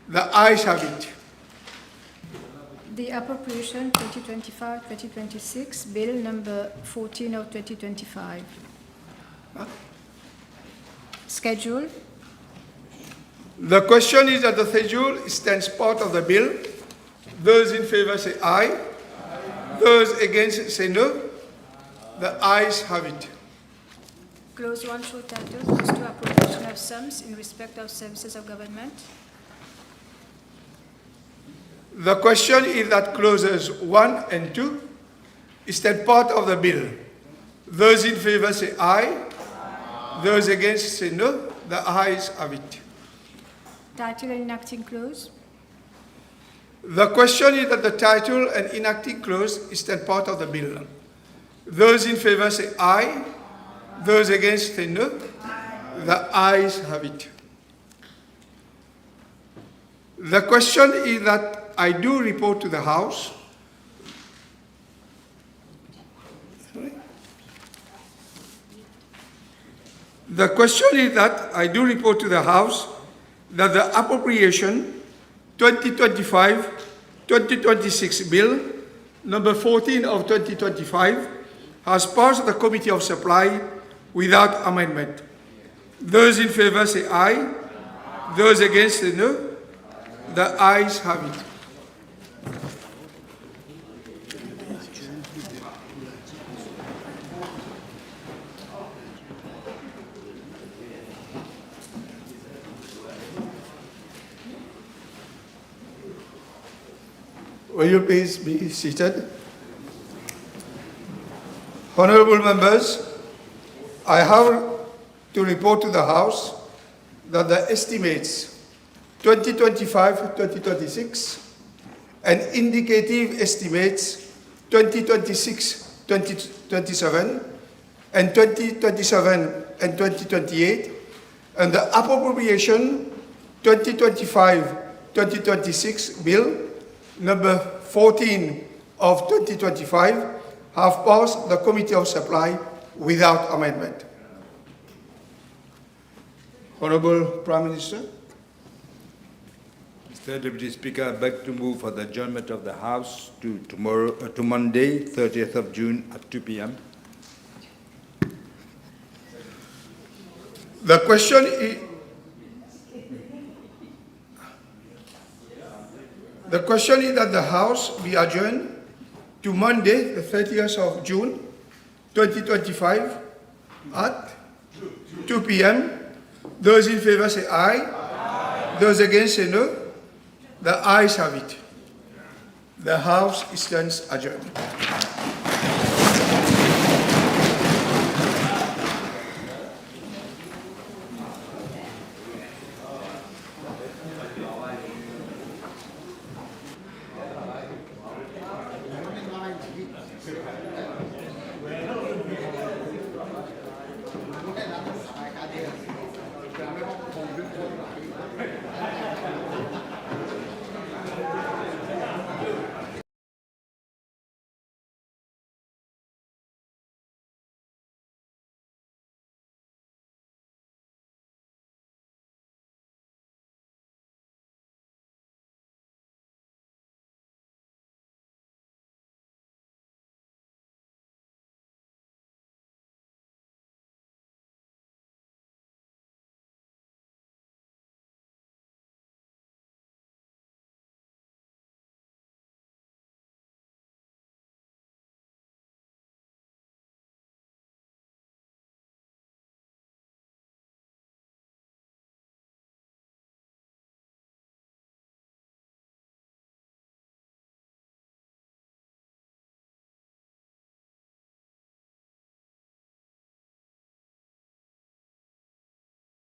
The ayes have it. The Appropriation 2025-2026, Bill number 14 of 2025. Schedule. The question is that the schedule stands part of the bill. Those in favor say aye. Aye. Those against say no. The ayes have it. Clause 1 show titles goes to appropriation of sums in respect of services of government. The question is that clauses 1 and 2 is that part of the bill. Those in favor say aye. Aye. Those against say no. The ayes have it. Title and enacting clause. The question is that the title and enacting clause is that part of the bill. Those in favor say aye. Those against say no. The ayes have it. The question is that I do report to the House The question is that I do report to the House that the Appropriation 2025-2026 Bill number 14 of 2025 has passed the Committee of Supply without amendment. Those in favor say aye. Those against say no. The ayes have it. Will you please be seated? Honourable members, I have to report to the House that the estimates 2025-2026 and indicative estimates 2026-2027 and 2027 and 2028 and the Appropriation 2025-2026 Bill number 14 of 2025 have passed the Committee of Supply without amendment. Honourable Prime Minister. Mr. Deputy Speaker, I beg to move for the adjournment of the House to Monday, 30th of June at 2 p.m. The question is that the House be adjourned to Monday, the 30th of June, 2025 at 2 p.m. Those in favor say aye. Aye. Those against say no. The ayes have it. The House stands adjourned.